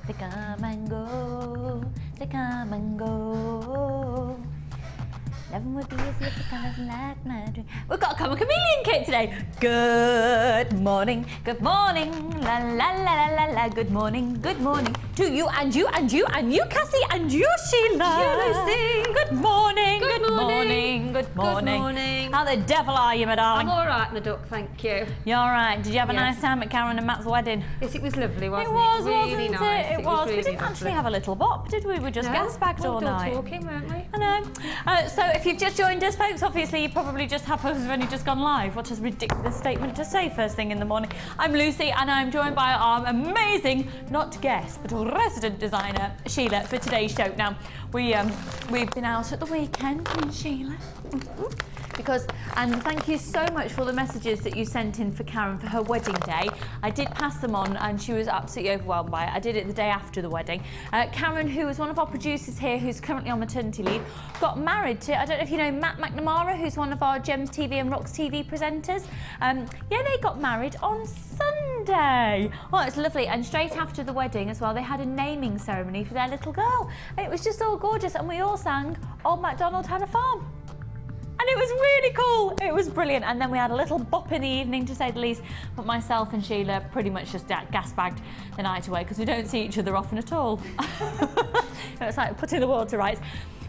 They come and go, they come and go. Loving would be easier to kind of like my dream. We've got a Come a Chameleon kit today. Good morning, la la la la la la. Good morning to you and you and you and you, Cassie, and you, Sheila. You, Lucy. Good morning, good morning. Good morning. Good morning. How the devil are you, my darling? I'm all right, my duck, thank you. You're all right. Did you have a Yes. nice time at Karen and Matt's wedding? Yes, it was lovely, wasn't it? It was, really wasn't nice. it? It was. Really We didn't actually have a little bop, did we? We just gas-bagged all night. Talking, weren't we? I know. So if you've just joined us, folks, obviously you probably just have us have only just gone live. What a ridiculous statement to say first thing in the morning. I'm Lucy and I'm joined by our amazing, not guest, but resident designer, Sheila, for today's show. Now, we've been out at the weekend, me and Sheila. And thank you so much for the messages that you sent in for Karen for her wedding day. I did pass them on and she was absolutely overwhelmed by it. I did it the day after the wedding. Karen, who is one of our producers here, who's currently on maternity leave, got married to, I don't know if you know Matt McNamara, who's one of our Gems TV and Rocks TV presenters. Yeah, they got married on Sunday. Oh, it's lovely. And straight after the wedding as well, they had a naming ceremony for their little girl. And it was just all gorgeous. And we all sang Old MacDonald Had a Farm. And it was really cool. It was brilliant. And then we had a little bop in the evening, to say the least. But myself and Sheila pretty much just gas-bagged the night away because we don't see each other often at all. It's like putting the world to rights.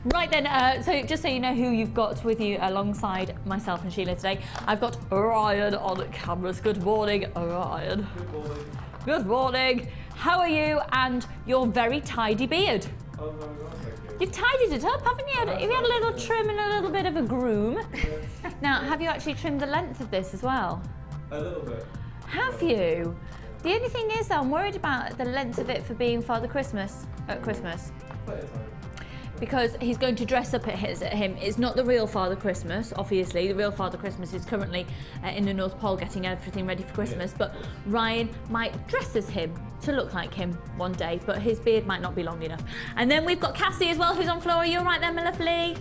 Right then, so just so you know who you've got with you alongside myself and Sheila today, I've got Ryan on cameras. Good morning, Ryan. Good morning. Good morning. How are you and your very tidy beard? Oh, very well, thank you. You've tidied it up, haven't you? Have you had a little trim and a little bit of a groom? Yeah. Now, have you actually trimmed the length of this as well? A little bit. Have you? The only thing is, though, I'm worried about the length of it for being Father Christmas at Christmas. Plenty of time. Because he's going to dress up at him. It's not the real Father Christmas, obviously. The real Father Christmas is currently in the North Pole getting everything ready for Christmas. Yeah. But Ryan might dress as him to look like him one day, but his beard might not be long enough. And then we've got Cassie as well, who's on floor. Are you all right there, my lovely?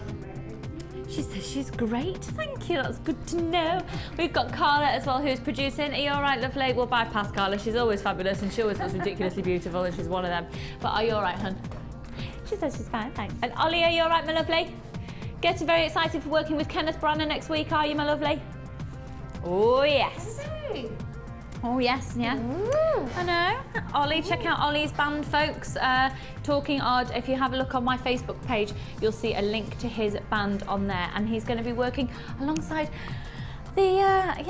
She says she's great. Thank you. That's good to know. We've got Carla as well, who's producing. Are you all right, lovely? We'll bypass Carla. She's always fabulous and she always looks ridiculously beautiful and she's one of them. But are you all right, hun? She says she's fine, thanks. And Ollie, are you all right, my lovely? Getting very excited for working with Kenneth Branagh next week, are you, my lovely? Oh, yes. Oh, yes, yeah. I know. Ollie, check out Ollie's band, folks. Talking Odd. If you have a look on my Facebook page, you'll see a link to his band on there. And he's going to be working alongside the,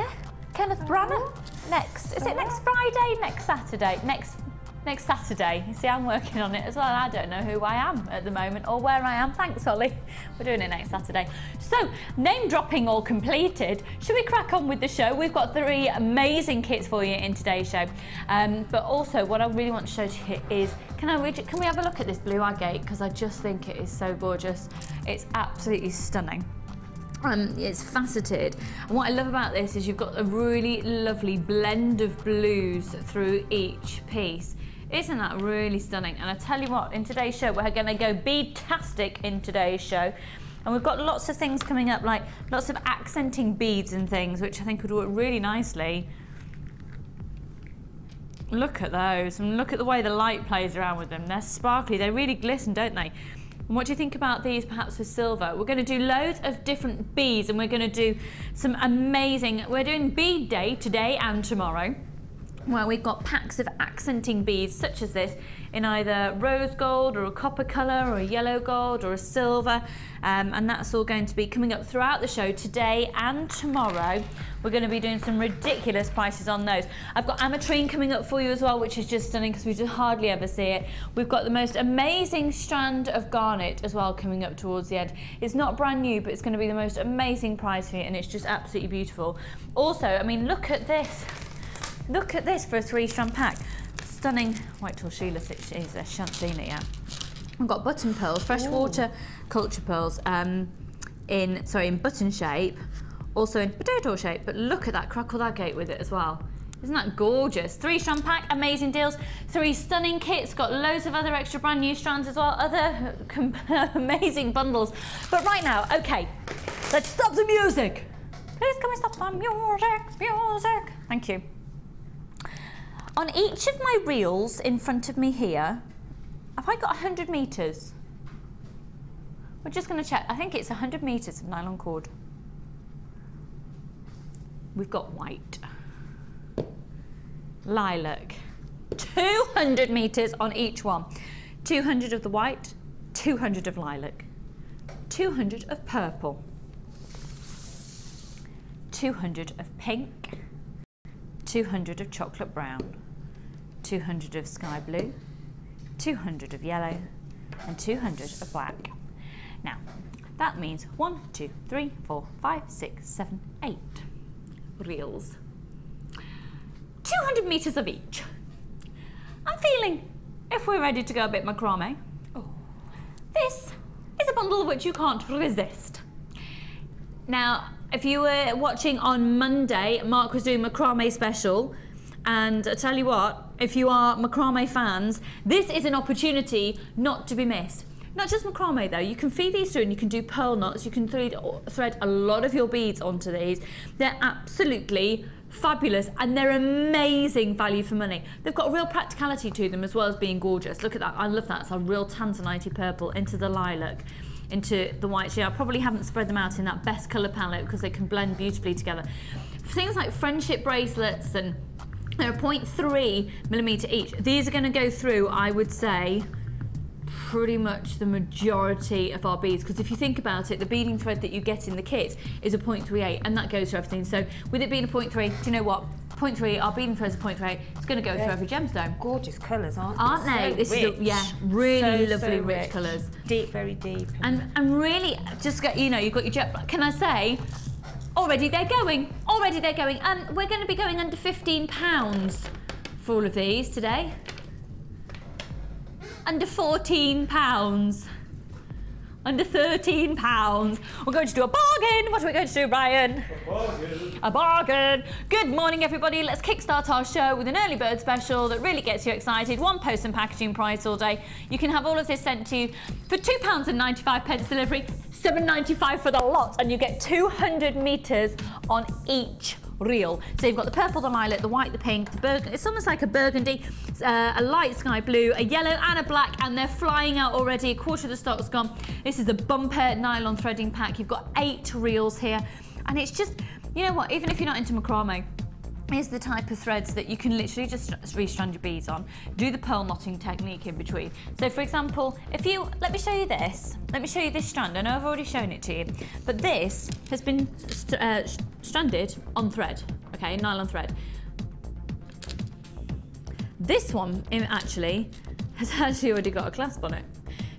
Kenneth Branagh next. Is it next Friday? Next Saturday? Next Saturday. You see, I'm working on it as well. I don't know who I am at the moment or where I am. Thanks, Ollie. We're doing it next Saturday. So, name dropping all completed. Should we crack on with the show? We've got 3 amazing kits for you in today's show. But also, what I really want to show to you is, can we have a look at this blue agate? Because I just think it is so gorgeous. It's absolutely stunning. It's faceted, and what I love about this is you've got a really lovely blend of blues through each piece. Isn't that really stunning? And I tell you what, in today's show we're going to go bead-tastic in today's show, and we've got lots of things coming up, like lots of accenting beads and things, which I think would work really nicely. Look at those, and look at the way the light plays around with them. They're sparkly, they really glisten, don't they? And what do you think about these perhaps with silver? We're going to do loads of different beads and we're going to do some amazing, we're doing bead day today and tomorrow, where we've got packs of accenting beads such as this in either rose gold or a copper colour or a yellow gold or a silver, and that's all going to be coming up throughout the show today and tomorrow. We're going to be doing some ridiculous prices on those. I've got ametrine coming up for you as well, which is just stunning because we just hardly ever see it. We've got the most amazing strand of garnet as well coming up towards the end. It's not brand new, but it's going to be the most amazing price for you, and it's just absolutely beautiful. Also, I mean, look at this. Look at this for a 3-strand pack. Stunning. Wait till Sheila sits. She hasn't seen it yet. I've got button pearls, freshwater culture pearls, in button shape, also in potato shape. But look at that crackled agate with it as well. Isn't that gorgeous? 3-strand pack, amazing deals. 3 stunning kits, got loads of other extra brand new strands as well, other amazing bundles. But right now, okay, let's stop the music. Please can we stop the music? Thank you. On each of my reels in front of me here, Have I got 100 metres? We're just going to check. I think it's 100 metres of nylon cord. We've got white. Lilac. 200 metres on each one. 200 of the white, 200 of lilac, 200 of purple, 200 of pink, 200 of chocolate brown, 200 of sky blue, 200 of yellow, and 200 of black. Now, that means 1, 2, 3, 4, 5, 6, 7, 8 reels. 200 metres of each. I'm feeling, if we're ready to go a bit macrame, this is a bundle which you can't resist. Now, if you were watching on Monday, Mark was doing macrame special, and I tell you what, if you are macrame fans, this is an opportunity not to be missed. Not just macrame though, you can feed these through and you can do pearl knots, you can thread a lot of your beads onto these. They're absolutely fabulous and they're amazing value for money. They've got a real practicality to them as well as being gorgeous. Look at that, I love that. It's a real tanzanite purple into the lilac, into the white shade. I probably haven't spread them out in that best colour palette because they can blend beautifully together. Things like friendship bracelets, and they're 0.3mm each. These are going to go through, I would say, pretty much the majority of our beads, because if you think about it, the beading thread that you get in the kit is a 0.38 and that goes through everything. So with it being a 0.3, do you know what? 0.3, our beading thread is 0.38, it's going to go through every gemstone. Gorgeous colours, aren't they? Aren't they? So This rich. is yeah, really So, lovely so rich colours. Deep, very deep. And really, just got, you know, you've got your jet. Can I say, already they're going. Already they're going. We're going to be going under £15 for all of these today. Under £14, under £13. We're going to do a bargain. What are we going to do, Brian? A bargain. A bargain. Good morning, everybody. Let's kickstart our show with an early bird special that really gets you excited. £1 post and packaging price all day. You can have all of this sent to you for £2.95 delivery, £7.95 for the lot, and you get 200 metres on each reel. So you've got the purple, the lilac, the white, the pink, the burgundy. It's almost like a burgundy, a light sky blue, a yellow and a black, and they're flying out already. A quarter of the stock's gone. This is the bumper nylon threading pack. You've got 8 reels here, and it's just, you know what, even if you're not into macrame, is the type of threads that you can literally just restrand your beads on, do the pearl knotting technique in between. So for example, if you, let me show you this strand. I know I've already shown it to you, but this has been stranded on thread, okay, nylon thread. This one actually has actually already got a clasp on it.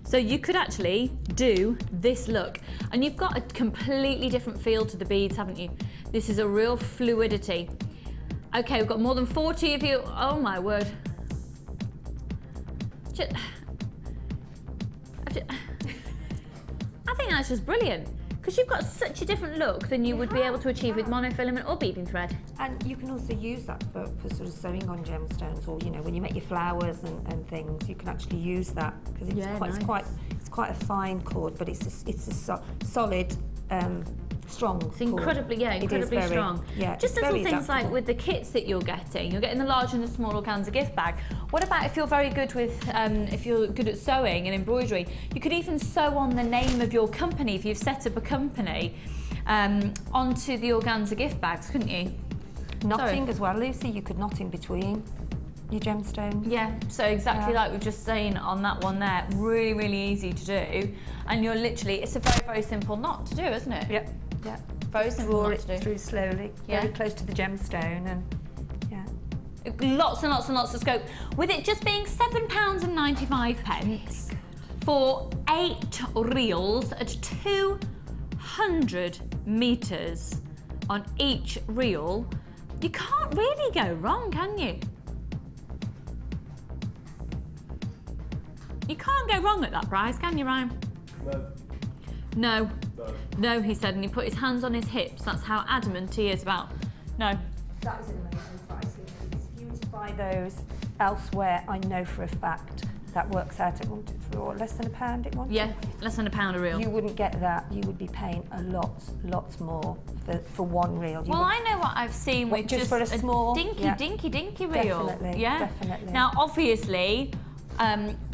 So you could actually do this look, and you've got a completely different feel to the beads, haven't you? This is a real fluidity. Okay, we've got more than 40 of you. Oh my word. I think that's just brilliant, because you've got such a different look than you would be able to achieve with monofilament or beading thread. And you can also use that for sort of sewing on gemstones, or you know, when you make your flowers and things, you can actually use that because it's, Yeah, it's quite a fine cord, but it's a solid, strong. It's incredibly, cord. yeah, incredibly very, strong. Yeah, just little things like with the kits that you're getting the large and the small organza gift bag. What about if you're very good with, if you're good at sewing and embroidery, you could even sew on the name of your company if you've set up a company onto the organza gift bags, couldn't you? Knotting as well, Lucy. You could knot in between your gemstones. Yeah, so exactly like we were just saying on that one there, really, really easy to do. And you're literally, it's a very, very simple knot to do, isn't it? Yep. Yeah. Very simple knot to do. Through slowly, Yeah. very close to the gemstone, and yeah. Lots and lots and lots of scope. With it just being £7.95 for 8 reels at 200 metres on each reel, you can't really go wrong, can you? You can't go wrong at that price, can you, Ryan? No. No. No, he said, and he put his hands on his hips. That's how adamant he is about. No. That is an amazing price. If you were to buy those elsewhere, I know for a fact that works out at less than £1. It won't. Yeah, less than £1 a reel. You wouldn't get that. You would be paying a lot more for one reel. Well, I know what I've seen with just for a small, dinky reel. Definitely, Yeah. definitely. Now, obviously,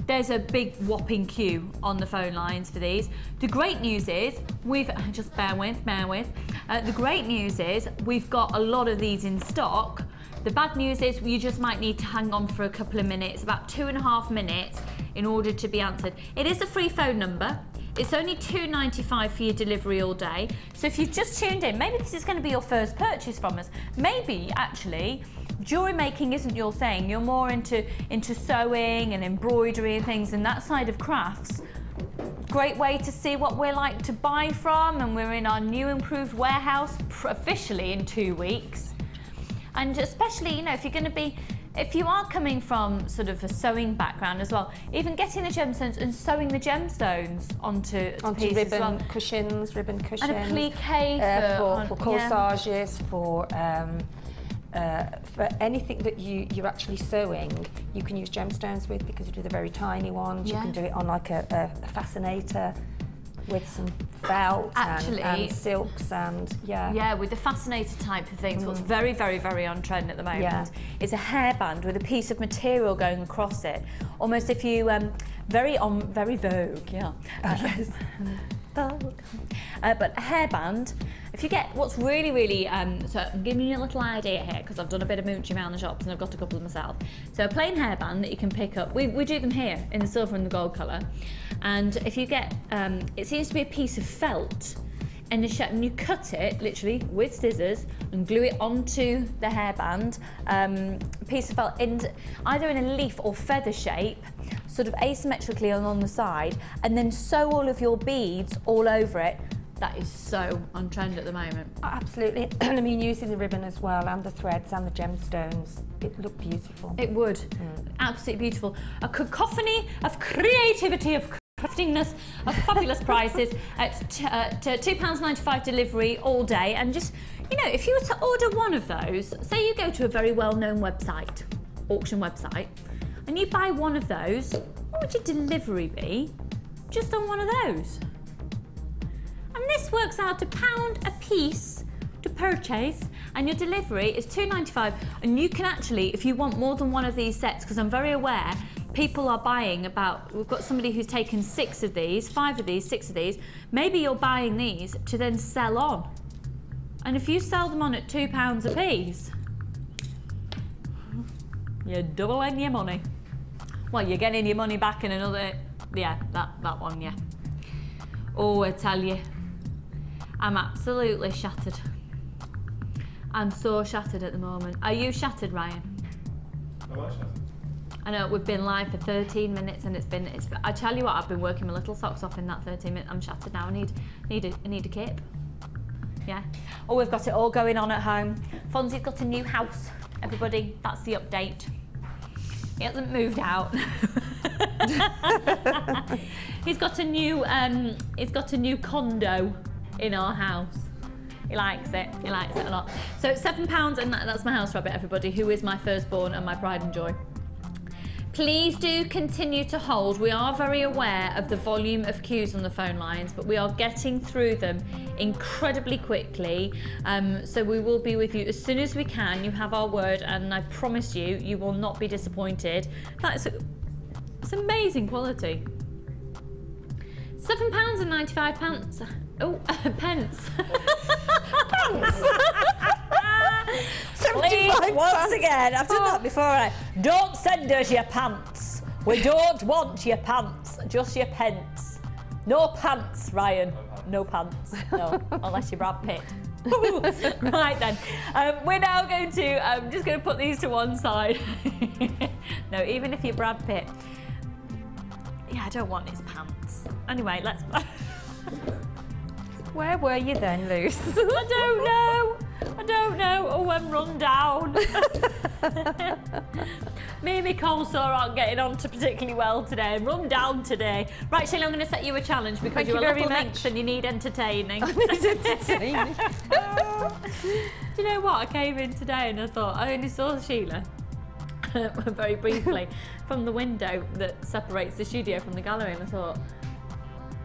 There's a big whopping queue on the phone lines for these. The great news is just bear with. The great news is we've got a lot of these in stock. The bad news is you just might need to hang on for a couple of minutes, about 2.5 minutes, in order to be answered. It is a free phone number. It's only £2.95 for your delivery all day. So if you've just tuned in, maybe this is going to be your first purchase from us. Maybe actually jewellery making isn't your thing. You're more into sewing and embroidery and things, and that side of crafts. Great way to see what we're like to buy from, and we're in our new improved warehouse officially in 2 weeks. And especially, you know, if you are coming from sort of a sewing background as well, even getting the gemstones and sewing the gemstones onto pieces ribbon as well. ribbon cushions, and a applique for corsages, for anything that you're actually sewing, you can use gemstones with, because you do the very tiny ones. Yeah. You can do it on like a fascinator with some felt and silks and yeah, with the fascinator type of things. What's very, very, very on trend at the moment is a hairband with a piece of material going across it, almost if you very vogue, yeah. Yes. But a hairband, if you get what's really, really, so I'm giving you a little idea here because I've done a bit of mooching around the shops and I've got a couple of myself. So a plain hairband that you can pick up, we do them here in the silver and the gold colour, and if you get, it seems to be a piece of felt, and you cut it literally with scissors and glue it onto the hairband, a piece of felt either in a leaf or feather shape, sort of asymmetrically along the side, and then sew all of your beads all over it. That is so on trend at the moment. Absolutely. I mean, using the ribbon as well, and the threads and the gemstones, it looked beautiful. It would. Absolutely beautiful. A cacophony of creativity, of craftiness, of fabulous prices at £2.95 delivery all day. And just, you know, if you were to order one of those, say you go to a very well-known website, auction website, and you buy one of those, what would your delivery be just on one of those? And this works out to £1 a piece to purchase, and your delivery is £2.95. And you can actually, if you want more than one of these sets, because I'm very aware people are buying we've got somebody who's taken 6 of these, 5 of these, 6 of these, maybe you're buying these to then sell on. And if you sell them on at £2 a piece, you're doubling your money. Well, you're getting your money back in another, yeah, that one, yeah. Oh, I tell you, I'm absolutely shattered. I'm so shattered at the moment. Are you shattered, Ryan? Am I shattered? I know, we've been live for 13 minutes and I tell you what, I've been working my little socks off in that 13 minutes. I'm shattered now. I need a cape. Yeah. Oh, we've got it all going on at home. Fonzie's got a new house, everybody. That's the update. He hasn't moved out. He's got a new condo in our house. He likes it a lot. So it's £7, and that's my house rabbit, everybody, who is my firstborn and my pride and joy. Please do continue to hold. We are very aware of the volume of queues on the phone lines, but we are getting through them incredibly quickly. So we will be with you as soon as we can. You have our word, and I promise you, you will not be disappointed. It's amazing quality. £7.95. Oh, pence. Please, once again, I've done that before. Don't send us your pants. We don't want your pants, just your pence. No pants, Ryan. No pants. No, unless you're Brad Pitt. Right then, we're now going to, I'm just going to put these to one side. No, even if you're Brad Pitt. Yeah, I don't want his pants. Anyway, let's... Where were you then, Luce? I don't know. Oh, I'm run down. Me and my cold sore aren't getting on particularly well today. I'm run down today. Right, Sheila, I'm going to set you a challenge because you're a little minx and you need entertaining. Do you know what? I came in today and I thought, I only saw Sheila very briefly from the window that separates the studio from the gallery, and I thought,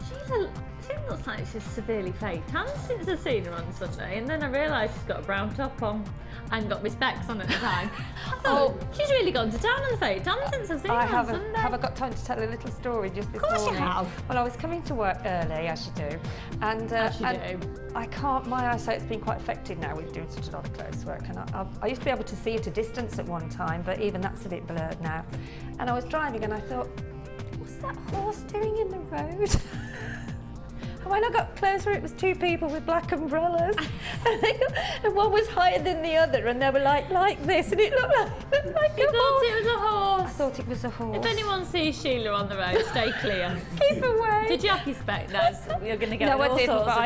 Sheila She looks like she's severely fake tan since I've seen her on Sunday, and then I realised she's got a brown top on and got my specs on at the time. I thought, she's really gone to town on the fake tan since I've seen her on Sunday. Have I got time to tell a little story just this morning? Of course you have. Well, I was coming to work early, as you do, and I can't. My eyesight's been quite affected now with doing such a lot of close work, and I used to be able to see at a distance at one time, but even that's a bit blurred now. And I was driving, and I thought, what's that horse doing in the road? And when I got closer, it was two people with black umbrellas, and one was higher than the other, and they were like this, and it looked like You thought it was a horse? I thought it was a horse. If anyone sees Sheila on the road, stay clear. Keep away. Did you have your spec those? You're going to get no, all I didn't, sorts but of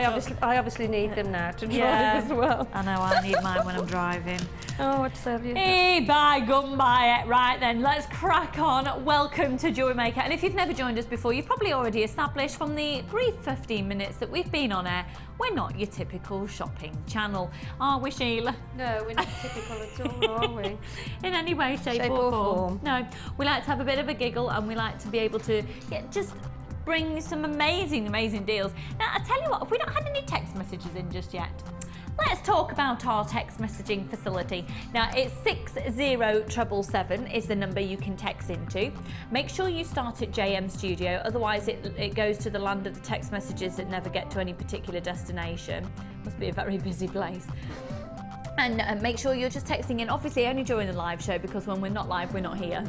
I obviously need them now to drive as well. I know, I need mine when I'm driving. Oh, I tell you. Hey, bye, goodbye. Right then, let's crack on. Welcome to Jewellery Maker. And if you've never joined us before, you've probably already established from the brief 15 minutes that we've been on air, we're not your typical shopping channel, are we, Sheila? No, we're not typical at all, are we? In any way, shape or form. No, we like to have a bit of a giggle, and we like to be able to just bring some amazing, amazing deals. Now, I tell you what, have we not had any text messages in just yet? Let's talk about our text messaging facility. Now, it's 60777 is the number you can text into. Make sure you start at JM Studio, otherwise it goes to the land of the text messages that never get to any particular destination. Must be a very busy place. And make sure you're just texting in, obviously only during the live show, because when we're not live, we're not here.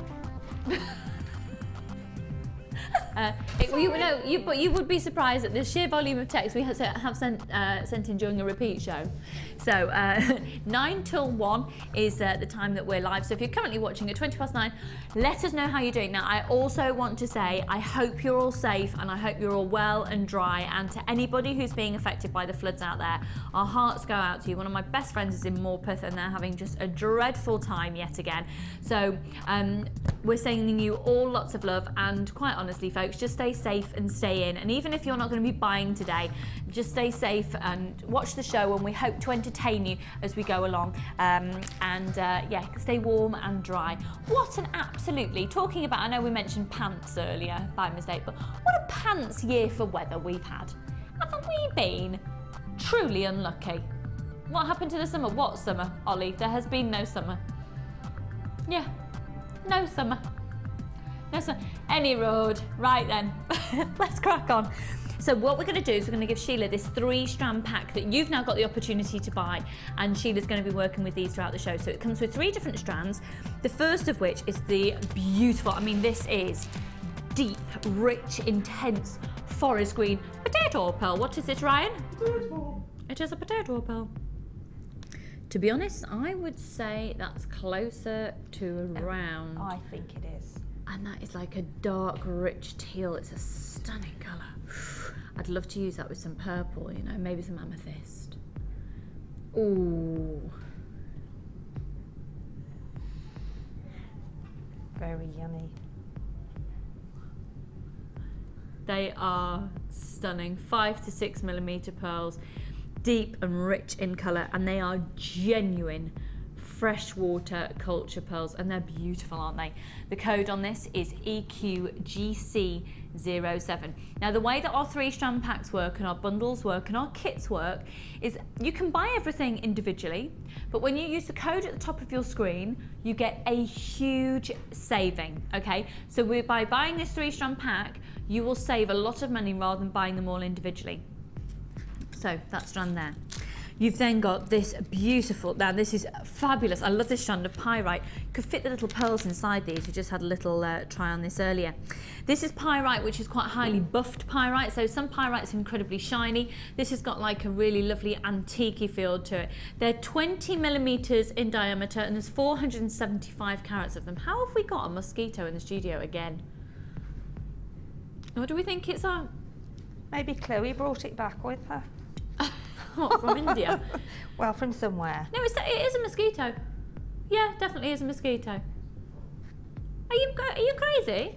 But you would be surprised at the sheer volume of text we have sent in during a repeat show. So 9 till 1 is the time that we're live. So if you're currently watching at 9:20, let us know how you're doing. Now, I also want to say I hope you're all safe, and I hope you're all well and dry. And to anybody who's being affected by the floods out there, our hearts go out to you. One of my best friends is in Morpeth, and they're having just a dreadful time yet again. So we're sending you all lots of love, and quite honestly, folks, just stay safe and stay in. And even if you're not going to be buying today, just stay safe and watch the show, and we hope to entertain you as we go along. Yeah, stay warm and dry. What an absolutely, talking about, I know we mentioned pants earlier by mistake, but what a pants year for weather we've had. Haven't we been truly unlucky? What happened to the summer? What summer, Ollie? There has been no summer. Yeah, no summer. No summer. Any road. Right then, let's crack on. So what we're going to do is we're going to give Sheila this 3-strand pack that you've now got the opportunity to buy, and Sheila's going to be working with these throughout the show. So it comes with 3 different strands, the first of which is the beautiful, I mean, this is deep, rich, intense forest green potato pearl. What is it, Ryan? Potato. It is a potato pearl. To be honest, I would say that's closer to a round. I think it is. And that is like a dark, rich teal. It's a stunning colour. I'd love to use that with some purple, you know, maybe some amethyst. Ooh. Very yummy. They are stunning. 5 to 6 millimetre pearls, deep and rich in colour, and they are genuine freshwater culture pearls, and they're beautiful, aren't they? The code on this is EQGC07. Now, the way that our 3-strand packs work and our bundles work and our kits work is you can buy everything individually, but when you use the code at the top of your screen, you get a huge saving, okay? So by buying this 3-strand pack, you will save a lot of money rather than buying them all individually. So that strand there. You've then got this beautiful, now this is fabulous, I love this strand of pyrite. You could fit the little pearls inside these. We just had a little try on this earlier. This is pyrite, which is quite highly buffed pyrite, so some pyrite's incredibly shiny. This has got like a really lovely antique-y feel to it. They're 20 millimetres in diameter, and there's 475 carats of them. How have we got a mosquito in the studio again? What do we think it's on? Maybe Chloe brought it back with her. What, from India? Well, from somewhere. No, it is a mosquito. Yeah, definitely is a mosquito. Are you crazy?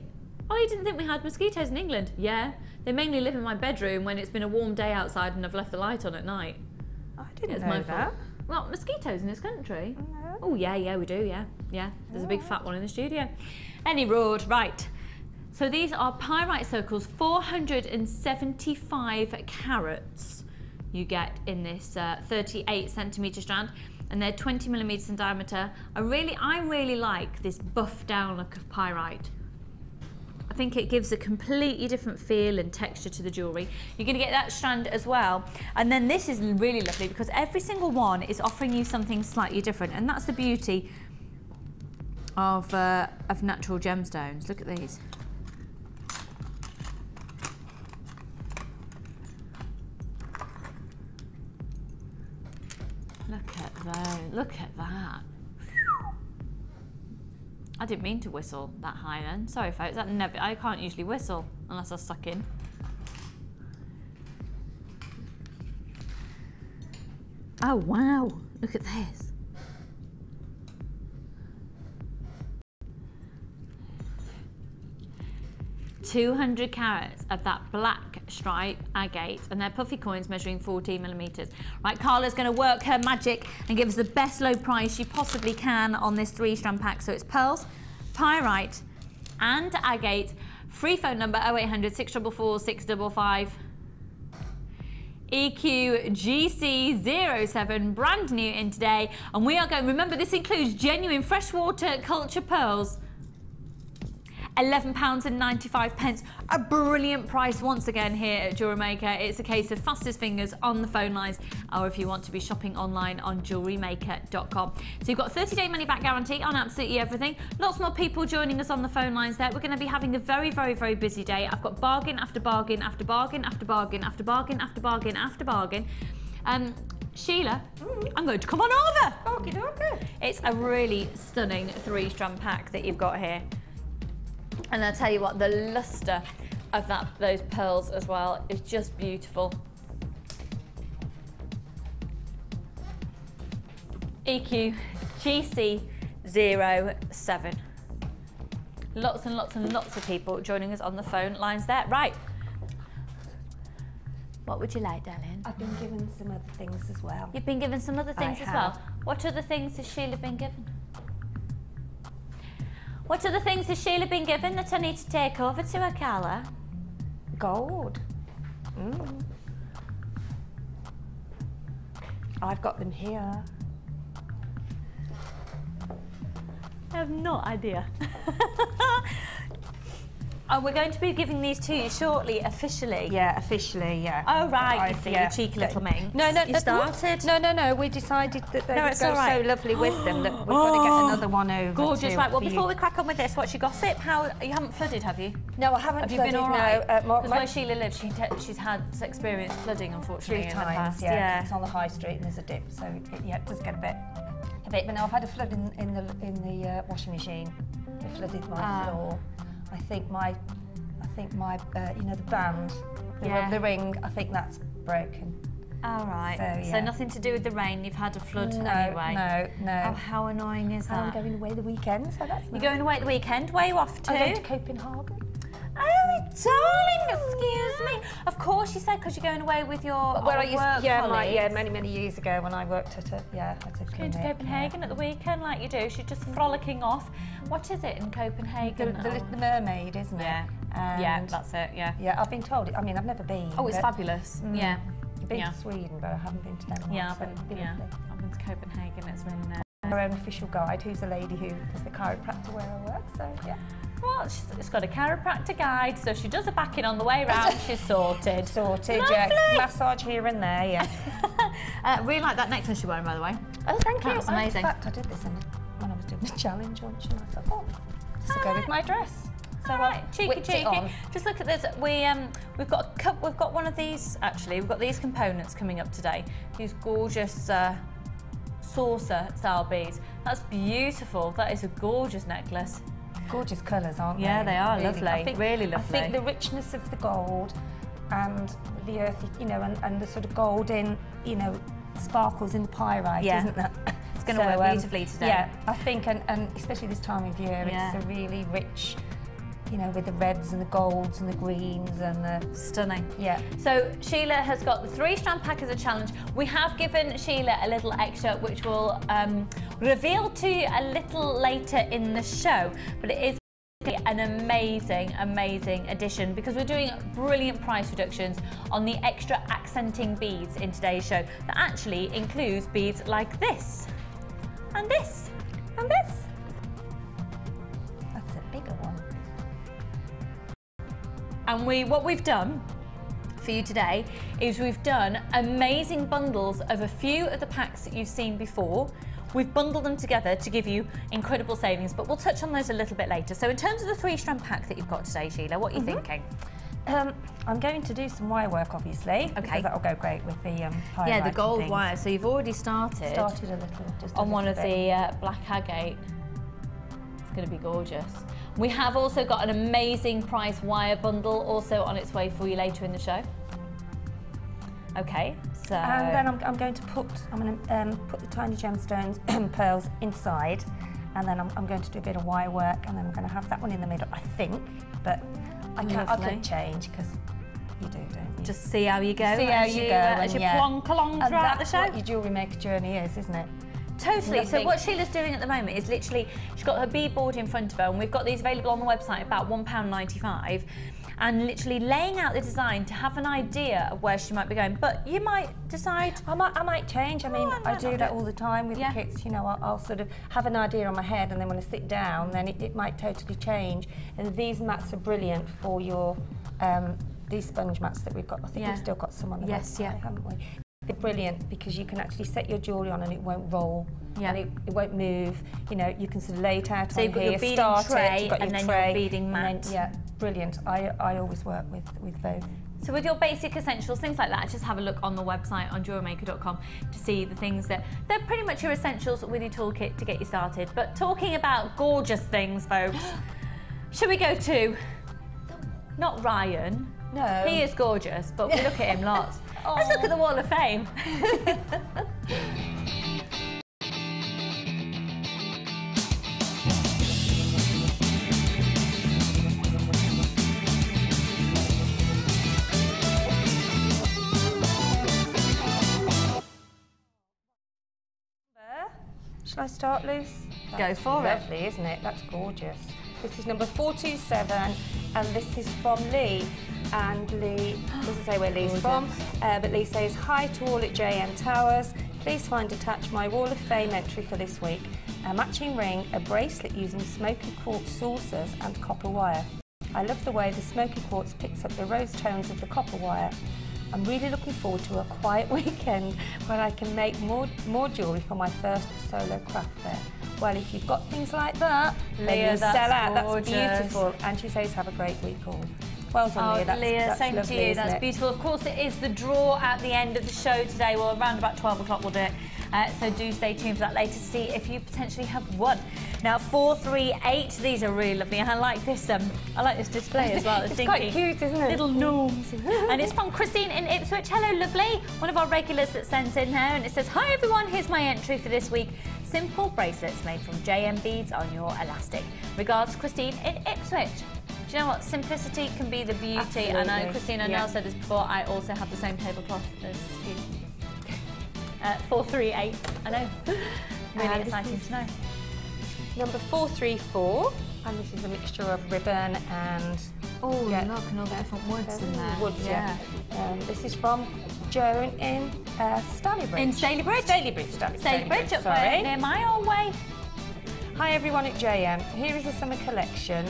Oh, you didn't think we had mosquitoes in England? Yeah, they mainly live in my bedroom when it's been a warm day outside and I've left the light on at night. I didn't know my that. fault. Well, mosquitoes in this country? No. Oh, yeah, we do, yeah. Yeah, there's a big fat one in the studio. Any road, right. So these are pyrite circles, 475 carats you get in this 38 centimetre strand, and they're 20 millimetres in diameter. I really like this buff down look of pyrite. I think it gives a completely different feel and texture to the jewellery. You're going to get that strand as well. And then this is really lovely because every single one is offering you something slightly different, and that's the beauty of natural gemstones. Look at these. Look at those, look at that. I didn't mean to whistle that high then. Sorry folks, I can't usually whistle unless I suck in. Oh wow, look at this. 200 carats of that black stripe agate, and they're puffy coins measuring 14 millimetres. Right, Carla's going to work her magic and give us the best low price she possibly can on this 3-strand pack. So it's pearls, pyrite and agate. Free phone number 0800 644 655. EQ GC07, brand new in today. And we are going, remember this includes genuine freshwater culture pearls. £11.95, a brilliant price once again here at Jewellery Maker. It's a case of fastest fingers on the phone lines, or if you want to be shopping online on jewellerymaker.com. So you've got a 30-day money-back guarantee on absolutely everything. Lots more people joining us on the phone lines there. We're going to be having a very, very, very busy day. I've got bargain after bargain after bargain after bargain after bargain after bargain after bargain. Sheila, I'm going to come on over. Okie dokie. It's a really stunning 3-strand pack that you've got here. And I'll tell you what, the lustre of those pearls as well is just beautiful. EQ GC07. Lots and lots and lots of people joining us on the phone lines there. Right. What would you like, darling? I've been given some other things as well. You've been given some other things I as have. well? What other things has Sheila been given? What other things has Sheila been given that I need to take over to her, Carla? Gold. I've got them here. I have no idea. Oh, we're going to be giving these to you shortly, officially. Yeah, officially, yeah. Oh, right, you see, you cheeky little minx. No, you started? No, we decided that they would go so lovely with them that we've got to get another one over. Gorgeous, right, well, before we crack on with this, what's your gossip? You haven't flooded, have you? No, I haven't flooded, Have you been all right? Because where Sheila lives, she's had experienced flooding, unfortunately, 3 in the times, past. yeah. It's on the high street and there's a dip, so it does get a bit. But no, I've had a flood in the washing machine. It flooded my floor. I think my you know, the band, the ring, I think that's broken. All right. So, so nothing to do with the rain. You've had a flood anyway. No. Oh, how annoying is that? I'm going away the weekend, so that's nice. You're going away at the weekend. Where are you off to? I'm going to Copenhagen. Oh, darling, excuse me. Of course, you said because you're going away with your work colleagues. Many years ago when I worked at a Going to Copenhagen at the weekend, like you do. She's just frolicking off. What is it in Copenhagen? The Mermaid, isn't it? Yeah. Yeah, that's it. Yeah. Yeah, I've been told. I mean, I've never been. Oh, it's fabulous. Yeah. I've been to Sweden, but I haven't been to Denmark. Yeah, I've been to Copenhagen. It's really nice. Our own official guide, who's a lady who is the chiropractor where I work. So yeah. Well, she's got a chiropractor guide, so she does a back-in on the way round. She's sorted. Sorted, Lovely. yeah. Massage here and there, yeah. Really like that necklace you're wearing, by the way. Oh, thank you. That's amazing. In fact, I did this when I was doing the challenge once, and I thought, oh, this will go with my dress. So cheeky. Just look at this. We've got one of these actually. We've got these components coming up today. These gorgeous saucer style beads. That's beautiful. That is a gorgeous necklace. Gorgeous colours, aren't they? Yeah, they are really lovely. Really lovely. I think the richness of the gold and the earthy, you know, and the sort of golden, you know, sparkles in the pyrite, isn't that? It's going to work beautifully today. Yeah, I think, and especially this time of year, it's a really rich, you know, with the reds and the golds and the greens and the... Stunning. Yeah. So Sheila has got the 3-strand pack as a challenge. We have given Sheila a little extra, which we'll reveal to you a little later in the show, but it is an amazing, amazing addition because we're doing brilliant price reductions on the extra accenting beads in today's show that actually includes beads like this, and this, and this. That's a bigger one. And what we've done for you today is we've done amazing bundles of a few of the packs that you've seen before. We've bundled them together to give you incredible savings, but we'll touch on those a little bit later. So in terms of the 3-strand pack that you've got today, Sheila, what are you thinking? I'm going to do some wire work, obviously, because that'll go great with the yeah, the gold wire. So you've already started a little, just on one of the black agate. It's going to be gorgeous. We have also got an amazing price wire bundle also on its way for you later in the show. Okay, so and then I'm going to put the tiny gemstones and pearls inside, and then I'm going to do a bit of wire work, and then I'm going to have that one in the middle, I think, but I can change because you do, don't you? Just see how you go. See how you go as you plonk along throughout the show. That's what your jewellery maker journey is, isn't it? Totally. So what Sheila's doing at the moment is literally, she's got her bead board in front of her, and we've got these available on the website about £1.95, and literally laying out the design to have an idea of where she might be going. But you might decide... I might change. I mean, I do that all the time with the kits. You know, I'll sort of have an idea on my head, and then when I sit down, then it might totally change. And these mats are brilliant for your, these sponge mats that we've got. I think we've still got some on the website, haven't we? They're brilliant because you can actually set your jewellery on and it won't roll, and it won't move. You know, you can sort of lay it out on here, your beading start tray, it, and then your beading mat. Then, yeah, brilliant. I always work with both. So with your basic essentials, things like that, just have a look on the website on jewellerymaker.com to see the things that, they're pretty much your essentials with your toolkit to get you started. But talking about gorgeous things, folks, should we go to, not Ryan. No. He is gorgeous, but we look at him lots. Let's look at the Wall of Fame. Shall I start, Luce? Go for it. Lovely, isn't it? That's gorgeous. This is number 427, and this is from Lee. And Lee doesn't say where Lee's from, but Lee says, hi to all at JM Towers. Please find attached my Wall of Fame entry for this week. A matching ring, a bracelet using smoky quartz saucers and copper wire. I love the way the smoky quartz picks up the rose tones of the copper wire. I'm really looking forward to a quiet weekend when I can make more jewellery for my first solo craft fair. Well, if you've got things like that, then you sell out. Gorgeous. That's beautiful. And she says, have a great week all. Well done, Leah. Leah, same lovely, to you. That's beautiful. Of course, it is the draw at the end of the show today. Well, around about 12 o'clock we'll do it. So do stay tuned for that later to see if you potentially have won. Now, 438. These are really lovely. I like this. I like this display as well. It's quite cute, isn't it? Little gnomes. And it's from Christine in Ipswich. Hello, lovely. One of our regulars that sent in there, and it says, hi everyone. Here's my entry for this week. Simple bracelets made from JM beads on your elastic. Regards, Christine in Ipswich. Do you know what? Simplicity can be the beauty. Absolutely. And I know, Christine, I know I've said this before, I also have the same tablecloth as you. 438, I know. Really exciting to know. Number 434, and this is a mixture of ribbon and... Oh, look, and all the different woods in there. Woods, this is from Joan in Stalybridge. In Stalybridge? Stalybridge, up near my old way. Hi everyone at JM. Here is a summer collection.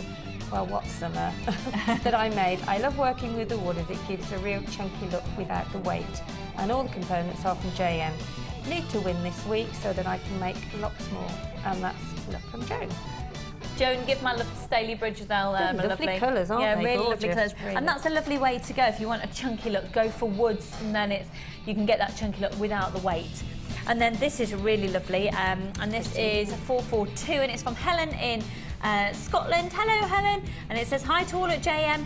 Well, what summer? that I made. I love working with the wood as it gives a real chunky look without the weight. And all the components are from JM. Need to win this week so that I can make lots more. And that's love from Joan. Joan, give my love to Stalybridge as well. Lovely colours, aren't they? Yeah, really gorgeous, lovely colours. really. And that's a lovely way to go. If you want a chunky look, go for woods, and then you can get that chunky look without the weight. And then this is really lovely, and this is a 442, and it's from Helen in Scotland. Hello, Helen. And it says, hi to all at JM.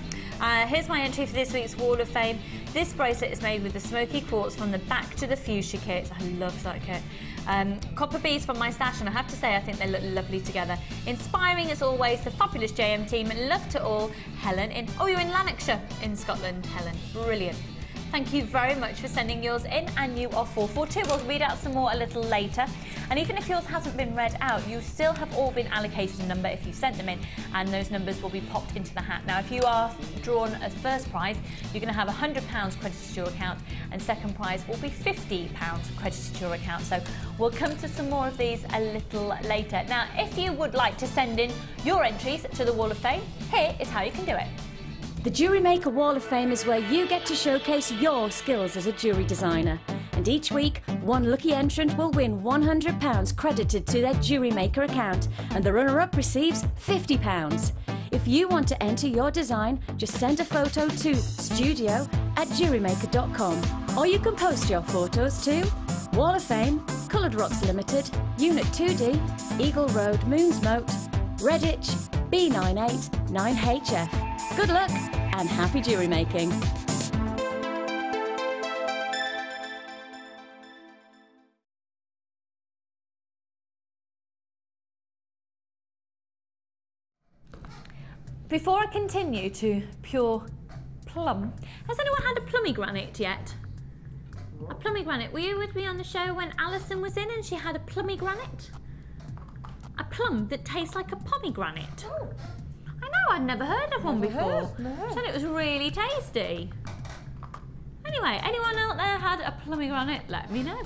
Here's my entry for this week's Wall of Fame. This bracelet is made with the smoky quartz from the back to the fuchsia kit. I love that kit. Copper beads from my stash, and I have to say I think they look lovely together. Inspiring as always, the fabulous JM team. Love to all. Helen in, oh, you're in Lanarkshire in Scotland, Helen. Brilliant. Thank you very much for sending yours in, and you are 442. We'll read out some more a little later. And even if yours hasn't been read out, you still have all been allocated a number if you sent them in, and those numbers will be popped into the hat. Now, if you are drawn as first prize, you're going to have £100 credited to your account, and second prize will be £50 credited to your account. So we'll come to some more of these a little later. Now, if you would like to send in your entries to the Wall of Fame, here is how you can do it. The Jewellery Maker Wall of Fame is where you get to showcase your skills as a jewellery designer. And each week, one lucky entrant will win £100 credited to their Jewellery Maker account, and the runner-up receives £50. If you want to enter your design, just send a photo to studio@jewellerymaker.com, or you can post your photos to Wall of Fame, Coloured Rocks Limited, Unit 2D, Eagle Road, Moonsmote, Redditch, B989HF. Good luck and happy jewellery making. Before I continue to pure plum, has anyone had a pomegranate yet? A pomegranate. Were you with me on the show when Alison was in and she had a pomegranate? A plum that tastes like a pomegranate. Oh. I know, I'd never heard of one before. No. She said it was really tasty. Anyway, anyone out there had a pomegranate? Let me know.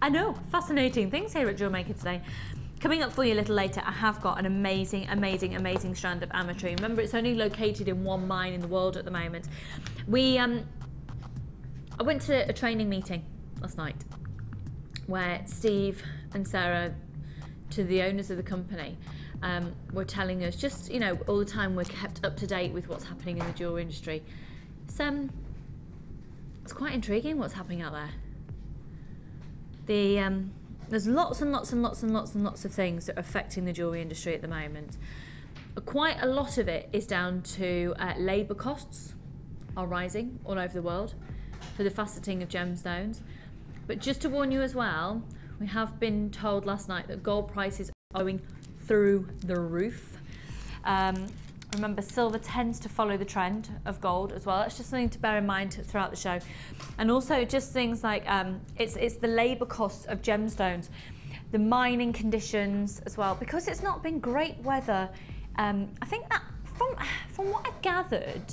I know, fascinating things here at Jewellery Maker today. Coming up for you a little later, I have got an amazing, amazing, amazing strand of amethyst. Remember, it's only located in one mine in the world at the moment. I went to a training meeting last night where Steve and Sarah, to the owners of the company, were telling us just, you know, all the time we're kept up to date with what's happening in the jewellery industry. It's quite intriguing what's happening out there. There's lots and lots and lots and lots and lots of things that are affecting the jewellery industry at the moment. Quite a lot of it is down to labour costs are rising all over the world for the faceting of gemstones. But just to warn you as well, we have been told last night that gold prices are going through the roof. Remember, silver tends to follow the trend of gold as well. That's just something to bear in mind throughout the show. And also just things like, it's the labour costs of gemstones, the mining conditions as well, because it's not been great weather. I think that from what I've gathered,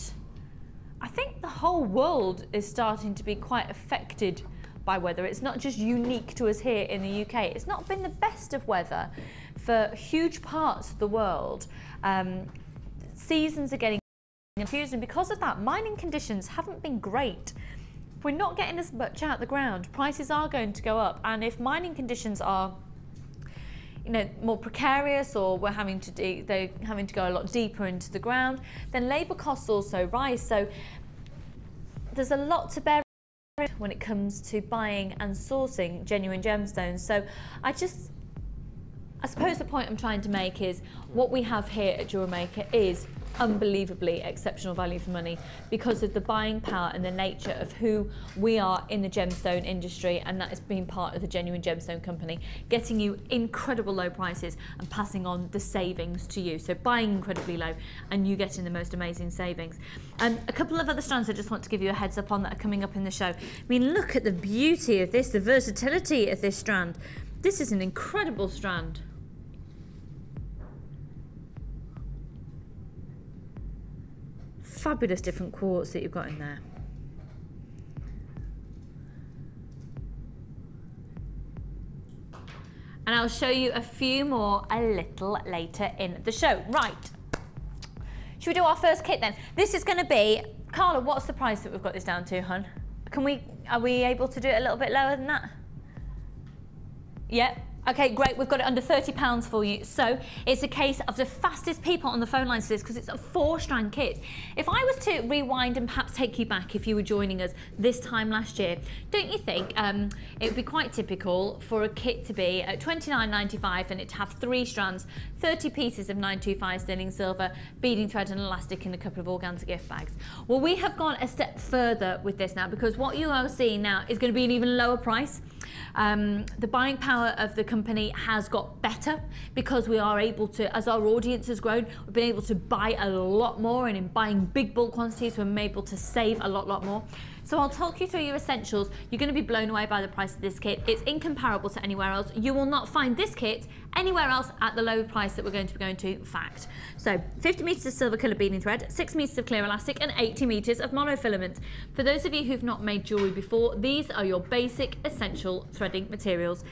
I think the whole world is starting to be quite affected by weather. It's not just unique to us here in the UK. It's not been the best of weather for huge parts of the world. Seasons are getting confused, and because of that, mining conditions haven't been great. We're not getting as much out of the ground. Prices are going to go up, and if mining conditions are, you know, more precarious, or they're having to go a lot deeper into the ground, then labour costs also rise. So there's a lot to bear when it comes to buying and sourcing genuine gemstones. So I suppose the point I'm trying to make is what we have here at Jewellery Maker is unbelievably exceptional value for money because of the buying power and the nature of who we are in the gemstone industry, and that is being part of the Genuine Gemstone Company, getting you incredible low prices and passing on the savings to you. So buying incredibly low and you getting the most amazing savings. A couple of other strands I just want to give you a heads up on that are coming up in the show. I mean, look at the beauty of this, the versatility of this strand. This is an incredible strand. Fabulous different quartz that you've got in there. And I'll show you a few more a little later in the show. Right, should we do our first kit then? This is going to be, Carla, what's the price that we've got this down to, hon? Are we able to do it a little bit lower than that? Yeah. Okay, great, we've got it under £30 for you. So it's a case of the fastest people on the phone lines to this because it's a 4-strand kit. If I was to rewind and perhaps take you back if you were joining us this time last year, don't you think it would be quite typical for a kit to be at $29.95 and it to have 3 strands, 30 pieces of 925 sterling silver, beading thread and elastic in a couple of organza gift bags? Well, we have gone a step further with this now because what you are seeing now is going to be an even lower price. The buying power of the company has got better because we are able to, as our audience has grown, we've been able to buy a lot more, and in buying big bulk quantities we're able to save a lot more. So I'll talk you through your essentials. You're going to be blown away by the price of this kit. It's incomparable to anywhere else. You will not find this kit anywhere else at the low price that we're going to be going to, fact. So 50 metres of silver colour beading thread, 6 metres of clear elastic and 80 metres of monofilament. For those of you who've not made jewellery before, these are your basic essential threading materials.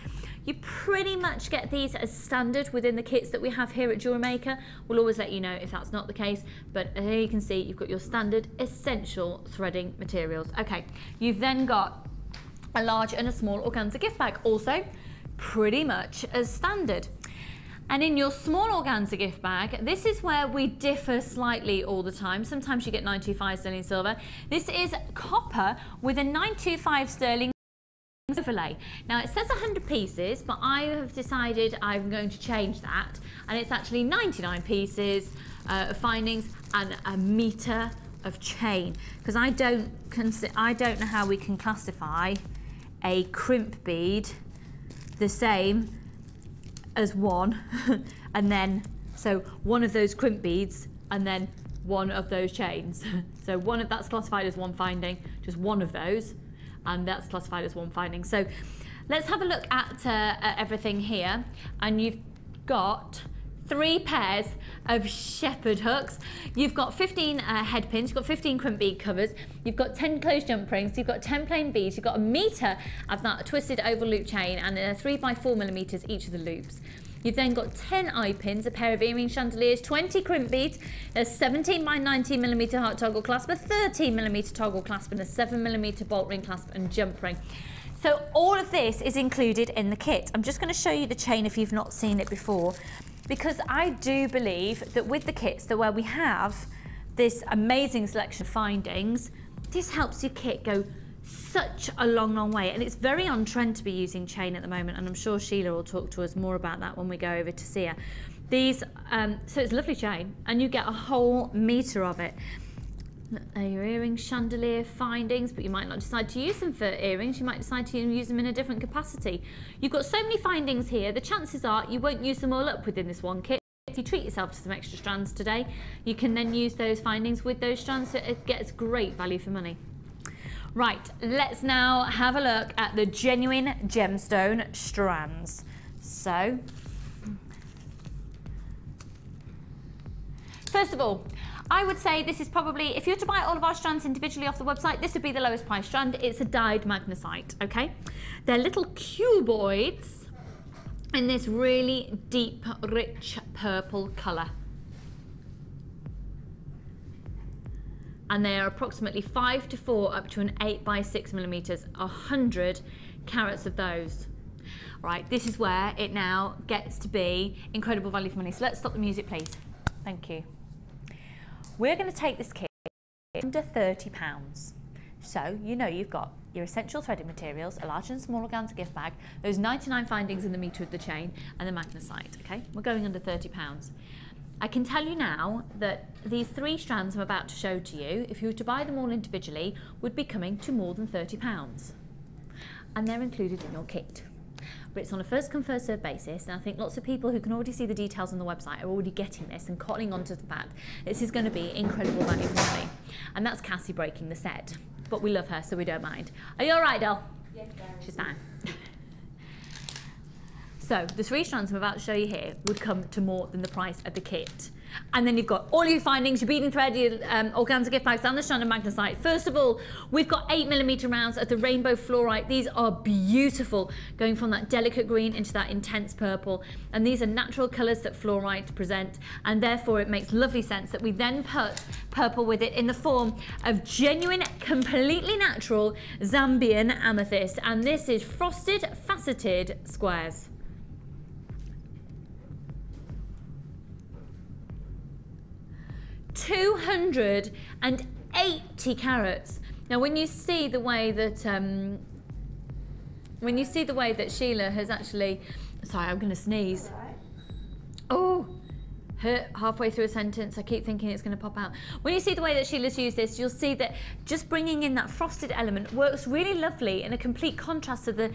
You pretty much get these as standard within the kits that we have here at Jewellery Maker. We'll always let you know if that's not the case, but here you can see you've got your standard essential threading materials. Okay, you've then got a large and a small organza gift bag, also pretty much as standard. And in your small organza gift bag, this is where we differ slightly all the time. Sometimes you get 925 sterling silver. This is copper with a 925 sterling overlay. Now it says 100 pieces, but I have decided I'm going to change that, and it's actually 99 pieces of findings and a metre of chain, because I don't know how we can classify a crimp bead the same as one and then so one of those crimp beads and then one of those chains. So that's classified as one finding, just one of those, and that's classified as one finding. So let's have a look at everything here. And you've got 3 pairs of shepherd hooks. You've got 15 head pins, you've got 15 crimp bead covers, you've got 10 closed jump rings, you've got 10 plain beads, you've got a metre of that twisted oval loop chain and 3 by 4 millimetres each of the loops. You've then got 10 eye pins, a pair of earring chandeliers, 20 crimp beads, a 17 by 19 millimetre heart toggle clasp, a 13 millimetre toggle clasp and a 7 millimetre bolt ring clasp and jump ring. So all of this is included in the kit. I'm just going to show you the chain if you've not seen it before, because I do believe that with the kits, where we have this amazing selection of findings, this helps your kit go such a long way, and it's very on trend to be using chain at the moment, and I'm sure Sheila will talk to us more about that when we go over to see her. These, so it's lovely chain, and you get a whole metre of it. Your earring chandelier findings, but you might not decide to use them for earrings, you might decide to use them in a different capacity. You've got so many findings here, the chances are you won't use them all up within this one kit. If you treat yourself to some extra strands today, you can then use those findings with those strands, so it gets great value for money. Right, let's now have a look at the genuine gemstone strands. So, first of all, I would say this is probably, if you were to buy all of our strands individually off the website, this would be the lowest price strand. It's a dyed magnesite, okay? They're little cuboids in this really deep, rich purple colour. And they are approximately 5 to 4 up to an 8 by 6 millimetres, 100 carats of those. Right, this is where it now gets to be incredible value for money. So let's stop the music, please. Thank you. We're going to take this kit under £30. So, you know you've got your essential threading materials, a large and small organza gift bag, those 99 findings in the metre of the chain, and the magnesite, okay? We're going under £30. I can tell you now that these 3 strands I'm about to show to you, if you were to buy them all individually, would be coming to more than £30. And they're included in your kit. But it's on a first come first served basis, and I think lots of people who can already see the details on the website are already getting this and cottoning onto the fact this is going to be incredible value for money. And that's Cassie breaking the set, but we love her, so we don't mind. Are you all right, Del? Yes, darling. She's fine. So the 3 strands I'm about to show you here would come to more than the price of the kit. And then you've got all your findings, your beading thread, your organza gift bags, and the strand of magnesite. First of all, we've got 8mm rounds of the rainbow fluorite. These are beautiful, going from that delicate green into that intense purple. And these are natural colours that fluorite present, and therefore it makes lovely sense that we then put purple with it in the form of genuine, completely natural Zambian amethyst. And this is frosted, faceted squares. 280 carats. Now, when you see the way that Sheila has actually, sorry, I'm going to sneeze. Oh, hurt halfway through a sentence. I keep thinking it's going to pop out. When you see the way that Sheila's used this, you'll see that just bringing in that frosted element works really lovely in a complete contrast to the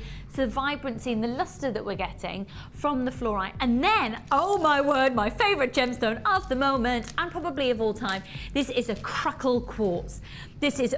vibrancy and the luster that we're getting from the fluorite. And then, oh my word, my favourite gemstone of the moment and probably of all time, this is a crackle quartz. This is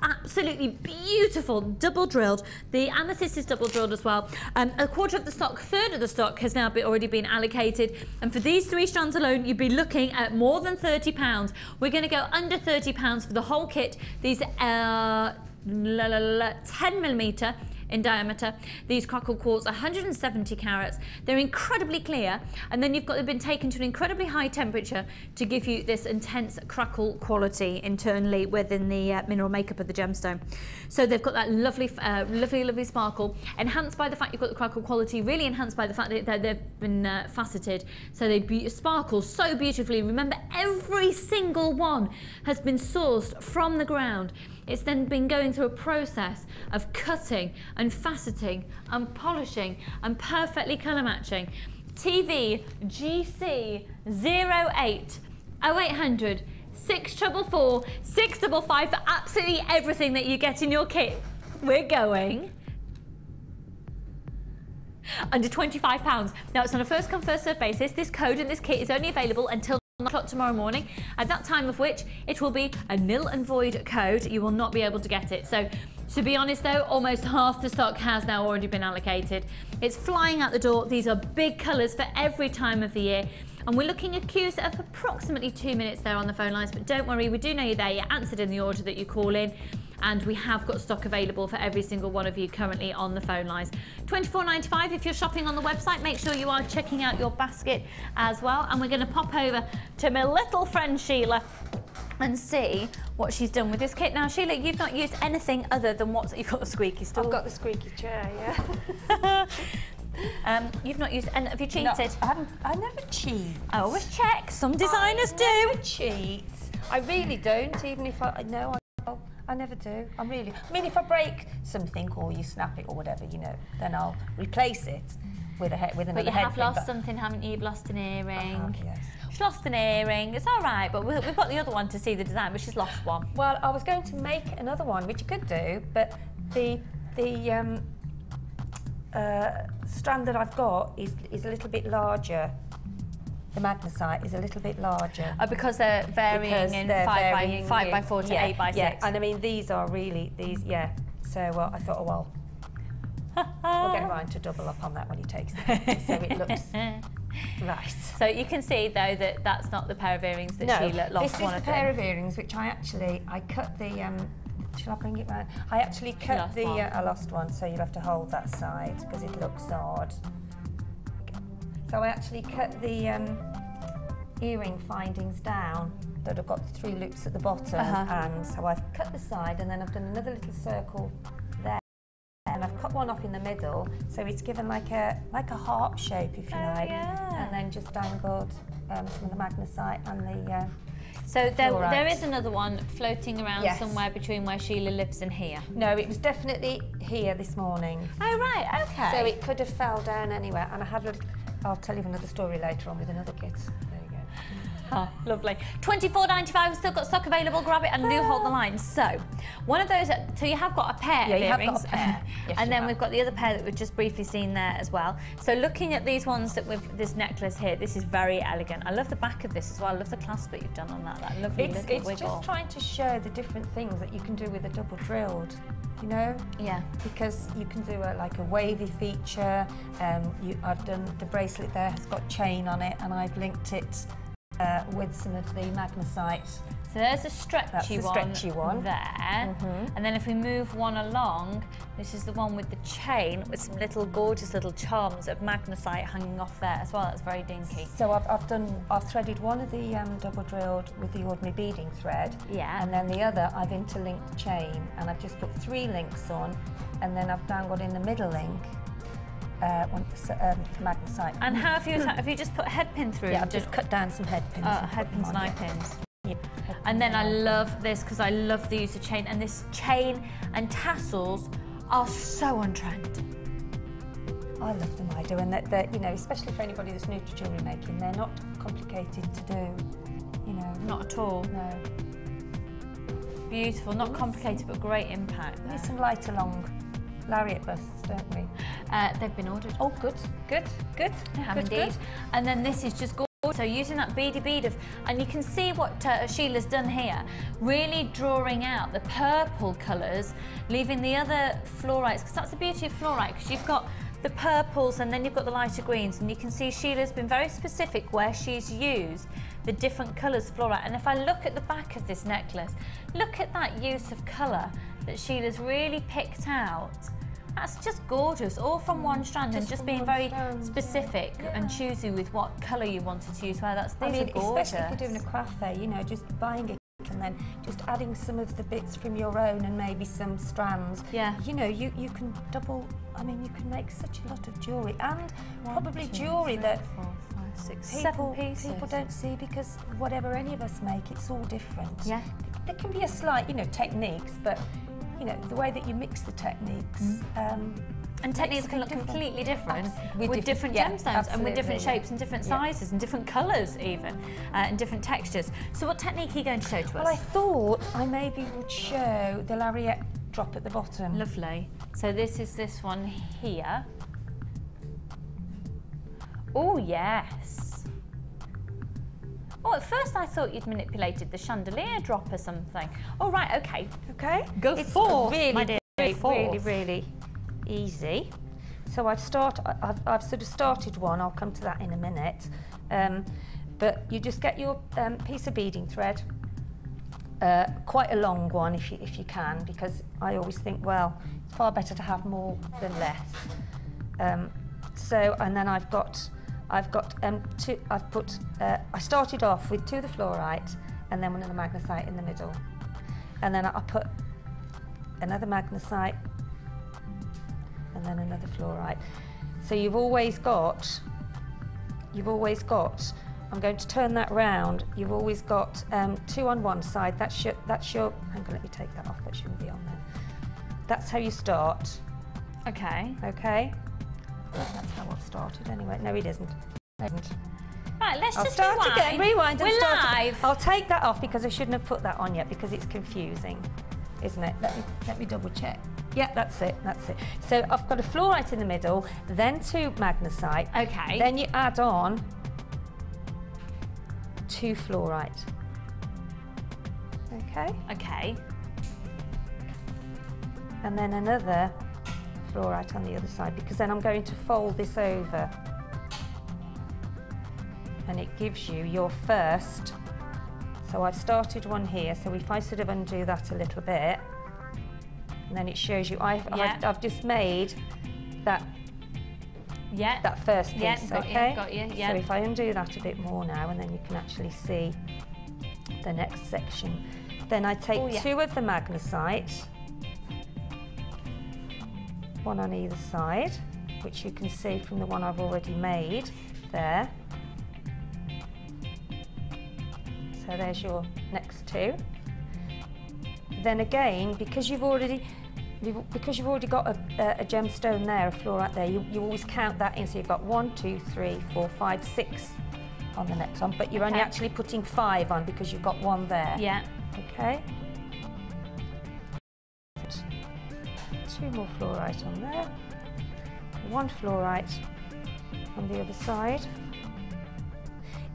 absolutely beautiful, double drilled. The amethyst is double drilled as well. A quarter of the stock, third of the stock has now already been allocated. And for these 3 strands alone, you'd be looking at more than £30. We're going to go under £30 for the whole kit. These are 10mm in diameter. These crackle quartz, 170 carats. They're incredibly clear, and then they've been taken to an incredibly high temperature to give you this intense crackle quality internally within the mineral makeup of the gemstone. So they've got that lovely, lovely sparkle, enhanced by the fact you've got the crackle quality, really enhanced by the fact that they've been faceted, so they sparkle so beautifully. Remember, every single one has been sourced from the ground. It's then been going through a process of cutting and faceting and polishing and perfectly colour matching. TV GC 08 0800 644 655 for absolutely everything that you get in your kit. We're going under £25. Now, it's on a first come first served basis. This code and this kit is only available until 9 o'clock tomorrow morning, at that time of which it will be a nil and void code. You will not be able to get it. So to be honest though, almost half the stock has now already been allocated. It's flying out the door. These are big colours for every time of the year. And we're looking at queues of approximately 2 minutes there on the phone lines, but don't worry, we do know you're there. You're answered in the order that you call in, and we have got stock available for every single one of you currently on the phone lines. £24.95 if you're shopping on the website. Make sure you are checking out your basket as well. And we're going to pop over to my little friend Sheila and see what she's done with this kit. Now, Sheila, you've not used anything other than you've got the squeaky stool. I've got the squeaky chair, yeah. You've not used, and have you cheated? No, I never cheat. I always check. Some designers do. I never cheat. I really don't, even if I never do. I mean, if I break something or you snap it or whatever, you know, then I'll replace it with another head. But you have lost something, haven't you? You've lost an earring. Yes. She's lost an earring. It's all right, but we've got the other one to see the design, but she's lost one. Well, I was going to make another one, which you could do, but the strand that I've got is a little bit larger. The magnesite is a little bit larger. Because they're varying in 5x4 to 8x6. Yeah, and I mean, these are really, yeah. So I thought, oh, well, we'll get Ryan to double up on that when he takes it, so it looks right. So you can see, though, that that's not the pair of earrings that Sheila lost. This is the pair of earrings, which I cut the, shall I bring it round? I actually cut I lost one, so you'll have to hold that side because it looks odd. So I actually cut the earring findings down that have got 3 loops at the bottom, and so I've cut the side, and then I've done another little circle there, and I've cut one off in the middle, so it's given like a heart shape, if you like, and then just dangled some of the magnesite and the. So there is another one floating around somewhere between where Sheila lives and here. No, it was definitely here this morning. Oh right, okay. So it could have fell down anywhere, and I had I'll tell you another story later on with another kit. There you go. Oh, lovely. £24.95, we've still got stock available, grab it and do hold the line. So, one of those, so you have got a pair of earrings. Have got a pair. Yes, and then we've got the other pair that we've just briefly seen there as well. So looking at these ones that with this necklace here, this is very elegant. I love the back of this as well. I love the clasp that you've done on that lovely little wiggle. It's just trying to show the different things that you can do with a double drilled. You know? Yeah. Because you can do like a wavy feature. I've done the bracelet there, has got chain on it, and I've linked it with some of the magnesite. So there's a stretchy one there. And then if we move one along, this is the one with the chain with some little gorgeous little charms of magnesite hanging off there as well. That's very dinky. So I've threaded one of the double drilled with the ordinary beading thread. Yeah. And then the other I've interlinked the chain, and I've just put 3 links on, and then I've dangled in the middle link magnesite. And how have you just put a head pin through? Yeah, I've just cut down some head pins. Head pins and eye pins. Yeah. And then I love this because I love the use of chain, and this chain and tassels are so on trend. I love them, I do, and they're, you know, especially for anybody that's new to jewellery making, they're not complicated to do, you know. Not at all. No. Beautiful, not complicated, but great impact. We need some light along lariat busts, don't we? They've been ordered. Oh, good. They have indeed. And then this is just gorgeous So using that beady bead and you can see what Sheila's done here, really drawing out the purple colours, leaving the other fluorites, because that's the beauty of fluorite, because you've got the purples and then you've got the lighter greens, and you can see Sheila's been very specific where she's used the different colours fluorite. And if I look at the back of this necklace, look at that use of colour that Sheila's really picked out. That's just gorgeous, all from one strand, and just being very specific and choosy with what colour you wanted to use. These are gorgeous. Especially if you're doing a craft fair, you know, just buying a and then just adding some of the bits from your own and maybe some strands. Yeah. You know, you can double, I mean, you can make such a lot of jewellery, and probably jewellery that 7 pieces people don't see, because whatever any of us make, it's all different. Yeah. There can be a slight, you know, techniques, but, you know, the way that you mix the techniques. And techniques can look completely different with different gemstones and with different shapes and different sizes and different colours even, and different textures. So what technique are you going to show to us? Well, I thought I maybe would show the lariat drop at the bottom. Lovely. So this is this one here. Oh, yes. Oh, at first I thought you'd manipulated the chandelier drop or something. Oh, right, okay. Okay. Go forth, really, my dear. Really easy. So I've sort of started one. I'll come to that in a minute. But you just get your piece of beading thread, quite a long one if you can, because I always think, well, it's far better to have more than less. And then I started off with 2 of the fluorite and then 1 of the magnesite in the middle, and then I put another magnesite and then another fluorite. So you've always got, I'm going to turn that round, you've always got 2 on one side, that's your, hang on, let me take that off, that shouldn't be on there. That's how you start. Okay. Okay. That's how I've started anyway. No, it isn't. Right, let's just start rewind. Again, rewind and We're start live. Again. I'll take that off because I shouldn't have put that on yet, because it's confusing, isn't it? Let me double check. Yeah, that's it. So I've got a fluorite in the middle, then 2 magnesite. Okay. Then you add on 2 fluorite. Okay. Okay. And then another fluorite on the other side, because then I'm going to fold this over. And it gives you your first. So I've started one here, so if I sort of undo that a little bit, and then it shows you, I've just made that first piece, okay? Got you, So if I undo that a bit more now, and then you can actually see the next section. Then I take 2 of the magnesite, 1 on either side, which you can see from the one I've already made there. So there's your next 2. Then again, because you've already got a gemstone there, a fluorite there, you always count that in. So you've got 1, 2, 3, 4, 5, 6 on the next one, but you're only actually putting 5 on because you've got 1 there. Yeah. Okay. 2 more fluorite on there. 1 fluorite on the other side.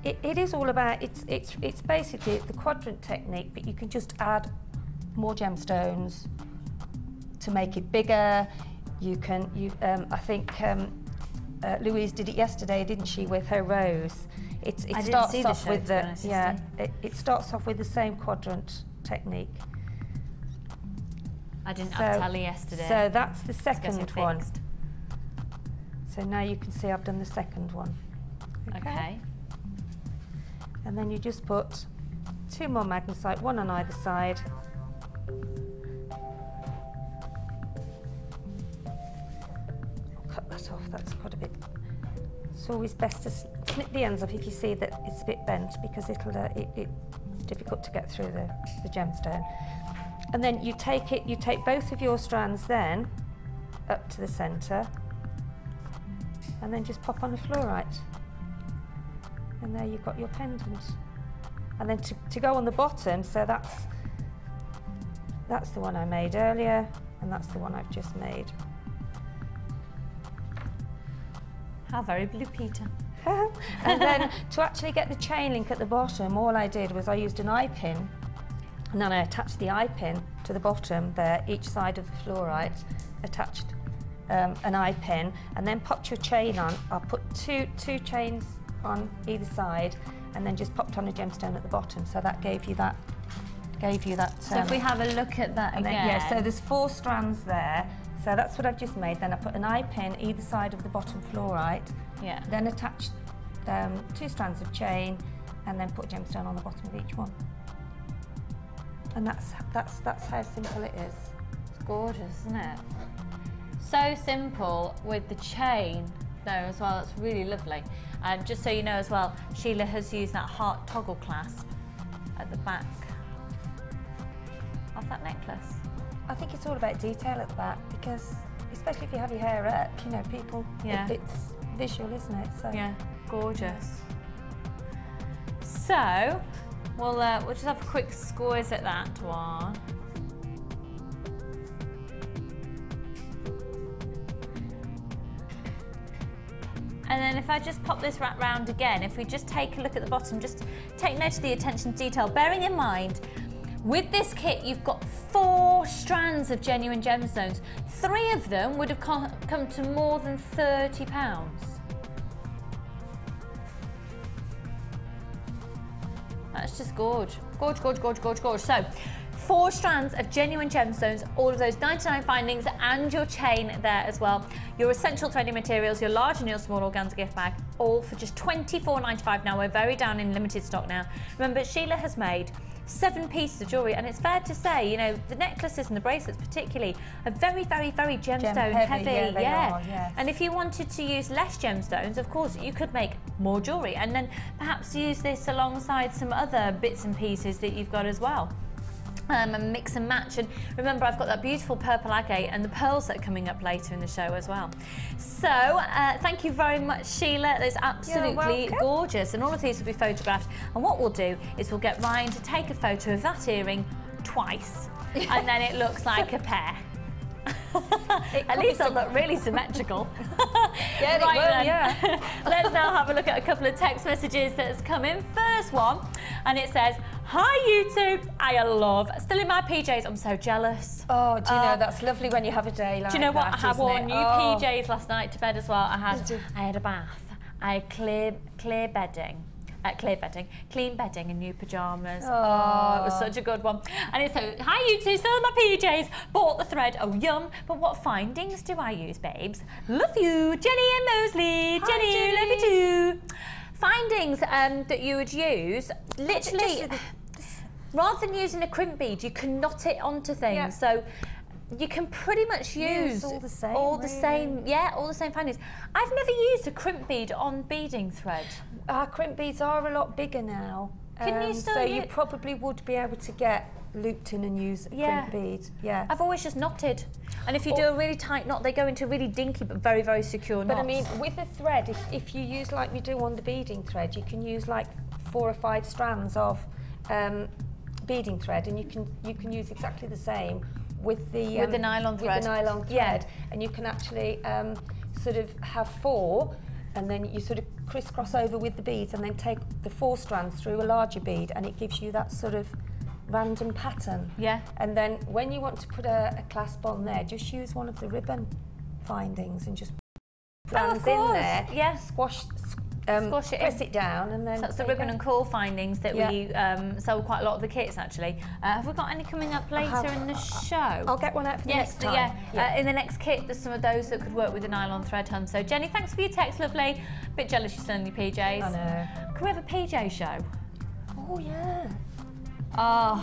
It is all about, it's basically the quadrant technique, but you can just add more gemstones to make it bigger. You can, I think Louise did it yesterday, didn't she, with her rose? It starts off with the it starts off with the same quadrant technique. I didn't have tally yesterday. So that's the second one. So now you can see I've done the second one. Okay. And then you just put 2 more magnesite, 1 on either side. I'll cut that off, that's quite a bit. It's always best to snip the ends off if you see that it's a bit bent, because it's difficult to get through the gemstone. And then you take both of your strands then up to the centre, and then just pop on a fluorite. And there you've got your pendant. And then to go on the bottom, so that's the one I made earlier, and that's the one I've just made. How very Blue Peter. And then to actually get the chain link at the bottom, all I did was I used an eye pin, and then I attached the eye pin to the bottom there, each side of the fluorite, attached an eye pin, and then popped your chain on. I'll put two chains on either side, and then just popped on a gemstone at the bottom. So that gave you that. So if we have a look at that again. Then, yeah, so there's 4 strands there. So that's what I've just made. Then I put an eye pin either side of the bottom fluorite. Yeah. Then attached 2 strands of chain, and then put gemstone on the bottom of each one. And that's how simple it is. It's gorgeous, isn't it? So simple with the chain there as well. It's really lovely. And just so you know as well, Sheila has used that heart toggle clasp at the back of that necklace. I think it's all about detail at the back, because especially if you have your hair up, you know, people, yeah. It's visual, isn't it? So yeah, gorgeous. So we'll just have a quick squeeze at that one. And then if I just pop this wrap round again, if we just take a look at the bottom, just take note of the attention to detail, bearing in mind, with this kit, you've got 4 strands of genuine gemstones. 3 of them would have come to more than £30. That's just gorge. Gorge, gorge, gorge, gorge, gorge. So, 4 strands of genuine gemstones, all of those 99 findings, and your chain there as well. Your essential threading materials, your large and your small organza gift bag, all for just £24.95 now. We're very down in limited stock now. Remember, Sheila has made 7 pieces of jewellery, and it's fair to say, you know, the necklaces and the bracelets particularly are very, very, very gemstone heavy. Yeah, they are, yes. And if you wanted to use less gemstones, of course, you could make more jewellery, and then perhaps use this alongside some other bits and pieces that you've got as well. And mix and match. And remember, I've got that beautiful purple agate and the pearls that are coming up later in the show as well. So thank you very much, Sheila. That's absolutely gorgeous, and all of these will be photographed. And what we'll do is we'll get Ryan to take a photo of that earring twice, and then it looks like a pair. At least it'll look really symmetrical. Yeah, right, it will, yeah. Let's now have a look at a couple of text messages that has come in. First one, and it says, "Hi YouTube, I love, still in my PJs, I'm so jealous." Oh, do you know, that's lovely when you have a day like that. Do you know what? I had worn new Oh. PJs last night to bed as well. I had a bath, I had clean bedding and new pyjamas. Oh, it was such a good one. And it said, "Hi you two, still in my PJs, bought the thread, oh yum, but what findings do I use, babes? Love you, Jenny and Mosley." Hi, Jenny, Jenny. love you too. Findings that you would use, literally, rather than using a crimp bead, you can knot it onto things. Yeah. So you can pretty much use all the same. all the same findings. I've never used a crimp bead on beading thread. Our crimp beads are a lot bigger now. Can you still So use... you probably would be able to get looped in and use a crimp bead. Yeah. I've always just knotted. And if you do a really tight knot, they go into a really dinky but very, very secure knots. But I mean, with the thread, if you use like we do on the beading thread, you can use like 4 or 5 strands of beading thread, and you can use exactly the same with the nylon thread. With the nylon thread, and you can actually sort of have 4, and then you sort of crisscross over with the beads, and then take the 4 strands through a larger bead, and it gives you that sort of random pattern. Yeah. And then when you want to put a clasp on there, just use one of the ribbon findings and just strands in there. Yeah. Squash it press in. it down, and then So that's the ribbon and core findings that Yeah. we sell quite a lot of the kits actually. Have we got any coming up later in the show? I'll get one out for the Yes, next time. yeah. In the next kit, there's some of those that could work with the nylon thread, hun. So Jenny, thanks for your text, lovely. Bit jealous you're still in your PJs. I know. Can we have a PJ show? Oh yeah. Oh,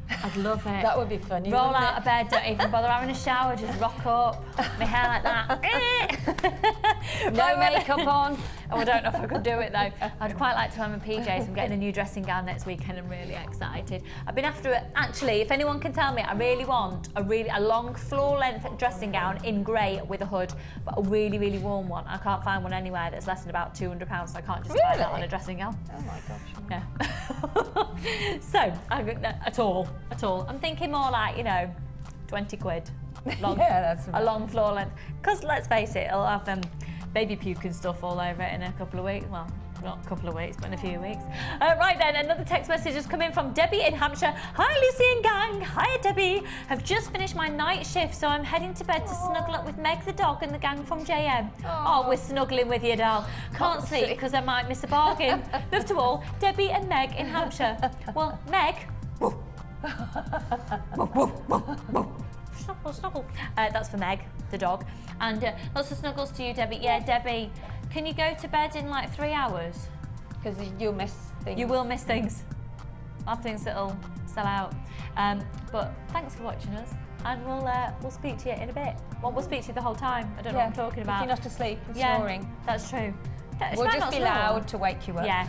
I'd love it. That would be funny. Roll wouldn't out it? of bed, don't even bother having a shower, just rock up. My hair like that. No makeup on. Oh, I don't know if I could do it though. I'd quite like to wear my PJs. I'm getting a new dressing gown next weekend. I'm really excited. I've been after it. Actually, if anyone can tell me, I really want a long floor-length dressing gown in grey with a hood, but a really, really warm one. I can't find one anywhere that's less than about £200, so I can't just buy that on a dressing gown. Oh my gosh. Yeah. So, at all. I'm thinking more like, 20 quid. Long, Yeah, that's a long floor length. Because let's face it, it'll have baby puke and stuff all over it in a couple of weeks. Well, not a couple of weeks, but in a few weeks. Right then, another text message has come in from Debbie in Hampshire. Hi Lucy and gang. Hiya Debbie. Have just finished my night shift, so I'm heading to bed to snuggle up with Meg the dog and the gang from JM. Oh, we're snuggling with you, doll. Can't sleep because I might miss a bargain. Love to all, Debbie and Meg in Hampshire. Well, Meg. Snuggle, snuggle. That's for Meg, the dog. And lots of snuggles to you, Debbie. Yeah, Debbie, can you go to bed in like 3 hours? Because you'll miss things. You will miss things. I'll have things that'll sell out. But thanks for watching us, and we'll speak to you in a bit. Well, we'll speak to you the whole time. I don't know what I'm talking about. If you're not asleep and snoring. That's true. We'll just be loud to wake you up. Yeah.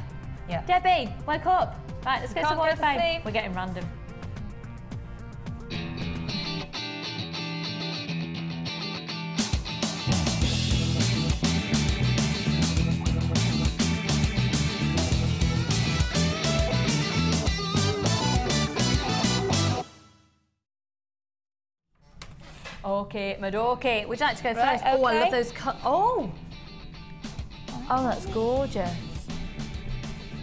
Yeah. Debbie, wake up. Right, let's get to Wall of Fame. We're getting random. Okay, Madoki. Would you like to go first? Okay. Oh, I love those oh, that's gorgeous.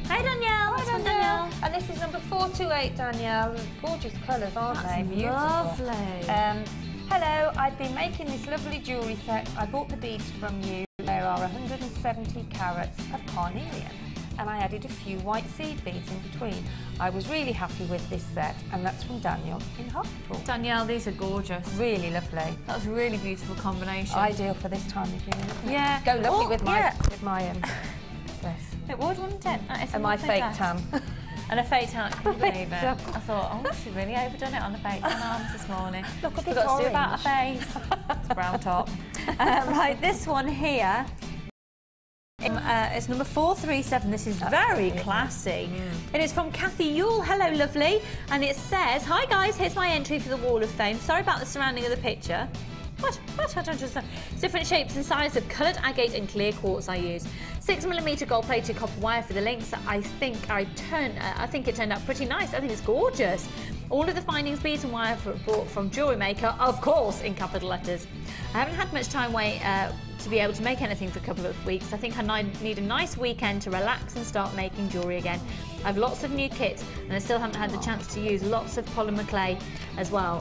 Hi, Danielle. Hi, Danielle. And this is number 428, Danielle. Gorgeous colours, aren't they? Beautiful. Lovely. Hello, I've been making this lovely jewellery set. I bought the beads from you. There are 170 carats of carnelian, and I added a few white seed beads in between. I was really happy with this set, and that's from Daniel in Hartlepool. Danielle, these are gorgeous. Really lovely. That's a really beautiful combination. Ideal for this time of year, isn't it? Yeah. Go lovely with my dress. It would, wouldn't it? And my fake tan. And a fake tan, can you believe it? I thought, oh, she really overdone it on the fake tan arms this morning. Look, I forgot to do about her face. It's a brown top. Right, this one here. It's number 437. This is very classy. It is from Kathy Yule. Hello, lovely. And it says, hi guys, here's my entry for the Wall of Fame. Sorry about the surrounding of the picture. What? I don't understand. It's different shapes and sizes of coloured agate and clear quartz I use. 6mm gold-plated copper wire for the links. I think it turned out pretty nice. I think it's gorgeous. All of the findings, beads and wire bought from Jewellery Maker, of course, in capital letters. I haven't had much time to be able to make anything for a couple of weeks. I think I need a nice weekend to relax and start making jewellery again. I have lots of new kits, and I still haven't had the chance to use lots of polymer clay as well.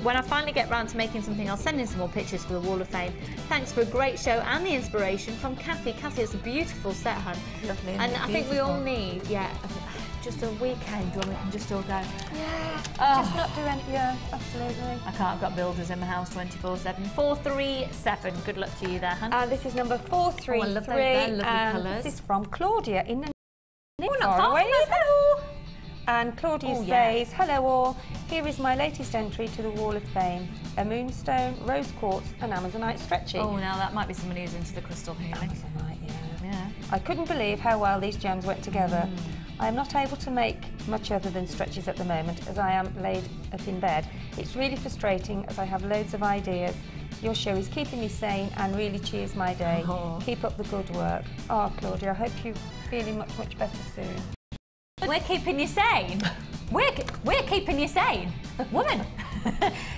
When I finally get round to making something, I'll send in some more pictures for the Wall of Fame. Thanks for a great show and the inspiration from Kathy. Kathy, it's a beautiful set, hun. Lovely. And I think we all need, just a weekend when we can just all go. Yeah. Just not do any. Yeah, absolutely. I can't. I've got builders in my house 24/7. 437. Good luck to you there, hun. And this is number 433. Oh, I love those. They're lovely colours. This is from Claudia in the. Not far away. Hello. And Claudia says, hello all. Here is my latest entry to the Wall of Fame: a moonstone, rose quartz, and amazonite stretching. Oh, now that might be somebody who's into the crystal healing. Amazonite, yeah. I couldn't believe how well these gems went together. I am not able to make much other than stretches at the moment, as I am laid up in bed. It's really frustrating, as I have loads of ideas. Your show is keeping me sane and really cheers my day. Keep up the good work. Oh, Claudia, I hope you're feeling much, much better soon. We're keeping you sane. We're keeping you sane, woman.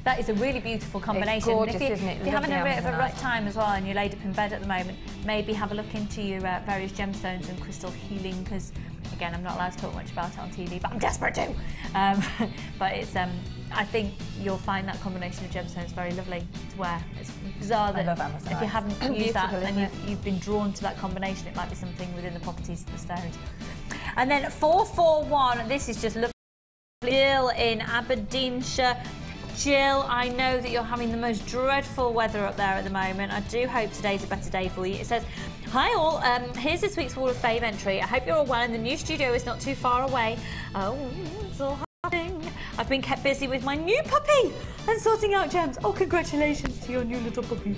That is a really beautiful combination. It's gorgeous, isn't it? If you're having a bit of a rough time as well, and you're laid up in bed at the moment, maybe have a look into your various gemstones and crystal healing, because again, I'm not allowed to talk much about it on TV, but I'm desperate to. But it's, I think you'll find that combination of gemstones very lovely to wear. It's bizarre that if you haven't used that and you've been drawn to that combination, it might be something within the properties of the stones. And then 441, this is just lovely. Jill in Aberdeenshire. Jill, I know that you're having the most dreadful weather up there at the moment. I do hope today's a better day for you. It says, hi all, here's this week's Wall of Fame entry. I hope you're all well and the new studio is not too far away. Oh, it's all happening. I've been kept busy with my new puppy and sorting out gems. Oh, congratulations to your new little puppy.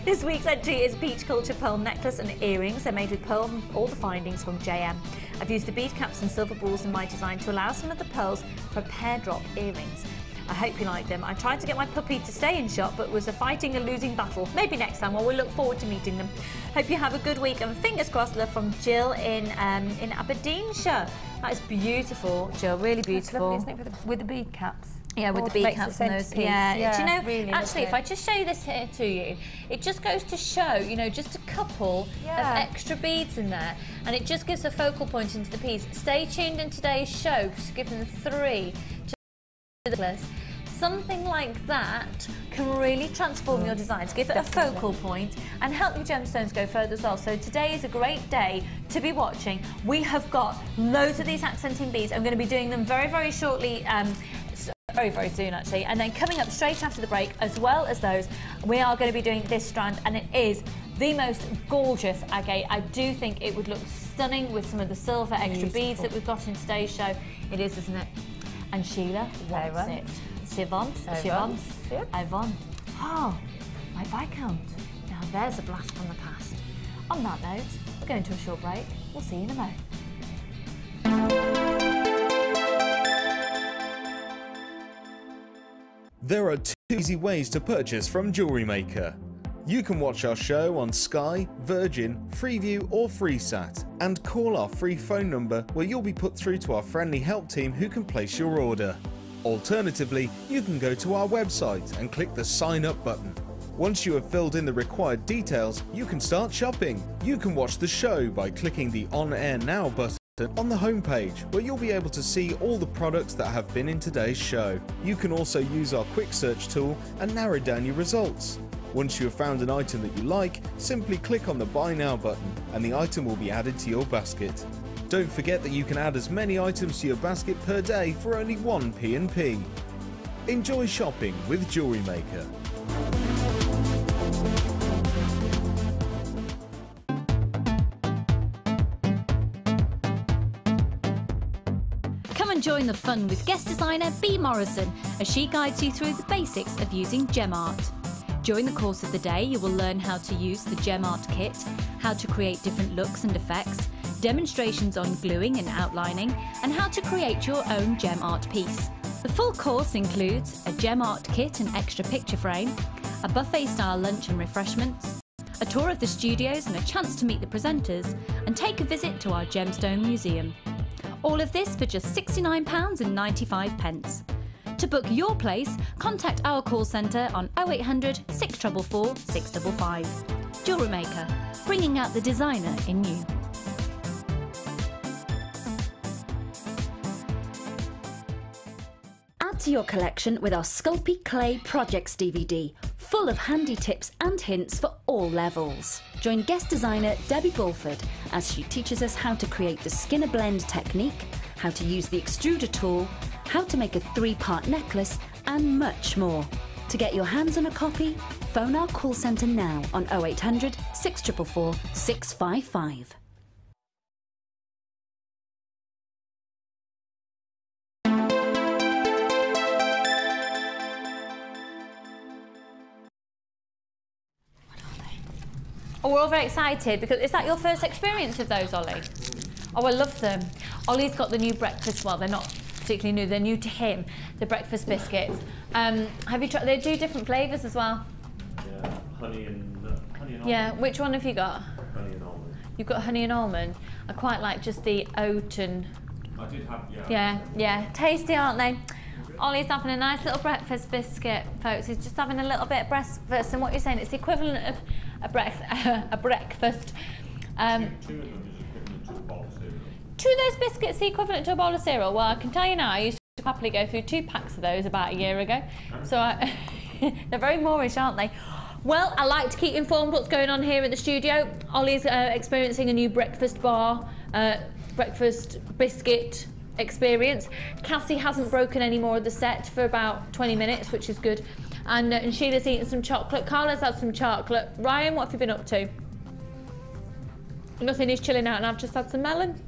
This week's entry is peach culture pearl necklace and earrings. They're made with pearl and all the findings from JM. I've used the bead caps and silver balls in my design to allow some of the pearls for pear drop earrings. I hope you like them. I tried to get my puppy to stay in shop, but was fighting a losing battle. Maybe next time, well, we look forward to meeting them. Hope you have a good week, and fingers crossed, love from Jill in Aberdeenshire. That is beautiful, Jill, really beautiful. That's lovely, isn't it, with the bead caps? Yeah, with the bead caps and those. Yeah. Do you know, really actually, if I just show you this here to you, it just goes to show, you know, just a couple of extra beads in there, and it just gives a focal point into the piece. Stay tuned in today's show, because we're giving 3 to the list. Something like that can really transform your designs, give it a focal point and help your gemstones go further as well. So today is a great day to be watching. We have got loads of these accenting beads. I'm going to be doing them very, very shortly, very, very soon actually. And then coming up straight after the break, as well as those, we are going to be doing this strand, and it is the most gorgeous agate. I do think it would look stunning with some of the silver extra beads that we've got in today's show. It is, isn't it? And Sheila wants it. She wants. I want. Oh, my Viscount. Now there's a blast from the past. On that note, we're going to a short break. We'll see you in a moment. There are 2 easy ways to purchase from Jewellery Maker. You can watch our show on Sky, Virgin, Freeview or FreeSat, and call our free phone number where you'll be put through to our friendly help team who can place your order. Alternatively, you can go to our website and click the sign up button. Once you have filled in the required details, you can start shopping. You can watch the show by clicking the On Air Now button on the homepage, where you'll be able to see all the products that have been in today's show. You can also use our quick search tool and narrow down your results. Once you have found an item that you like, simply click on the Buy Now button and the item will be added to your basket. Don't forget that you can add as many items to your basket per day for only 1 P&P. Enjoy shopping with Jewellery Maker. Come and join the fun with guest designer Bea Morrison as she guides you through the basics of using gem art. During the course of the day, you will learn how to use the gem art kit, how to create different looks and effects, demonstrations on gluing and outlining, and how to create your own gem art piece. The full course includes a gem art kit and extra picture frame, a buffet-style lunch and refreshments, a tour of the studios and a chance to meet the presenters, and take a visit to our Gemstone Museum. All of this for just £69.95. To book your place, contact our call centre on 0800 644 655. Jewellery Maker, bringing out the designer in you. Add to your collection with our Sculpey Clay Projects DVD, full of handy tips and hints for all levels. Join guest designer Debbie Bulford as she teaches us how to create the Skinner blend technique, how to use the extruder tool, how to make a 3-part necklace, and much more. To get your hands on a copy, phone our call centre now on 0800 644 655. Oh, we're all very excited because is that your first experience of those, Ollie? Oh, I love them. Ollie's got the new breakfast. Well, they're not particularly new. They're new to him. The breakfast biscuits. Have you tried? They do different flavours as well. Yeah, honey and almond. Yeah. Which one have you got? Honey and almond. You've got honey and almond. I quite like just the oat and. I did have Yeah. Tasty, aren't they? Ollie's having a nice little breakfast biscuit, folks. He's just having a little bit of breakfast, and what you're saying, it's the equivalent of a breakfast. Two of them is equivalent to a bowl of cereal. 2 of those biscuits the equivalent to a bowl of cereal. Well, I can tell you now, I used to happily go through 2 packs of those about a year ago. So they're very Moorish, aren't they? Well, I like to keep informed what's going on here at the studio. Ollie's experiencing a new breakfast bar, breakfast biscuit experience. Cassie hasn't broken any more of the set for about 20 minutes, which is good. And Sheila's eaten some chocolate. Carla's had some chocolate. Ryan, what have you been up to? Nothing, he's chilling out, and I've just had some melon.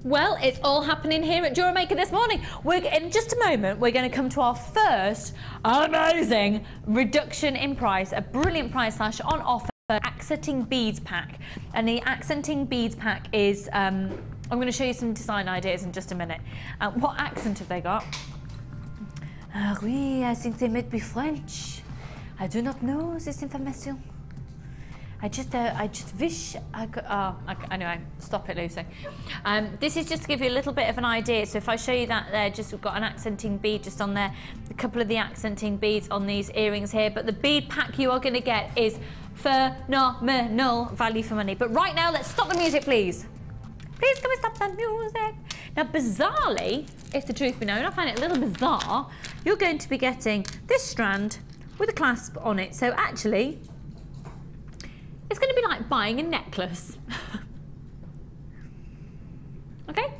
Well, it's all happening here at Jewellery Maker this morning. In just a moment, we're going to come to our first amazing reduction in price, a brilliant price slash on offer accenting beads pack. And the accenting beads pack is, I'm going to show you some design ideas in just a minute. What accent have they got? Oui, I think they might be French. I do not know this information. I just wish I could, anyway, stop it, Lucy. This is just to give you a little bit of an idea. So if I show you that there, just we've got an accenting bead just on there, a couple of the accenting beads on these earrings here, but the bead pack you are going to get is phenomenal value for money. But right now, let's stop the music, please. Please can we stop the music? Now, bizarrely, if the truth be known, I find it a little bizarre, you're going to be getting this strand with a clasp on it. So actually, it's going to be like buying a necklace. Okay?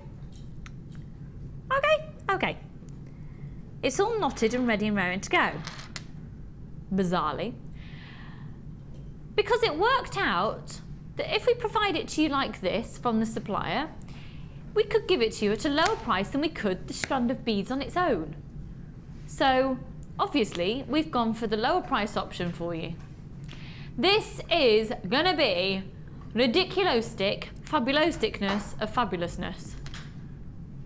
Okay? Okay. It's all knotted and ready and raring to go. Bizarrely. Because it worked out that if we provide it to you like this from the supplier, we could give it to you at a lower price than we could the strand of beads on its own. So, obviously, we've gone for the lower price option for you. This is gonna be ridiculostic, fabulosticness of fabulousness.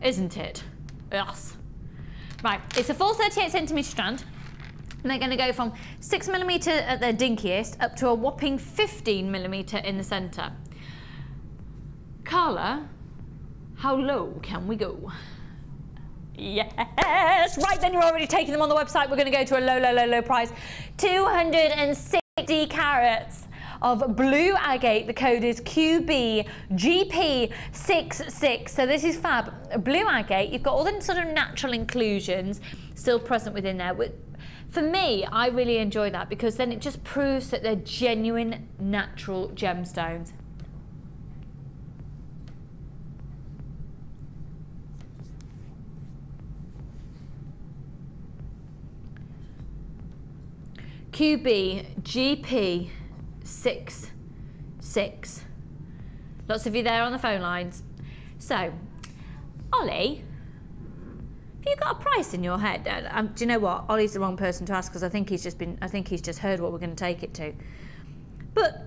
Isn't it? Yes. Right, it's a full 38cm strand. And they're gonna go from 6mm at their dinkiest up to a whopping 15mm in the center. Carla, how low can we go? Yes, right then you're already taking them on the website. We're gonna go to a low price. 260 carats of blue agate. The code is QBGP66. So this is fab. Blue agate, you've got all the sort of natural inclusions still present within there. For me, I really enjoy that because then it just proves that they're genuine natural gemstones. QBGP66. Lots of you there on the phone lines. So, Ollie, have you got a price in your head? Do you know what? Ollie's the wrong person to ask because I think he's just heard what we're going to take it to. But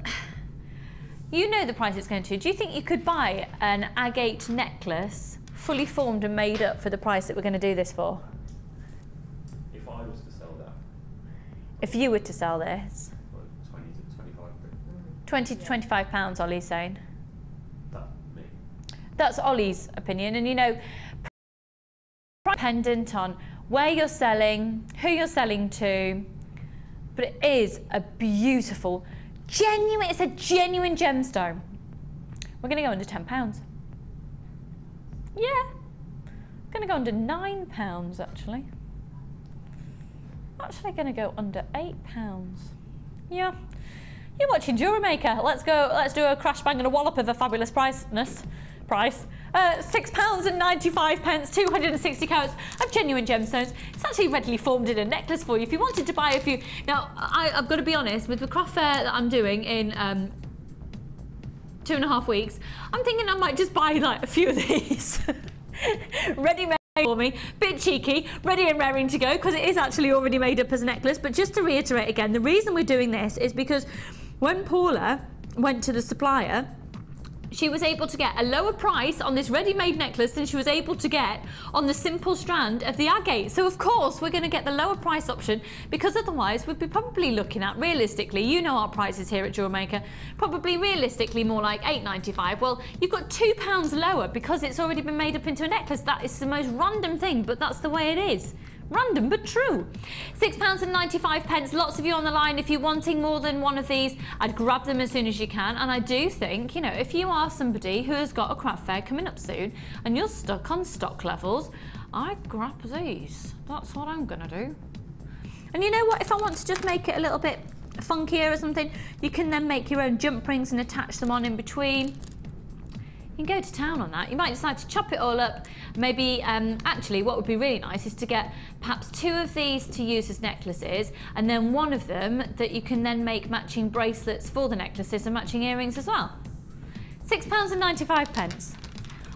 you know the price it's going to. Do you think you could buy an agate necklace fully formed and made up for the price that we're going to do this for? If I was to sell that. If you were to sell this? 20 to 25 quid. 20 to 25 pounds, Ollie's saying. That me. That's Ollie's opinion, and you know, dependent on where you're selling, who you're selling to, but it is a beautiful, genuine, it's a genuine gemstone. We're going to go under £10. Yeah, going to go under £9 actually. Actually going to go under £8. Yeah, you're watching Jewellery Maker. Let's go, let's do a crash bang and a wallop of a fabulous price. £6.95, 260 carats of genuine gemstones. It's actually readily formed in a necklace for you if you wanted to buy a few. Now, I've got to be honest, with the craft fair that I'm doing in 2.5 weeks, I'm thinking I might just buy like a few of these. Ready-made for me, bit cheeky, ready and raring to go, because it is actually already made up as a necklace. But just to reiterate again, the reason we're doing this is because when Paula went to the supplier, she was able to get a lower price on this ready-made necklace than she was able to get on the simple strand of the agate. So of course we're going to get the lower price option, because otherwise we'd be probably looking at, realistically, you know our prices here at Jewellery Maker, probably realistically more like £8.95. Well, you've got £2 lower because it's already been made up into a necklace. That is the most random thing, but that's the way it is. Random but true. £6.95. Lots of you on the line. If you're wanting more than one of these, I'd grab them as soon as you can. And I do think, you know, if you are somebody who has got a craft fair coming up soon and you're stuck on stock levels, I'd grab these. That's what I'm gonna do. And you know what? If I want to just make it a little bit funkier or something, you can then make your own jump rings and attach them on in between. You can go to town on that. You might decide to chop it all up. Maybe, actually, what would be really nice is to get perhaps 2 of these to use as necklaces, and then 1 of them that you can then make matching bracelets for the necklaces and matching earrings as well. £6.95.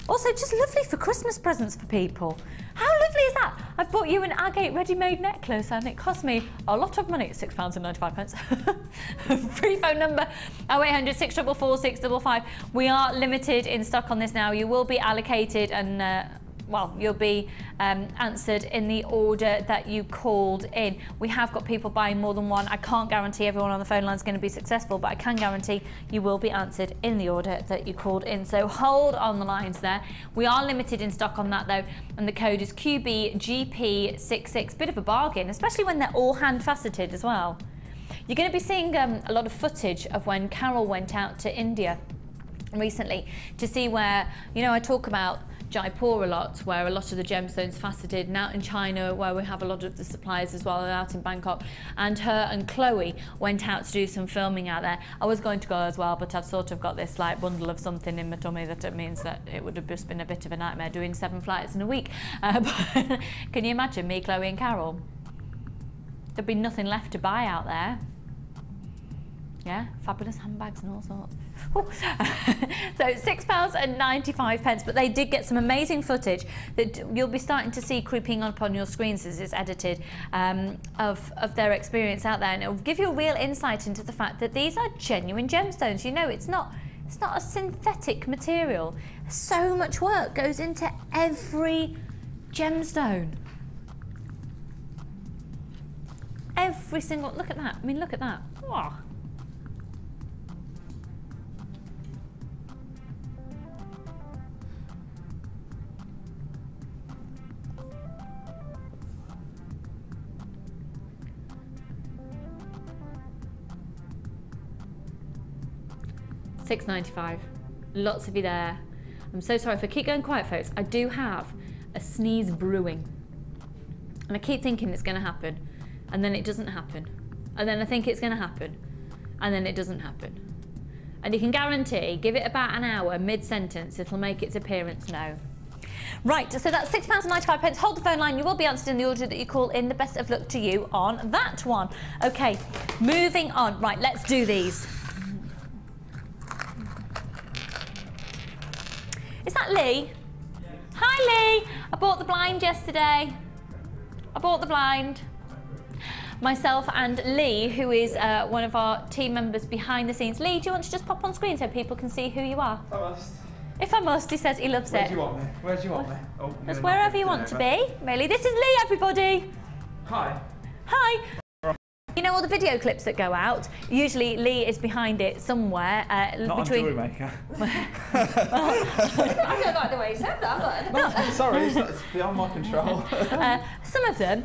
Also, just lovely for Christmas presents for people. How lovely is that? I've bought you an agate ready-made necklace and it cost me a lot of money, £6.95. Free phone number 0800 644 655. We are limited in stock on this now. You will be allocated and well, you'll be answered in the order that you called in. We have got people buying more than one. I can't guarantee everyone on the phone line is going to be successful, but I can guarantee you will be answered in the order that you called in. So hold on the lines there. We are limited in stock on that though, and the code is QBGP66. Bit of a bargain, especially when they're all hand faceted as well. You're going to be seeing a lot of footage of when Carol went out to India recently to see where, you know, I talk about Jaipur a lot, where a lot of the gemstones faceted, and out in China where we have a lot of the suppliers as well, and out in Bangkok. And her and Chloe went out to do some filming out there. I was going to go as well, but I've sort of got this like bundle of something in my tummy that it means that it would have just been a bit of a nightmare doing 7 flights in a week. But can you imagine me, Chloe and Carol? There'd be nothing left to buy out there. Yeah, fabulous handbags and all sorts. So £6.95, but they did get some amazing footage that you'll be starting to see creeping up on your screens as it's edited of their experience out there, and it'll give you a real insight into the fact that these are genuine gemstones. You know, it's not a synthetic material. So much work goes into every gemstone. Every single, look at that. I mean, look at that. Oh. £6.95. Lots of you there. I'm so sorry if I keep going quiet, folks. I do have a sneeze brewing. And I keep thinking it's going to happen. And then it doesn't happen. And then I think it's going to happen. And then it doesn't happen. And you can guarantee, give it about an hour, mid-sentence, it'll make its appearance now. Right, so that's £6.95. Hold the phone line. You will be answered in the order that you call in. The best of luck to you on that one. Okay, moving on. Right, let's do these. Is that Lee? Hi, Lee. I bought the blind yesterday. I bought the blind. Myself and Lee, who is one of our team members behind the scenes. Lee, do you want to just pop on screen so people can see who you are? I must. If I must, he says he loves Where it. do you want me? Where do you want me? Oh, just wherever you want to be, really. This is Lee, everybody. Hi. Hi. You know all the video clips that go out? Usually Lee is behind it somewhere. Not between... on Jewellery Maker. I don't like the way you said that. No, sorry, it's beyond my control. Some of them.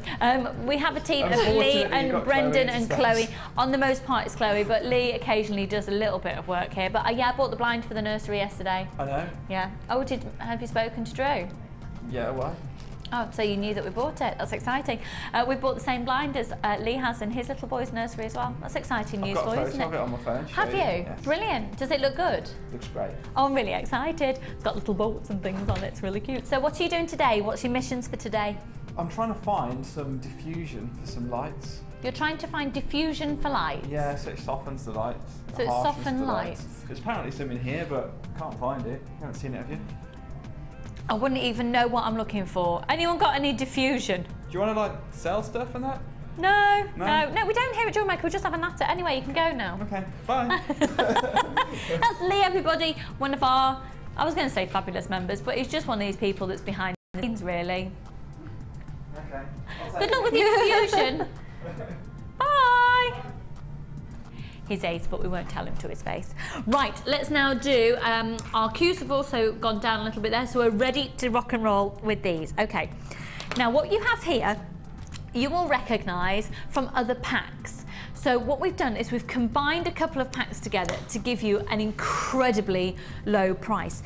We have a team of Lee and Brendan and Chloe. On the most part it's Chloe, but Lee occasionally does a little bit of work here. But yeah, I bought the blind for the nursery yesterday. I know. Yeah. Oh, have you spoken to Drew? Yeah, why? Oh, so you knew that we bought it. That's exciting. We bought the same blind as Lee has in his little boy's nursery as well. That's exciting news for you, isn't it? I've got a photo of it on my phone. Have you? Yes. Brilliant. Does it look good? Looks great. Oh, I'm really excited. It's got little bolts and things on it. It's really cute. So what are you doing today? What's your missions for today? I'm trying to find some diffusion for some lights. You're trying to find diffusion for lights? Yeah, so it softens the lights. So it softens the lights. There's apparently some in here, but I can't find it. You haven't seen it, have you? I wouldn't even know what I'm looking for. Anyone got any diffusion? Do you want to like sell stuff and that? No, we don't here at Jewellery Maker. We'll just have a natter. Anyway, you can go now. Okay, bye. That's Lee, everybody. One of our, I was going to say fabulous members, but he's just one of these people that's behind the scenes, really. Okay. Good luck with your diffusion. Bye. He's ace, but we won't tell him to his face. Right, let's now do, our cues have also gone down a little bit there, so we're ready to rock and roll with these. Okay, now what you have here, you will recognise from other packs. So what we've done is we've combined a couple of packs together to give you an incredibly low price.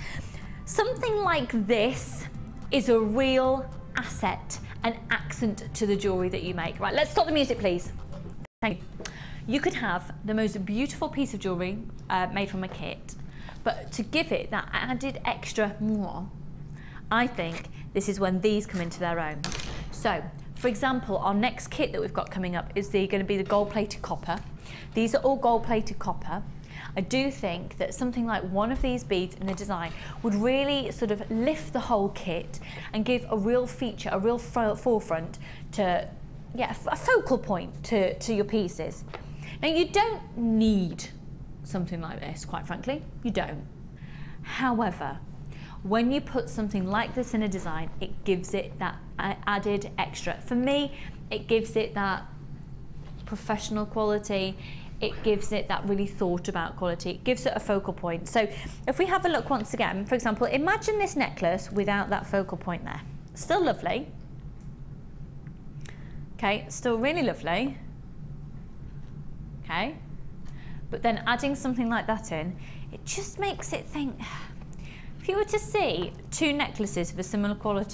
Something like this is a real asset, an accent to the jewellery that you make. Right, let's stop the music, please. Thank you. You could have the most beautiful piece of jewellery made from a kit, but to give it that added extra more, I think this is when these come into their own. So, for example, our next kit that we've got coming up is going to be the gold-plated copper. These are all gold-plated copper. I do think that something like one of these beads in the design would really sort of lift the whole kit and give a real feature, a real forefront to, yeah, a focal point to your pieces. Now, you don't need something like this, quite frankly, you don't. However, when you put something like this in a design, it gives it that added extra. For me, it gives it that professional quality. It gives it that really thought about quality. It gives it a focal point. So if we have a look once again, for example, imagine this necklace without that focal point there. Still lovely. Okay, still really lovely. Okay, but then adding something like that in, it just makes it think, if you were to see two necklaces of a similar quality,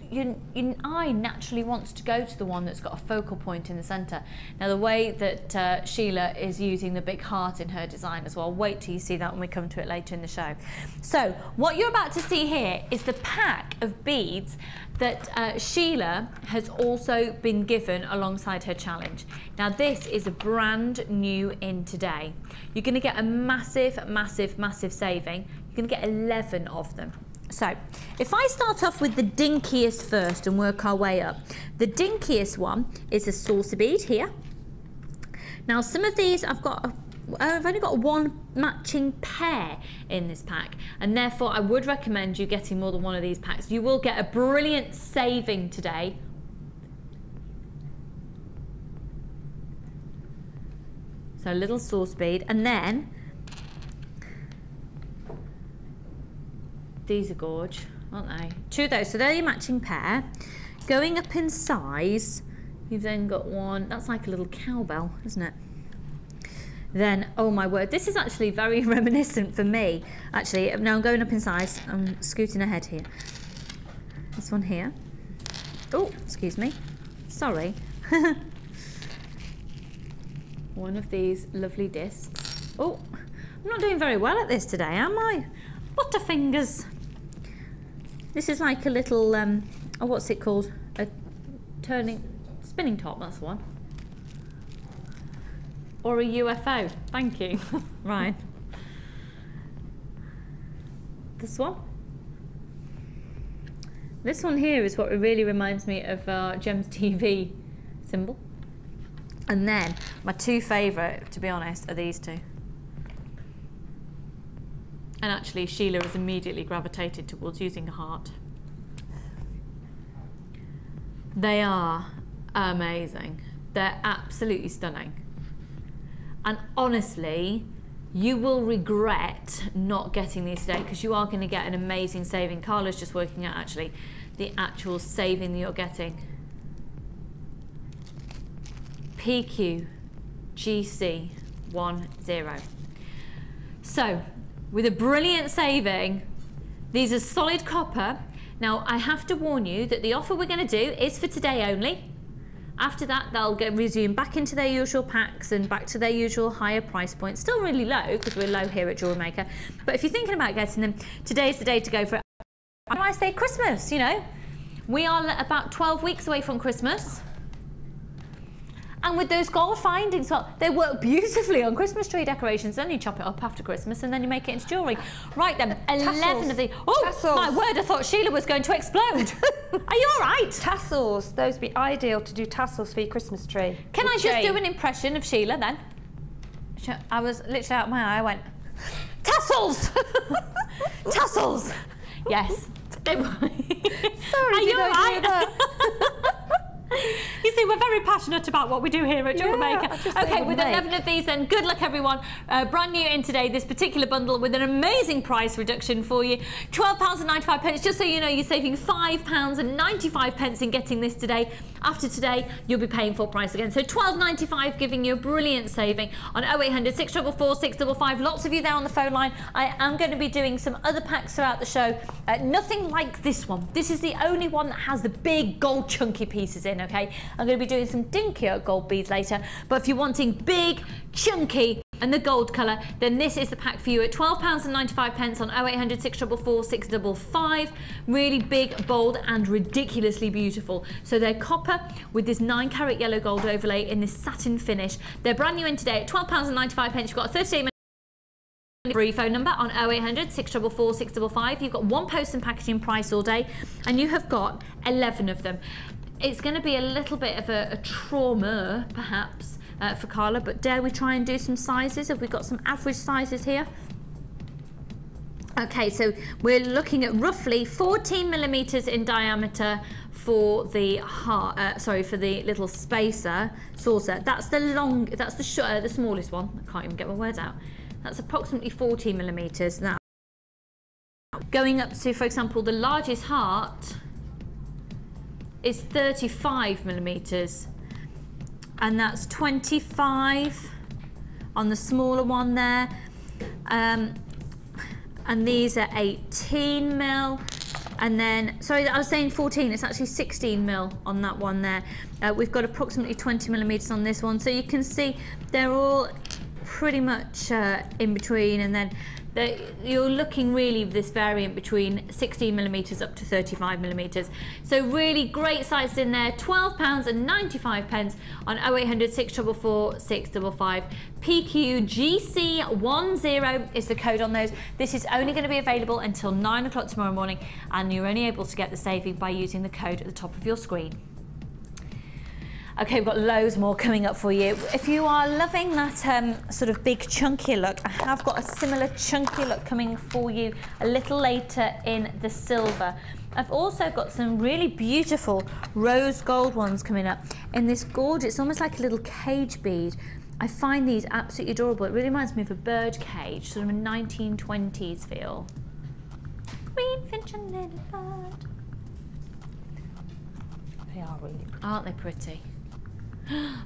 your eye naturally wants to go to the one that's got a focal point in the centre. Now the way that Sheila is using the big heart in her design as well, wait till you see that when we come to it later in the show. So what you're about to see here is the pack of beads that Sheila has also been given alongside her challenge. Now this is a brand new in today. You're going to get a massive, massive, massive saving. You're going to get 11 of them. So if I start off with the dinkiest first and work our way up, the dinkiest one is a saucer bead here. Now some of these I've only got one matching pair in this pack, and therefore I would recommend you getting more than one of these packs. You will get a brilliant saving today. So a little saucer bead, and then these are gorge, aren't they? Two of those, so they're your matching pair. Going up in size, you've then got one, that's like a little cowbell, isn't it? Then, oh my word, this is actually very reminiscent for me. Actually, now I'm going up in size, I'm scooting ahead here. This one here. Oh, excuse me, sorry. One of these lovely discs. Oh, I'm not doing very well at this today, am I? Butterfingers. This is like a little, oh, what's it called? A spinning top, that's the one. Or a UFO, thank you. Right. This one. This one here is what really reminds me of Gem's TV symbol. And then my two favourite, to be honest, are these two. And actually Sheila has immediately gravitated towards using a heart. They are amazing. They're absolutely stunning. And honestly, you will regret not getting these today, because you are going to get an amazing saving. Carla's just working out actually the actual saving that you're getting. PQ GC 10. So with a brilliant saving, these are solid copper. Now I have to warn you that the offer we're going to do is for today only. After that, they'll resume back into their usual packs and back to their usual higher price point. Still really low, because we're low here at Jewellery Maker. But if you're thinking about getting them, today's the day to go for it. I say Christmas, you know. We are about 12 weeks away from Christmas. And with those gold findings, well, they work beautifully on Christmas tree decorations. Then you chop it up after Christmas and then you make it into jewellery. Right then, 11 of the... Oh, tassels. My word, I thought Sheila was going to explode. Are you all right? Tassels. Those would be ideal to do tassels for your Christmas tree. Can I just do an impression of Sheila then? I was literally out of my eye, I went, tassels! Tassels! Yes. Sorry, are you all right? You see, we're very passionate about what we do here at Jewellery Maker. Okay, with 11 of these then, good luck everyone. Brand new in today, this particular bundle with an amazing price reduction for you. £12.95. Just so you know, you're saving £5.95 in getting this today. After today, you'll be paying full price again. So £12.95, giving you a brilliant saving on 0800 644 655. Lots of you there on the phone line. I am going to be doing some other packs throughout the show. Nothing like this one. This is the only one that has the big gold chunky pieces in, okay? I'm going to be doing some dinkier gold beads later, but if you're wanting big, chunky, and the gold colour, then this is the pack for you at £12.95 on 0800 644 655. Really big, bold, and ridiculously beautiful. So they're copper with this 9-carat yellow gold overlay in this satin finish. They're brand new in today at £12.95. You've got a 38-minute free phone number on 0800 644 655. You've got one post and packaging price all day, and you have got 11 of them. It's going to be a little bit of a trauma, perhaps, for Carla, but dare we try and do some sizes? Have we got some average sizes here? Okay, so we're looking at roughly 14 millimeters in diameter for the heart. For the little saucer. That's the smallest one. I can't even get my words out. That's approximately 14 millimeters now. Going up to, for example, the largest heart is 35 millimeters, and that's 25 on the smaller one there. And these are 18 mil, and then, sorry, I was saying 14, it's actually 16 mil on that one there. We've got approximately 20 millimeters on this one, so you can see they're all pretty much in between, and then you're looking really this variant between 16 millimeters up to 35 millimeters. So really great sizes in there. £12.95 on 0800 644 655. PQGC10 is the code on those. This is only going to be available until 9 o'clock tomorrow morning, and you're only able to get the saving by using the code at the top of your screen. Okay, we've got loads more coming up for you. If you are loving that sort of big chunky look, I have got a similar chunky look coming for you a little later in the silver. I've also got some really beautiful rose gold ones coming up in this gorgeous, it's almost like a little cage bead. I find these absolutely adorable. It really reminds me of a bird cage, sort of a 1920s feel. Green finch and little bird. They are really pretty. Aren't they pretty?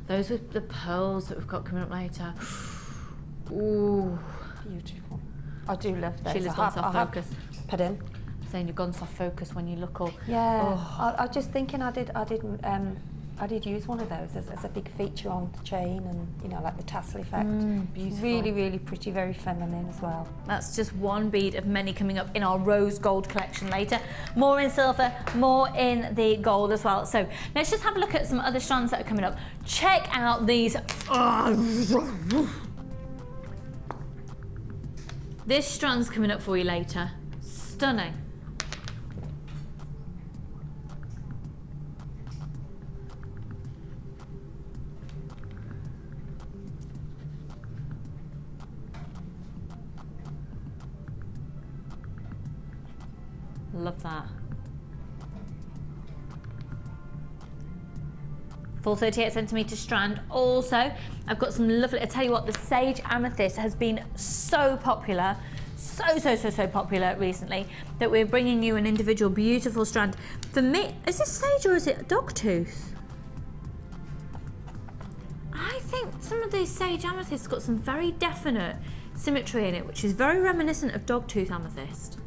Those are the pearls that we've got coming up later. Ooh. Beautiful. I do love those. Sheila's gone soft focus. Pardon? Saying you've gone soft focus when you look all... Yeah, oh. I was just thinking I did use one of those as a big feature on the chain, and you know, like the tassel effect. Beautiful. Really, really pretty, very feminine as well. That's just one bead of many coming up in our rose gold collection later. More in silver, more in the gold as well. So let's just have a look at some other strands that are coming up. Check out these. This strand's coming up for you later. Stunning. Love that. Full 38 centimetre strand. Also, I've got some lovely, I tell you what, the sage amethyst has been so popular, so popular recently, that we're bringing you an individual beautiful strand. For me, is this sage or is it dogtooth? I think some of these sage amethysts got some very definite symmetry in it, which is very reminiscent of dogtooth amethyst.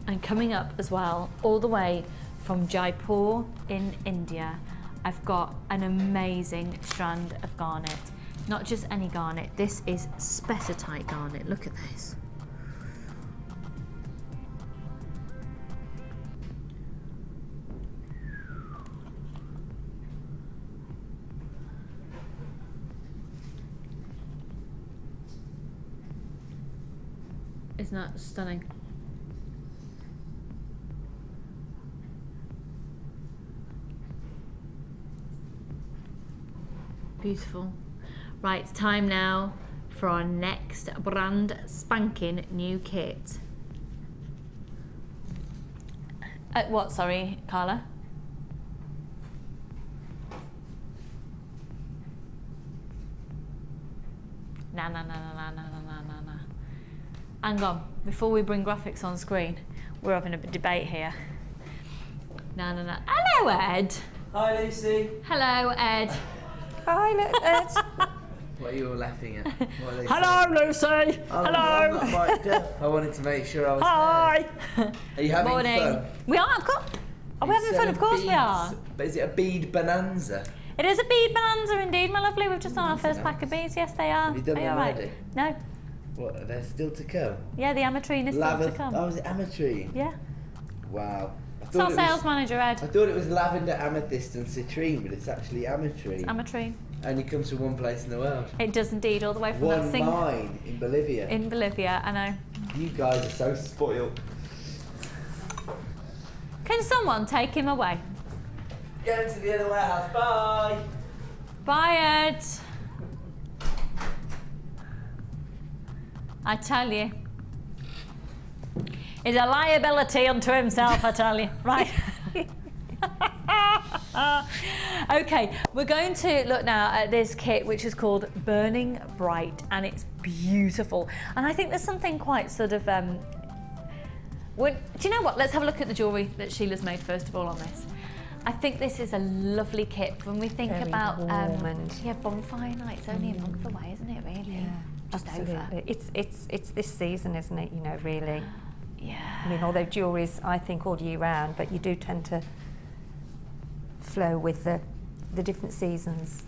And coming up as well, all the way from Jaipur in India, I've got an amazing strand of garnet. Not just any garnet, this is spessartite garnet. Look at this. Isn't that stunning? Beautiful. Right, it's time now for our next brand spanking new kit. What, sorry, Carla? No. Hang on, before we bring graphics on screen, we're having a debate here. No. Hello, Ed. Hi, Lucy. Hello, Ed. Hi, Ed. What are you all laughing at? What are they Hello, saying? Lucy. Oh, Hello. I'm not mic'd up. I wanted to make sure I was Hi. there. Are you having Morning. fun? We are, of course. Are we having fun? Of course we are. But is it a bead bonanza? It is a bead bonanza indeed, my lovely. We've just done our first Nice. pack of beads. Yes, they are. Have you done Are you them all right? already? No. What, are they still to come? Yeah, the ametrine is still to come. Oh, is it ametrine? Yeah. Wow. It's our sales manager, Ed. I thought it was lavender, amethyst and citrine, but it's actually ametrine. Ametrine. And it comes from one place in the world. It does indeed, all the way from One that thing. mine in Bolivia. In Bolivia, I know. You guys are so spoiled. Can someone take him away? Go to the other warehouse. Bye. Buy it. I tell you. He's a liability unto himself, I tell you. Right. Okay, we're going to look now at this kit which is called Burning Bright, and it's beautiful. And I think there's something quite sort of do you know what? Let's have a look at the jewellery that Sheila's made first of all on this. I think this is a lovely kit when we think about yeah, bonfire night. It's only a month away, isn't it? Really? Yeah, just absolutely. over. It's this season, isn't it? You know, really. Yeah. I mean, although jewellery's, I think, all year round, but you do tend to flow with the different seasons.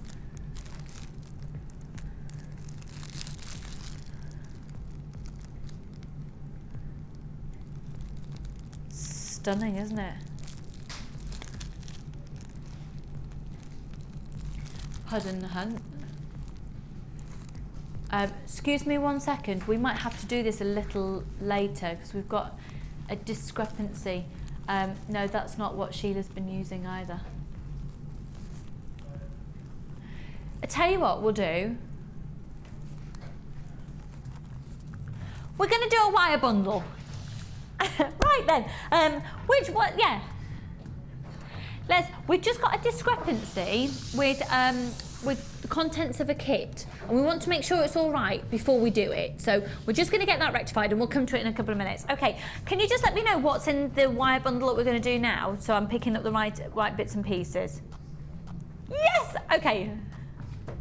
Stunning, isn't it? Pardon the hunt. Excuse me 1 second, we might have to do this a little later because we've got a discrepancy. No, that's not what Sheila's been using either. I tell you what we'll do. We're going to do a wire bundle. Right then, yeah. We've just got a discrepancy with the contents of a kit, and we want to make sure it's all right before we do it. So we're just going to get that rectified, and we'll come to it in a couple of minutes. Okay, can you just let me know what's in the wire bundle that we're going to do now, so I'm picking up the right bits and pieces? Yes. Okay.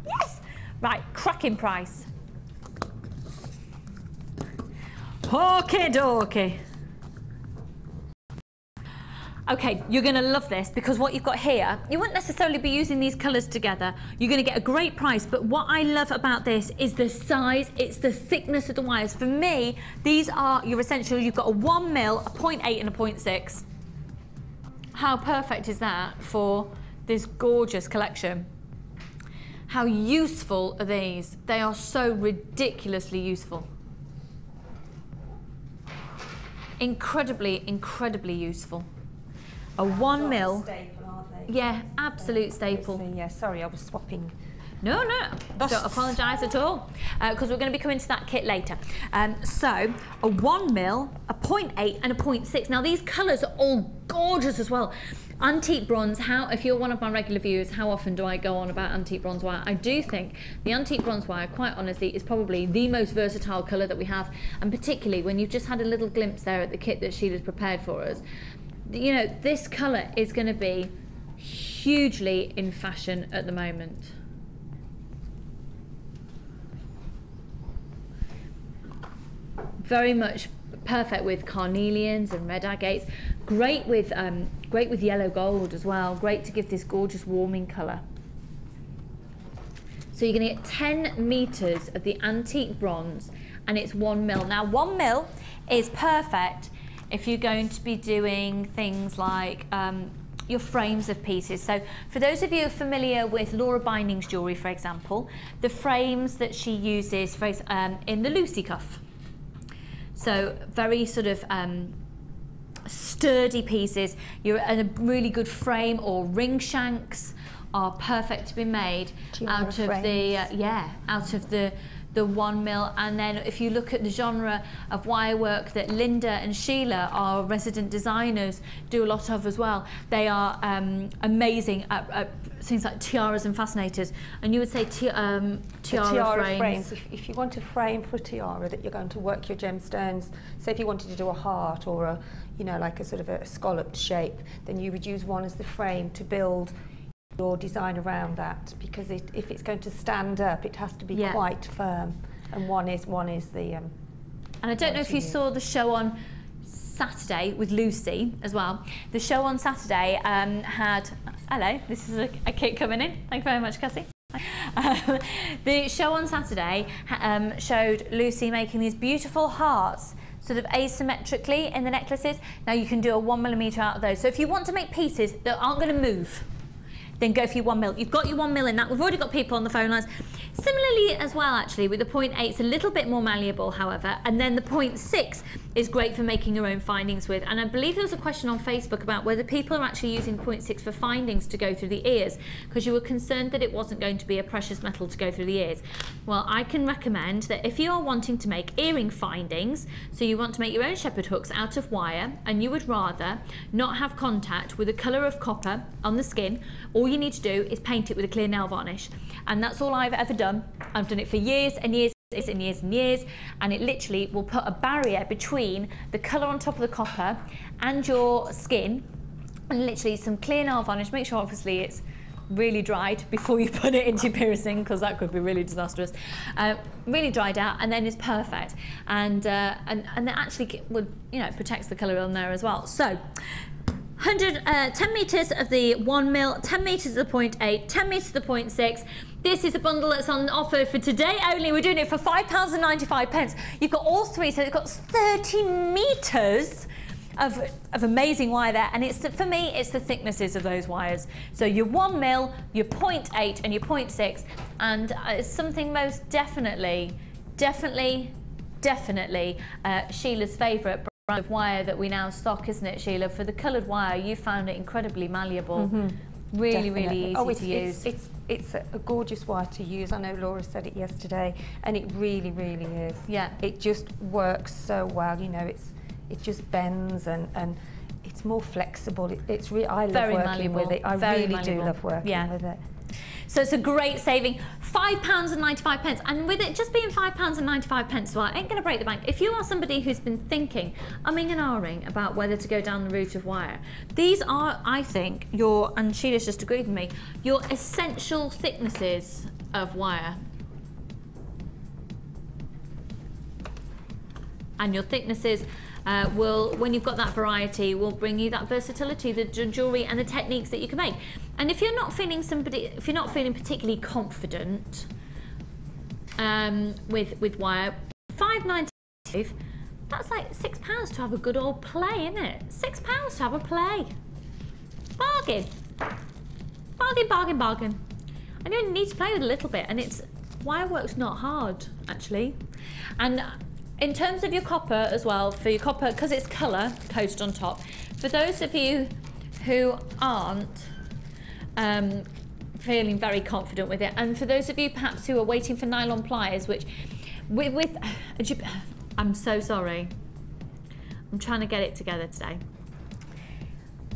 Yes. Right. Cracking price. Okie dokie. Okay, you're going to love this because what you've got here, you wouldn't necessarily be using these colours together. You're going to get a great price, but what I love about this is the size, it's the thickness of the wires. For me, these are your essentials. You've got a 1 mil, a 0.8 and a 0.6. How perfect is that for this gorgeous collection? How useful are these? They are so ridiculously useful. Incredibly, incredibly useful. A 1 mil. Staple, aren't they? Yeah, absolute staple. Yeah, sorry, I was swapping. No, don't apologise at all, because we're going to be coming to that kit later. So, a 1 mil, a 0.8 and a 0.6. Now these colours are all gorgeous as well. Antique bronze, if you're one of my regular viewers, how often do I go on about antique bronze wire? I do think the antique bronze wire, quite honestly, is probably the most versatile colour that we have, and particularly when you've just had a little glimpse there at the kit that Sheila's prepared for us. You know, this colour is going to be hugely in fashion at the moment. Very much perfect with carnelians and red agates. Great with yellow gold as well. Great to give this gorgeous warming colour. So you're going to get 10 metres of the antique bronze, and it's 1 mil. Now 1 mil is perfect if you're going to be doing things like your frames of pieces. So for those of you familiar with Laura Binding's jewellery, for example, the frames that she uses in the Lucy cuff. So very sort of sturdy pieces. You're in a really good frame, or ring shanks are perfect to be made out of the 1 mil. And then if you look at the genre of wire work that Linda and Sheila, our resident designers, do a lot of as well, they are amazing at things like tiaras and fascinators. And you would say tiara frames. If you want a frame for a tiara that you're going to work your gemstones, say if you wanted to do a heart or a, you know, like a sort of a scalloped shape, then you would use one as the frame to build your design around that, because if it's going to stand up, it has to be quite firm, and one is the. And I don't know if you saw the show on Saturday with Lucy as well. The show on Saturday had. Hello, this is a kit coming in. Thank you very much, Cassie. The show on Saturday showed Lucy making these beautiful hearts, sort of asymmetrically in the necklaces. Now you can do a 1 millimetre out of those. So if you want to make pieces that aren't going to move, then go for your 1 mil. You've got your 1 mil in that. We've already got people on the phone lines. Similarly as well, actually, with the 0.8, it's a little bit more malleable, however, and then the 0.6 is great for making your own findings with. And I believe there was a question on Facebook about whether people are actually using 0.6 for findings to go through the ears, because you were concerned that it wasn't going to be a precious metal to go through the ears. Well, I can recommend that if you are wanting to make earring findings, so you want to make your own shepherd hooks out of wire, and you would rather not have contact with a colour of copper on the skin, all you need to do is paint it with a clear nail varnish. And that's all I've ever done. I've done it for years and years and years and years, and it literally will put a barrier between the colour on top of the copper and your skin, and literally some clear nail varnish. Make sure obviously it's really dried before you put it into piercing, because that could be really disastrous. Really dried out, and then it's perfect, and that actually would, you know, protects the colour on there as well. So 10 metres of the 1 mil, 10 metres of the 0.8, 10 metres of the 0.6. This is a bundle that's on offer for today only. We're doing it for £5.95. You've got all three, so you've got 30 metres of amazing wire there. And it's, for me, it's the thicknesses of those wires. So your 1 mil, your 0.8 and your 0.6. And it's something most definitely Sheila's favourite brand of wire that we now stock, isn't it, Sheila? For the coloured wire, you found it incredibly malleable. Really, really easy to use. It's a gorgeous wire to use. I know Laura said it yesterday, and it really, really is. Yeah. It just works so well. You know, it just bends and it's more flexible. I love working with it. I really do love working with it. So it's a great saving, £5.95, and with it just being £5.95, well, it ain't gonna break the bank. If you are somebody who's been thinking, umming and ahhing about whether to go down the route of wire, these are, I think, and Sheila's just agreed with me, your essential thicknesses of wire. And your thicknesses will, when you've got that variety, will bring you that versatility, the jewellery and the techniques that you can make. And if you're not feeling particularly confident with wire, £5.95, that's like £6 to have a good old play, isn't it? £6 to have a play. Bargain. Bargain, bargain, bargain. And you only need to play with a little bit, and wire work's not hard, actually. And in terms of your copper as well, for your copper, because it's colour coated on top, for those of you who aren't feeling very confident with it, and for those of you perhaps who are waiting for nylon pliers, which I'm so sorry, I'm trying to get it together today.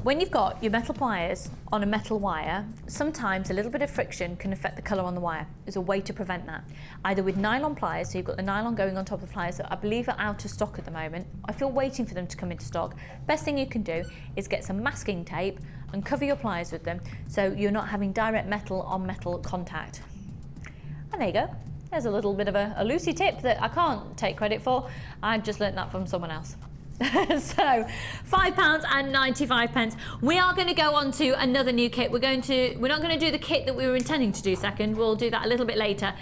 When you've got your metal pliers on a metal wire, sometimes a little bit of friction can affect the colour on the wire. There's a way to prevent that. Either with nylon pliers, so you've got the nylon going on top of the pliers that I believe are out of stock at the moment. If you're waiting for them to come into stock, best thing you can do is get some masking tape and cover your pliers with them, so you're not having direct metal on metal contact. And there you go. There's a little bit of a Lucy tip that I can't take credit for. I just learnt that from someone else. So £5.95. We are going to go on to another new kit. We're not going to do the kit that we were intending to do second. We'll do that a little bit later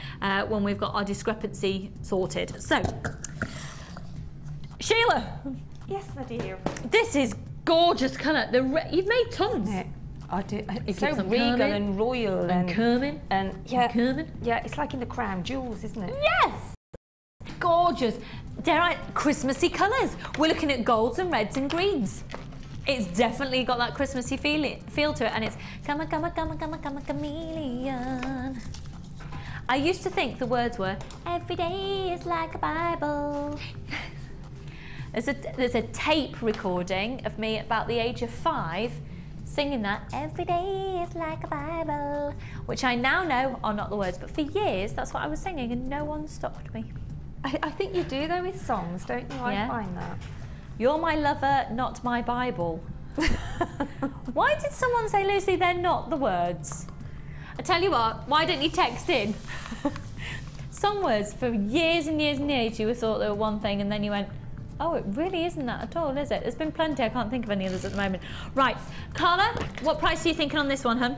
when we've got our discrepancy sorted. So, Sheila. Yes, my dear. This is gorgeous colour. You've made tons. Yeah, I do. It's so regal and royal and curving. And yeah, curving. Yeah, it's like in the crown jewels, isn't it? Yes. Gorgeous. Christmassy colours. We're looking at golds and reds and greens. It's definitely got that Christmassy feel to it, and it's come a chameleon. I used to think the words were every day is like a Bible. There's a tape recording of me about the age of 5 singing that every day is like a Bible, which I now know are not the words, but for years that's what I was singing and no one stopped me. I think you do though with songs, don't you? I find that. You're my lover, not my Bible. Why did someone say, Lucy, they're not the words? I tell you what, why don't you text in? Some words for years and years and years you thought they were one thing, and then you went, oh, it really isn't that at all, is it? There's been plenty, I can't think of any others at the moment. Right, Carla, what price are you thinking on this one, hun?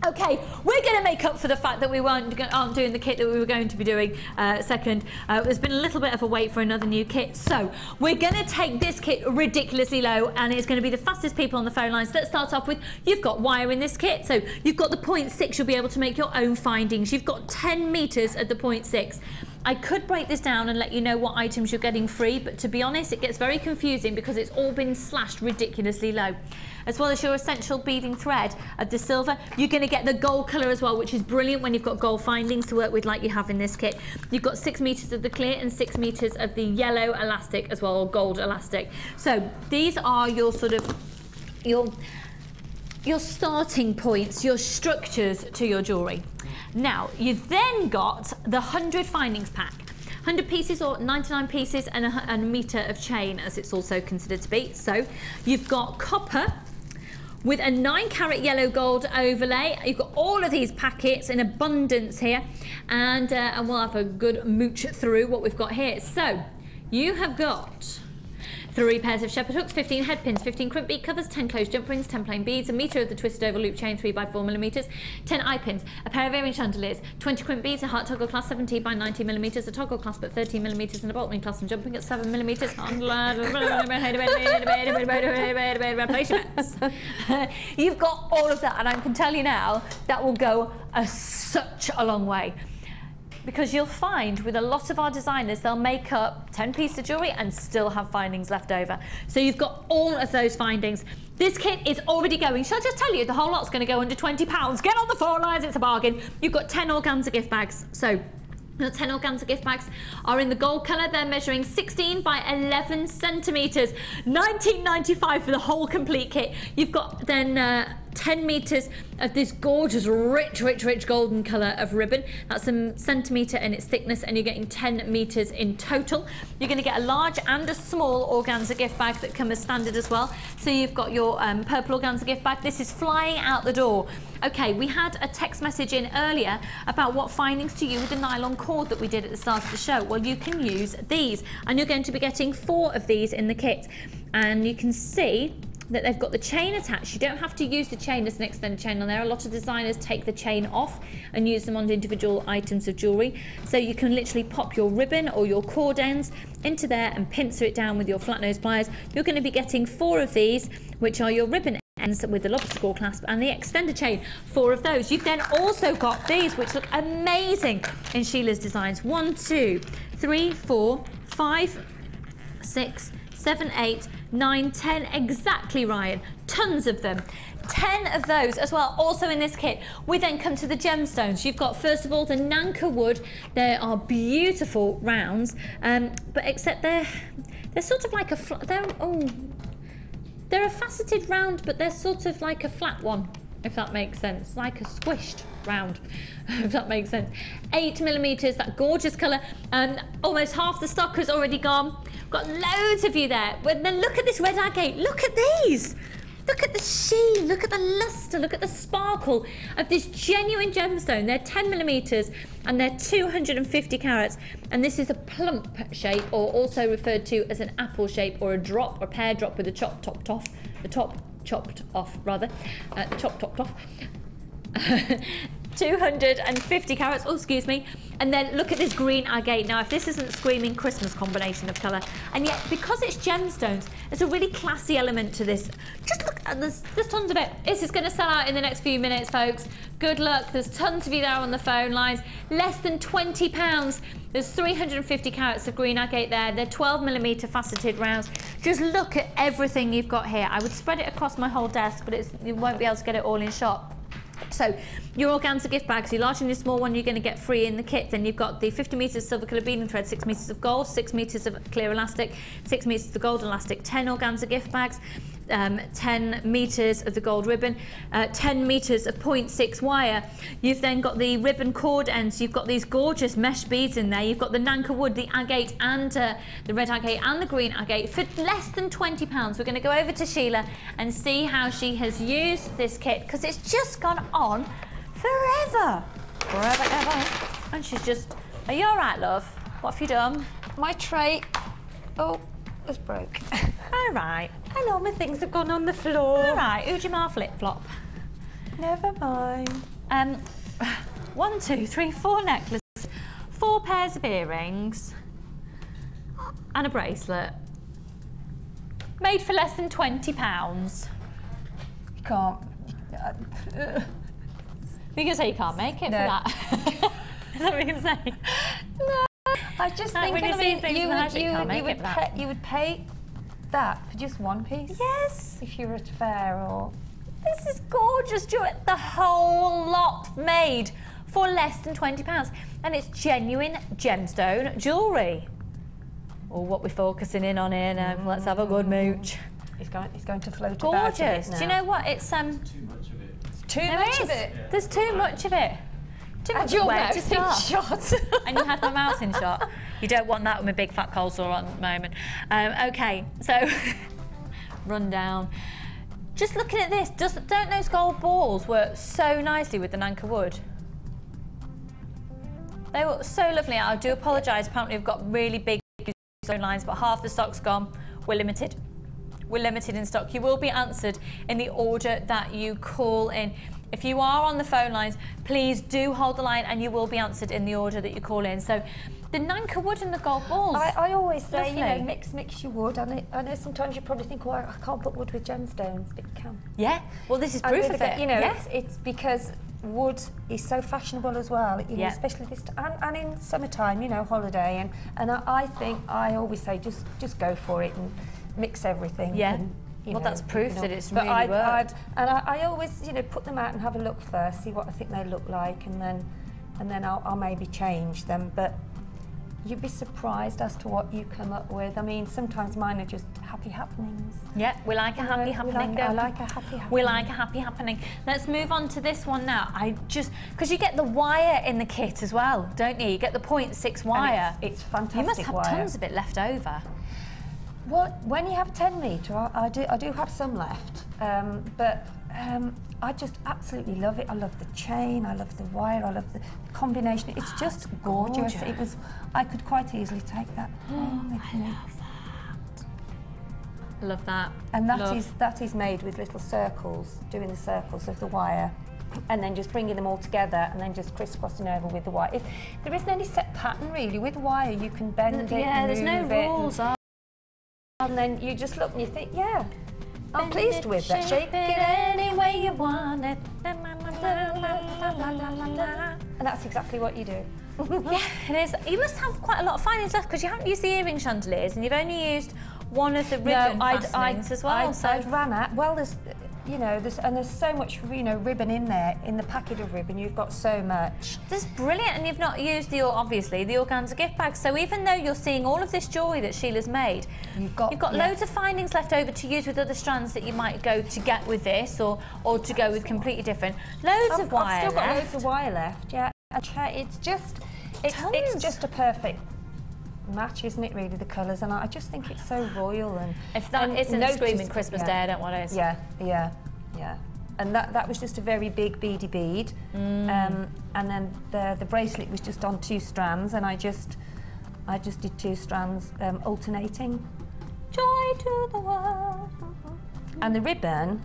Okay, we're going to make up for the fact that we aren't doing the kit that we were going to be doing second. There's been a little bit of a wait for another new kit, so we're going to take this kit ridiculously low, and it's going to be the fastest people on the phone lines. Let's start off with, you've got wire in this kit, so you've got the 0.6, you'll be able to make your own findings. You've got 10 metres at the 0.6. I could break this down and let you know what items you're getting free, but to be honest, it gets very confusing because it's all been slashed ridiculously low. As well as your essential beading thread of the silver, you're going to get the gold colour as well, which is brilliant when you've got gold findings to work with like you have in this kit. You've got 6 meters of the clear and 6 meters of the yellow elastic as well, or gold elastic. So these are your sort of your starting points, your structures to your jewellery. Now, you've then got the 100 findings pack. 100 pieces or 99 pieces and a metre of chain, as it's also considered to be. So you've got copper with a 9-carat yellow gold overlay. You've got all of these packets in abundance here, and we'll have a good mooch through what we've got here. So you have got 3 pairs of shepherd hooks, 15 head pins, 15 crimp bead covers, 10 closed jump rings, 10 plain beads, a metre of the twisted over loop chain 3 by 4 millimeters, 10 eye pins, a pair of earring chandeliers, 20 crimp beads, a heart toggle clasp 17 by 90 millimeters, a toggle clasp at 13 millimeters, and a bolt ring clasp and jumping at 7 millimeters. You've got all of that, and I can tell you now that will go such a long way. Because you'll find with a lot of our designers, they'll make up 10 pieces of jewellery and still have findings left over. So you've got all of those findings. This kit is already going. Shall I just tell you, the whole lot's going to go under £20. Get on the phone lines, it's a bargain. You've got 10 organza gift bags. So the 10 organza gift bags are in the gold colour. They're measuring 16 by 11 centimetres. £19.95 for the whole complete kit. You've got then 10 meters of this gorgeous, rich golden colour of ribbon. That's a centimetre in its thickness, and you're getting 10 meters in total. You're going to get a large and a small organza gift bag that come as standard as well. So you've got your purple organza gift bag. This is flying out the door. Okay, we had a text message in earlier about what findings to use with the nylon cord that we did at the start of the show. Well, you can use these, and you're going to be getting 4 of these in the kit. And you can see that they've got the chain attached. You don't have to use the chain as an extended chain on there. A lot of designers take the chain off and use them on individual items of jewellery. So you can literally pop your ribbon or your cord ends into there and pincer it down with your flat nose pliers. You're going to be getting 4 of these, which are your ribbon ends with the lobster claw clasp and the extended chain. 4 of those. You've then also got these, which look amazing in Sheila's designs. 1, 2, 3, 4, 5, 6, 7, 8, 9, 10, exactly, Ryan. Tons of them. 10 of those as well, also in this kit. We then come to the gemstones. You've got, first of all, the Nanka wood. They are beautiful rounds, but except they're sort of like a they're a faceted round, but they're sort of like a flat one, if that makes sense, like a squished round, if that makes sense. 8 millimeters, that gorgeous colour. Almost half the stock has already gone. Got loads of you there. Well, then look at this red agate. Look at these. Look at the sheen. Look at the lustre. Look at the sparkle of this genuine gemstone. They're 10 millimeters and they're 250 carats. And this is a plump shape, or also referred to as an apple shape, or a drop, or pear drop with the top topped off. The top chopped off, rather. The top topped off. 250 carats, oh excuse me. And then look at this green agate. Now if this isn't screaming Christmas combination of colour, and yet because it's gemstones, there's a really classy element to this. Just look at this, there's tons of it. This is going to sell out in the next few minutes, folks. Good luck. There's tons of you there on the phone lines. Less than £20. There's 350 carats of green agate there. They're 12 millimeter faceted rounds. Just look at everything you've got here. I would spread it across my whole desk, but you won't be able to get it all in shot. So your organza gift bags, your large and your small one, you're going to get free in the kit. Then you've got the 50 meters silver colour beading thread, 6 meters of gold, 6 meters of clear elastic, 6 meters of the gold elastic, 10 organza gift bags, 10 meters of the gold ribbon, 10 meters of 0.6 wire. You've then got the ribbon cord ends. You've got these gorgeous mesh beads in there. You've got the Nanka wood, the agate, and the red agate and the green agate for less than £20. We're going to go over to Sheila and see how she has used this kit, because it's just gone on forever ever. And she's just, are you all right, love? What have you done? My tray, was broke. All right. Hello, my things have gone on the floor. All right, Ujima flip-flop. Never mind. 1, 2, 3, 4 necklaces, 4 pairs of earrings, and a bracelet. Made for less than £20. You can't. You can say you can't make it for that. Is that what you can say? No. I just Like, think when you see things in the magic, can't make it that. you would pay that for just one piece? Yes. If you were at a fair or... This is gorgeous, the whole lot made for less than £20. And it's genuine gemstone jewellery. Oh, what we're focusing in on here now. Let's have a good mooch. He's going to float Gorgeous. about a bit now. Do you know what? It's Too much of it. Too there much is. of it. There's too much of it. Too much your where mouth to in start. shot. And you have my mouth in shot. You don't want that with my big fat cold sore at the moment. Okay, so run down. Just looking at this, don't those gold balls work so nicely with the Nanka wood? They were so lovely. I do apologise. Apparently, we've got really big phone lines, but half the stock's gone. We're limited. We're limited in stock. You will be answered in the order that you call in. If you are on the phone lines, please do hold the line and you will be answered in the order that you call in. So the Nanka wood and the gold balls. I always say, lovely. you know, mix your wood. I know sometimes you probably think, oh, I can't put wood with gemstones, but you can. Yeah, well, this is And proof with of the- it. You know, yeah. it's because wood is so fashionable as well, you know, Yeah. especially this and in summertime, you know, holiday. And I think, I always say, just go for it and mix everything. Yeah. And, you Well, know, that's proof you know. that it's But really worked. I always, you know, put them out and have a look first, see what I think they look like, and then I'll maybe change them. But you'd be surprised as to what you come up with. I mean, sometimes mine are just happy happenings. Yeah, we like a You happy know, happening. I don't like a happy happening. We like a happy happening. Let's move on to this one now. Because you get the wire in the kit as well, don't you? You get the 0.6 wire. It's fantastic. You must have wire. tons of it left over. Well, when you have 10 metre, I do have some left, but I just absolutely love it. I love the chain, I love the wire, I love the combination. It's just gorgeous. gorgeous. I could quite easily take that home with me. I love that. And Love. that is made with little circles, doing the circles of the wire, and then just bringing them all together and then just crisscrossing over with the wire. There isn't any set pattern really. With wire, you can bend it. Yeah, there's no move it, rules. And then you just look and you think, yeah, I'm pleased with that. Shape it any way you want it. And that's exactly what you do. Yeah, it is. You must have quite a lot of findings left because you haven't used the earring chandeliers and you've only used one of the ribbon fastenings as well. I'd ran out. Well, there's so much, ribbon in there. In the packet of ribbon, you've got so much. This is brilliant, and you've not used the organza gift bag. So even though you're seeing all of this jewellery that Sheila's made, you've got loads of findings left over to use with other strands that you might go to get with this, or to go with completely different. Loads of wire I've still got left. loads of wire left. Yeah, it's just a perfect match, isn't it? Really, the colours, and I just think it's so royal. And If that isn't screaming Christmas Day, I don't want it. Yeah. And that was just a very big beady bead, and then the bracelet was just on 2 strands, and I just did 2 strands alternating. Joy to the world. And the ribbon,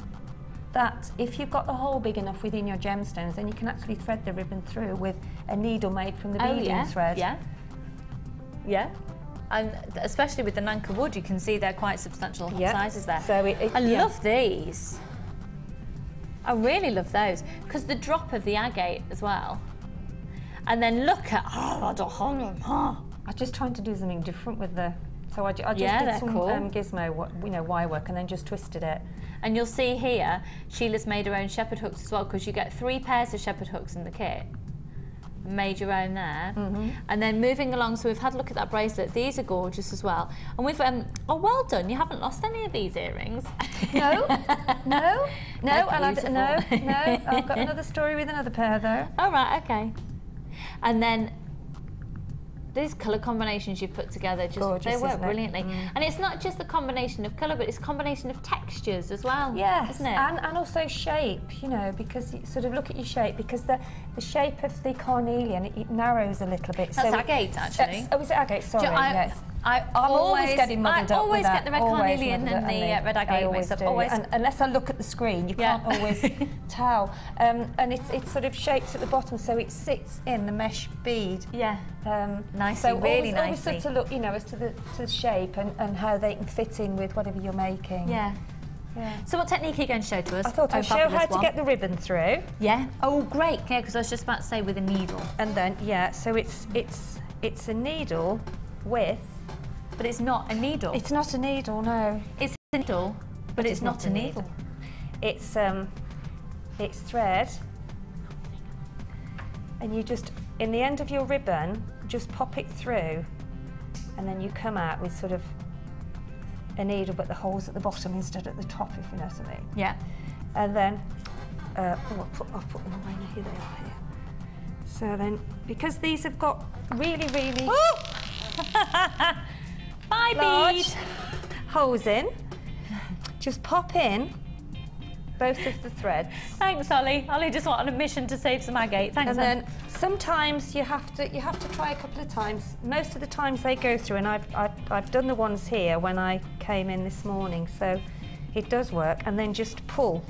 that if you've got the hole big enough within your gemstones, then you can actually thread the ribbon through with a needle made from the beading thread. Yeah. And especially with the Nanka wood, you can see they're quite substantial sizes there. So I love these. I really love those because the drop of the agate as well. And then look at I'm just trying to do something different with the. So I just Yeah, did they're some cool. gizmo, wire work, and then just twisted it. and you'll see here Sheila's made her own shepherd hooks as well, because you get 3 pairs of shepherd hooks in the kit. Made your own there. And then moving along, so we've had a look at that bracelet. These are gorgeous as well. And we've oh, well done, you haven't lost any of these earrings. No. That's And I've got another story with another pair though. Oh right, okay. And then these colour combinations you've put together, just Gorgeous, they work isn't it? brilliantly. And it's not just the combination of colour, but it's a combination of textures as well. Yes, isn't it? and also shape, you know, because you sort of look at your shape, because the shape of the carnelian, it narrows a little bit. That's agate, actually. Oh, is it agate? Sorry, yes. I'm always getting muddled up I always with get the red carnelian and the red agate mixed up. Always. And unless I look at the screen, you can't always tell. And it's sort of shaped at the bottom, so it sits in the mesh bead. Yeah. Nicely, so really always nicely. sort of look, you know, as to the shape and how they can fit in with whatever you're making. Yeah. So what technique are you going to show to us? I thought I'd show how to get the ribbon through. Yeah. Oh, great. Yeah, because I was just about to say with a needle. And then, so it's it's a needle with... But it's not a needle. It's not a needle, no. It's a needle, but it's not a needle. It's thread, and you just, in the end of your ribbon, just pop it through, and then you come out with sort of a needle, but the hole's at the bottom instead at the top, if you know what I mean. Yeah. And then, I'll put them away now. Here they are here. So then, because these have got really, really Bye, large bead. holes in, just pop in both of the threads. Thanks, Ollie. Ollie just went on a mission to save some agate. Thanks. And then sometimes you have to try a couple of times. Most of the times they go through, and I've done the ones here when I came in this morning, so it does work. And then just pull.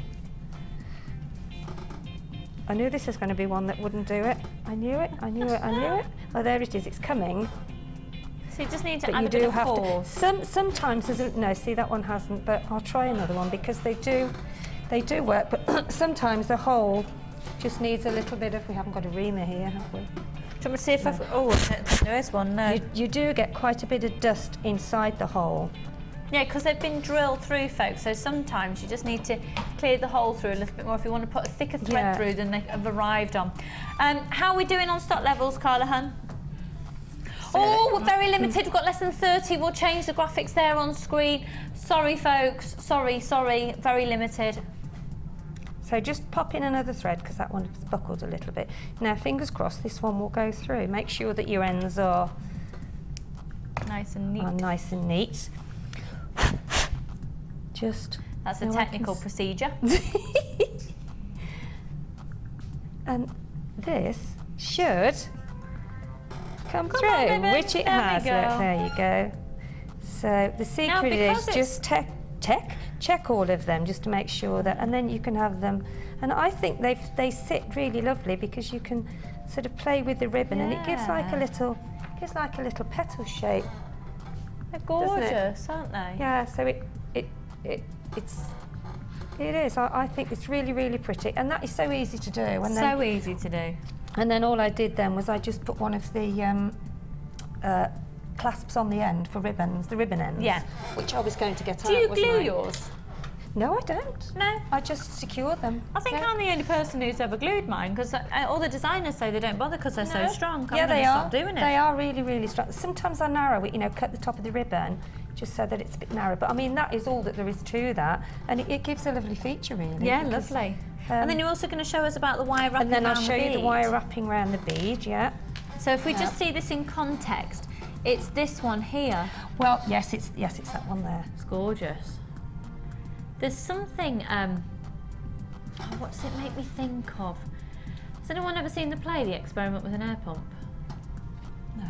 I knew this was going to be one that wouldn't do it. I knew it. I knew it. I knew it. Oh, there it is. It's coming. So you just need to But add you a bit do of have force. Sometimes there's a, no. See, that one hasn't. But I'll try another one because they do work. But sometimes the hole just needs a little bit of. We haven't got a reamer here, have we? Do you want me to see if I've... Oh, there is one. No. You do get quite a bit of dust inside the hole. Yeah, because they've been drilled through, folks, so sometimes you just need to clear the hole through a little bit more if you want to put a thicker thread through than they have arrived on. How are we doing on stock levels, Carla Hun? Oh, we're very limited. We've got less than 30. We'll change the graphics there on screen. Sorry, folks. Sorry. Very limited. So just pop in another thread because that one's buckled a little bit. Now, fingers crossed, this one will go through. Make sure that your ends are nice and neat. That's a technical procedure. And this should come through, on, which it has. Look, there you go. So the secret is just check all of them just to make sure that, and then you can have them. And I think they sit really lovely because you can sort of play with the ribbon, and it gives like a little petal shape. They're gorgeous, aren't they? Yeah. So it is. I think it's really, really pretty, and that is so easy to do. And so easy to do. And then all I did then was I just put one of the clasps on the end for ribbons, the ribbon ends. Yeah. Which I was going to get out. Do you glue yours? No, I don't. No? I just secure them. I think I'm the only person who's ever glued mine, because all the designers say they don't bother because they're so strong. Yeah, they are. Stop doing it. They are really, really strong. Sometimes I narrow it, cut the top of the ribbon, just so that it's a bit narrow. But I mean, that is all that there is to that. And it gives a lovely feature, really. Yeah, lovely. And then you're also going to show us about the wire wrapping around the bead. And then I'll show you the wire wrapping around the bead, yeah. So if we just see this in context, it's this one here. Well, yes, it's that one there. It's gorgeous. There's something, what does it make me think of? Has anyone ever seen the play, The Experiment with an Air Pump? No?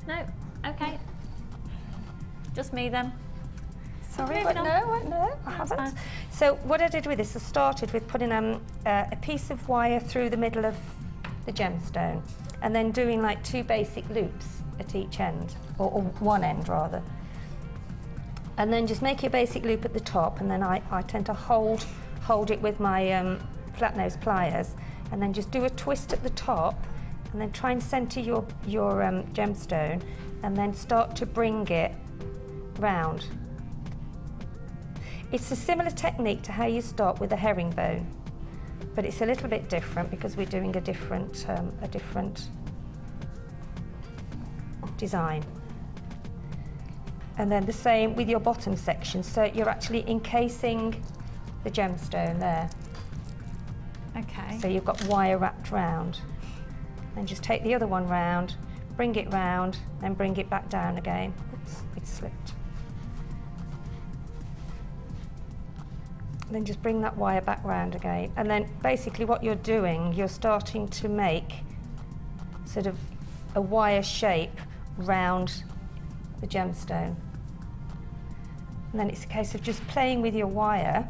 No? Okay. Just me then. Sorry, but no, I haven't. Fine. So what I did with this, I started with putting a piece of wire through the middle of the gemstone, and then doing like 2 basic loops at each end, or one end rather. And then just make your basic loop at the top, and then I tend to hold it with my flat nose pliers, and then just do a twist at the top, and then try and centre your gemstone, and then start to bring it round. It's a similar technique to how you start with a herringbone, but it's a little bit different because we're doing a different design. And then the same with your bottom section, so you're actually encasing the gemstone there. Okay. So you've got wire wrapped round. Then just take the other one round, bring it round, then bring it back down again. Oops, it slipped. Then just bring that wire back round again. And then basically what you're doing, you're starting to make sort of a wire shape round the gemstone. And then it's a case of just playing with your wire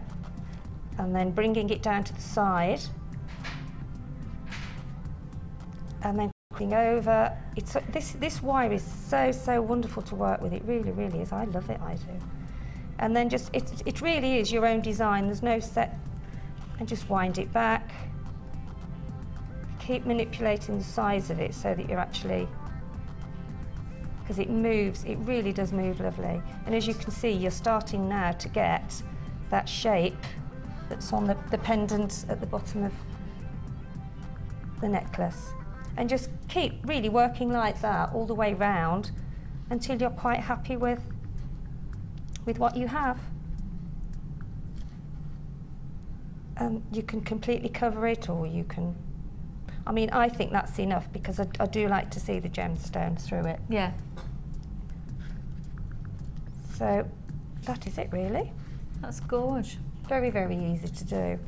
and then bringing it down to the side and then putting over. It's this wire is so wonderful to work with. It really, really is. I love it, I do. And then just, it really is your own design. There's no set, and just wind it back. Keep manipulating the size of it so that you're actually because it moves, it really does move lovely. And as you can see, you're starting now to get that shape that's on the pendant at the bottom of the necklace. And just keep really working like that all the way round until you're quite happy with what you have. You can completely cover it, or you can, I mean, I think that's enough because I do like to see the gemstones through it. Yeah. So that is it really. That's gorgeous. Very, very easy to do.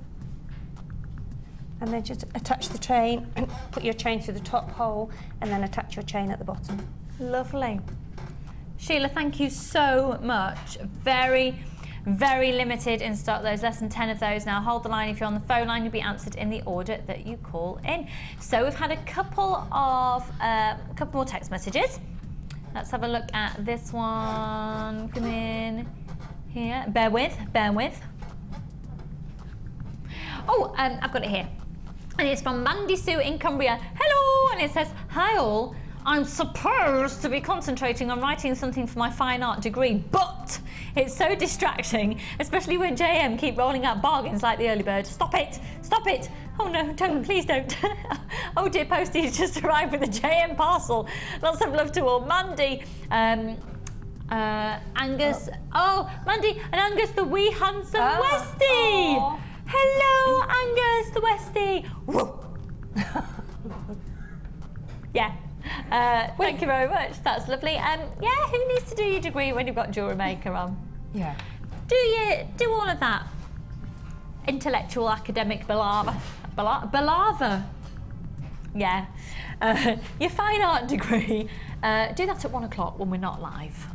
And then just attach the chain and put your chain through the top hole and then attach your chain at the bottom. Lovely. Sheila, thank you so much. Very, very limited in stock. There's less than 10 of those now. Hold the line. If you're on the phone line, you'll be answered in the order that you call in. So we've had a couple more text messages. Let's have a look at this one. Come in here. Bear with. Oh, I've got it here. And it's from Mandy Sue in Cumbria. Hello, and it says, hi all. I'm supposed to be concentrating on writing something for my fine art degree, but it's so distracting, especially when JM keep rolling out bargains like the early bird. Stop it, stop it. Oh no, don't, please don't. Oh dear, postie just arrived with a JM parcel. Lots of love to all. Mandy, Angus, Mandy and Angus the wee handsome Westie. Oh. Hello, Angus the Westie. Yeah. Thank you very much. That's lovely. Yeah, who needs to do your degree when you've got Jewellery Maker on? Yeah. Do all of that intellectual academic palaver. Yeah. Your fine art degree. Do that at 1 o'clock when we're not live.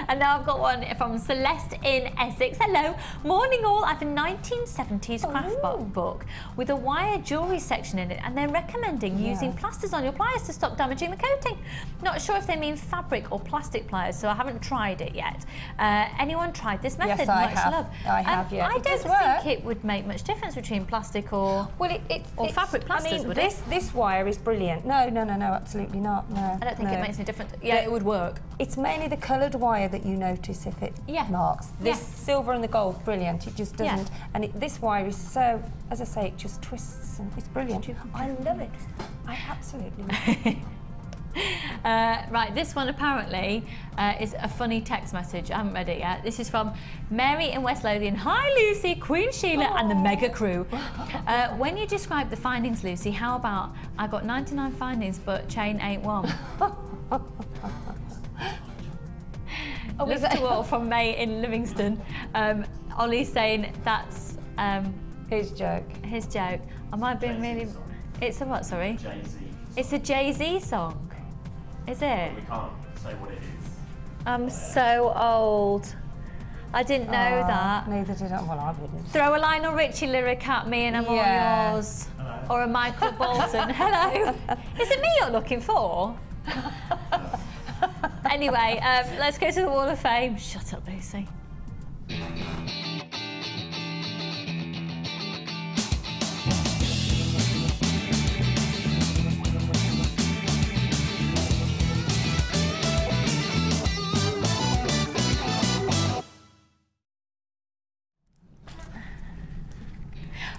And now I've got one from Celeste in Essex. Hello, morning all. I have a 1970s craft book with a wire jewellery section in it, and they're recommending using plasters on your pliers to stop damaging the coating. Not sure if they mean fabric or plastic pliers, so I haven't tried it yet. Anyone tried this method? Yes, I have. Love. I have, yeah. I don't think it would make much difference between plastic or fabric plasters, would it? This wire is brilliant. No, absolutely not. No, I don't think it makes any difference. Yeah, it would work. It's mainly the coloured wire that you notice if it marks. This silver and the gold, brilliant. It just doesn't. And this wire is so, as I say, it just twists and it's brilliant. I love it. I absolutely love it. Right, this one apparently is a funny text message. I haven't read it yet. This is from Mary in West Lothian. Hi Lucy, Queen Sheila and the mega crew. When you describe the findings, Lucy, how about I got 99 findings but chain ain't one? Love to all from May in Livingston. Ollie's saying that's his joke. His joke. I might be really. It's a what? Sorry. Jay-Z. It's a Jay-Z song. Is it? We can't say what it is. I'm so old. I didn't know that. Neither did I. Well, I wouldn't. Throw a Lionel Richie lyric at me and I'm all yours. Hello. Or a Michael Bolton. Hello. Is it me you're looking for? Anyway, let's go to the Wall of Fame. Shut up, Lucy.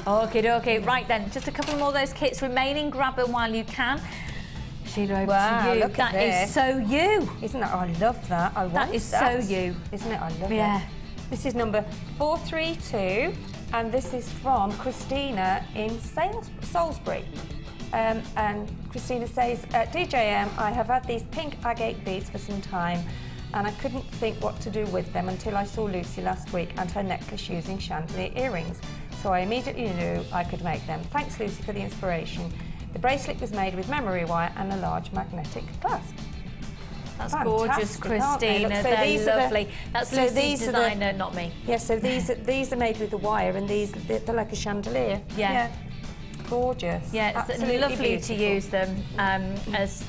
Okay, right then, just a couple more of those kits remaining. Grab them while you can. Sheila, over to you. Look at this. That is so you. Isn't that? I love that. That is so you. Isn't it? I love it. This is number 432, and this is from Christina in Salisbury. And Christina says, DJM, I have had these pink agate beads for some time, and I couldn't think what to do with them until I saw Lucy last week and her necklace using chandelier earrings. So I immediately knew I could make them. Thanks, Lucy, for the inspiration. The bracelet was made with memory wire and a large magnetic clasp. That's gorgeous, Christina. So they're lovely. That's Lucy's designer, not me. Yeah, so these are made with the wire, and they're like a chandelier. Yeah. Gorgeous. Yeah, it's lovely to use them as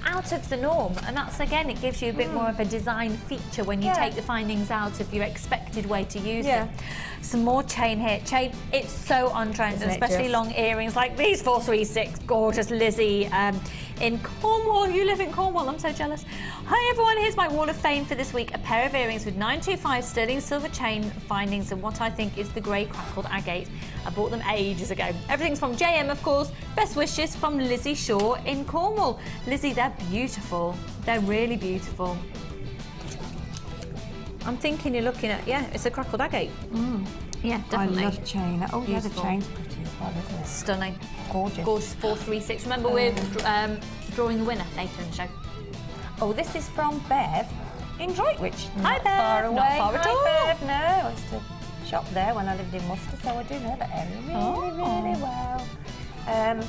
out of the norm, and that's again, it gives you a bit more of a design feature when you take the findings out of your expected way to use them. Some more chain here. Chain, it's so on trend, especially long earrings like these 436, gorgeous Lizzie. in Cornwall. You live in Cornwall, I'm so jealous. Hi everyone, here's my wall of fame for this week. A pair of earrings with 925 sterling silver chain findings and what I think is the grey crackled agate. I bought them ages ago. Everything's from JM, of course. Best wishes from Lizzie Shaw in Cornwall. Lizzie, they're beautiful. They're really beautiful. I'm thinking you're looking at, yeah, it's a crackled agate. Yeah, definitely. I love chain. Oh, yeah, the chain's pretty as well, isn't it? Stunning. Gorgeous. Gorgeous 436. Remember, we're drawing the winner later in the show. Oh, this is from Bev in Droitwich. Hi, Not Bev. far away. Not far at all. Hi, Bev. No, I used to shop there when I lived in Worcester, so I do know the area really well.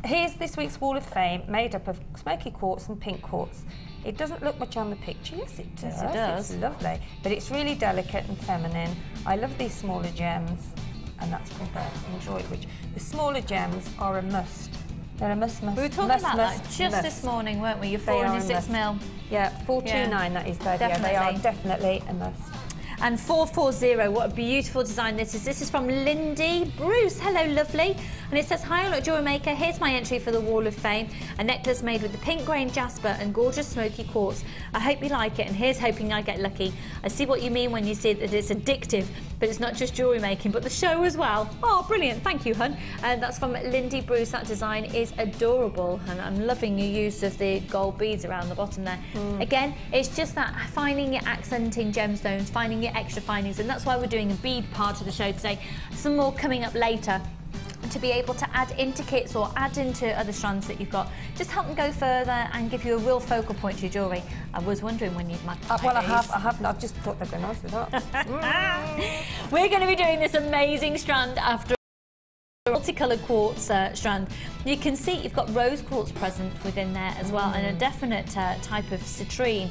Here's this week's Wall of Fame, made up of smoky quartz and pink quartz. It doesn't look much on the picture. Yes, it does. Yes, it does. It's lovely, but it's really delicate and feminine. I love these smaller gems, and that's from Bev in Droitwich. The smaller gems are a must. They're a must. We were talking about that just this morning, weren't we? Your 4 and your 6 mil. Yeah, 429, that is Bev. Yeah, they are definitely a must. And 440, what a beautiful design this is. This is from Lindy Bruce. Hello, lovely. And it says, hi, look, Jewellery Maker. Here's my entry for the Wall of Fame. A necklace made with the pink grain jasper and gorgeous smoky quartz. I hope you like it, and here's hoping I get lucky. I see what you mean when you say that it's addictive, but it's not just jewellery making, but the show as well. Oh, brilliant. Thank you, hun. And that's from Lindy Bruce. That design is adorable, and I'm loving your use of the gold beads around the bottom there. Again, it's just that finding your accenting gemstones, finding your extra findings, and that's why we're doing a bead part of the show today. Some more coming up later, to be able to add into kits or add into other strands that you've got. Just help them go further and give you a real focal point to your jewellery. I was wondering when you'd magnify well, I have. I've just thought they'd go nice with that. We're going to be doing this amazing strand after a multicoloured quartz strand. You can see you've got rose quartz present within there as well, and a definite type of citrine.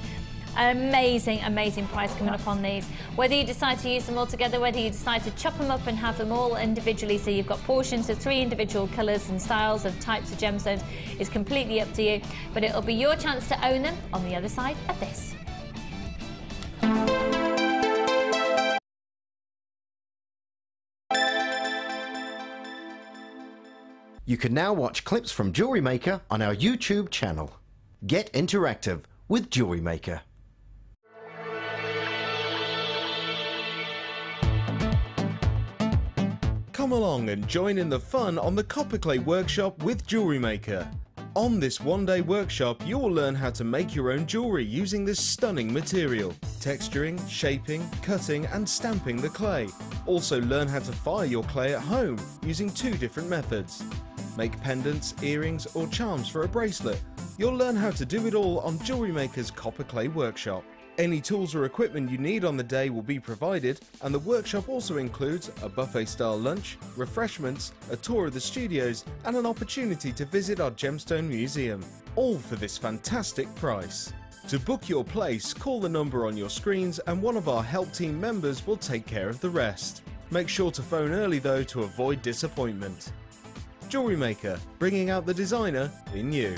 Amazing, amazing price coming up on these. Whether you decide to use them all together, whether you decide to chop them up and have them all individually, so you've got portions of 3 individual colours and styles of types of gemstones, is completely up to you. But it'll be your chance to own them on the other side of this. You can now watch clips from Jewellery Maker on our YouTube channel. Get interactive with Jewellery Maker. Come along and join in the fun on the Copper Clay Workshop with Jewellery Maker. On this one-day workshop, you will learn how to make your own jewellery using this stunning material, texturing, shaping, cutting and stamping the clay. Also learn how to fire your clay at home using 2 different methods. Make pendants, earrings or charms for a bracelet. You'll learn how to do it all on Jewellery Maker's Copper Clay Workshop. Any tools or equipment you need on the day will be provided, and the workshop also includes a buffet-style lunch, refreshments, a tour of the studios and an opportunity to visit our Gemstone Museum, all for this fantastic price. To book your place, call the number on your screens and one of our help team members will take care of the rest. Make sure to phone early though to avoid disappointment. Jewellery Maker, bringing out the designer in you.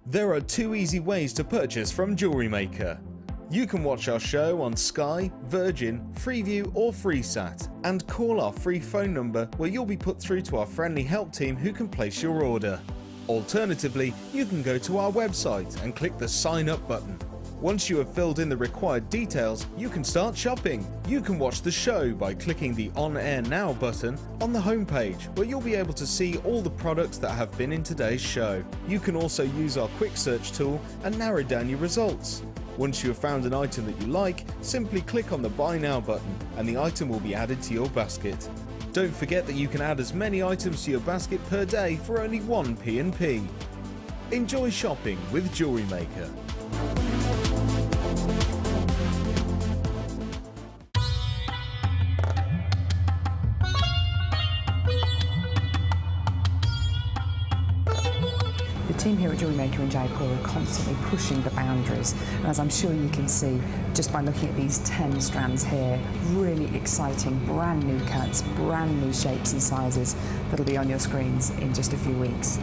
There are 2 easy ways to purchase from Jewellery Maker. You can watch our show on Sky, Virgin, Freeview or FreeSat and call our free phone number where you'll be put through to our friendly help team who can place your order. Alternatively, you can go to our website and click the sign up button. Once you have filled in the required details, you can start shopping. You can watch the show by clicking the On Air Now button on the homepage, where you'll be able to see all the products that have been in today's show. You can also use our quick search tool and narrow down your results. Once you have found an item that you like, simply click on the Buy Now button and the item will be added to your basket. Don't forget that you can add as many items to your basket per day for only 1 P&P. Enjoy shopping with Jewellery Maker. The team here at Jewellery Maker and Jaipur are constantly pushing the boundaries, and as I'm sure you can see just by looking at these 10 strands here, really exciting brand new cuts, brand new shapes and sizes that'll be on your screens in just a few weeks.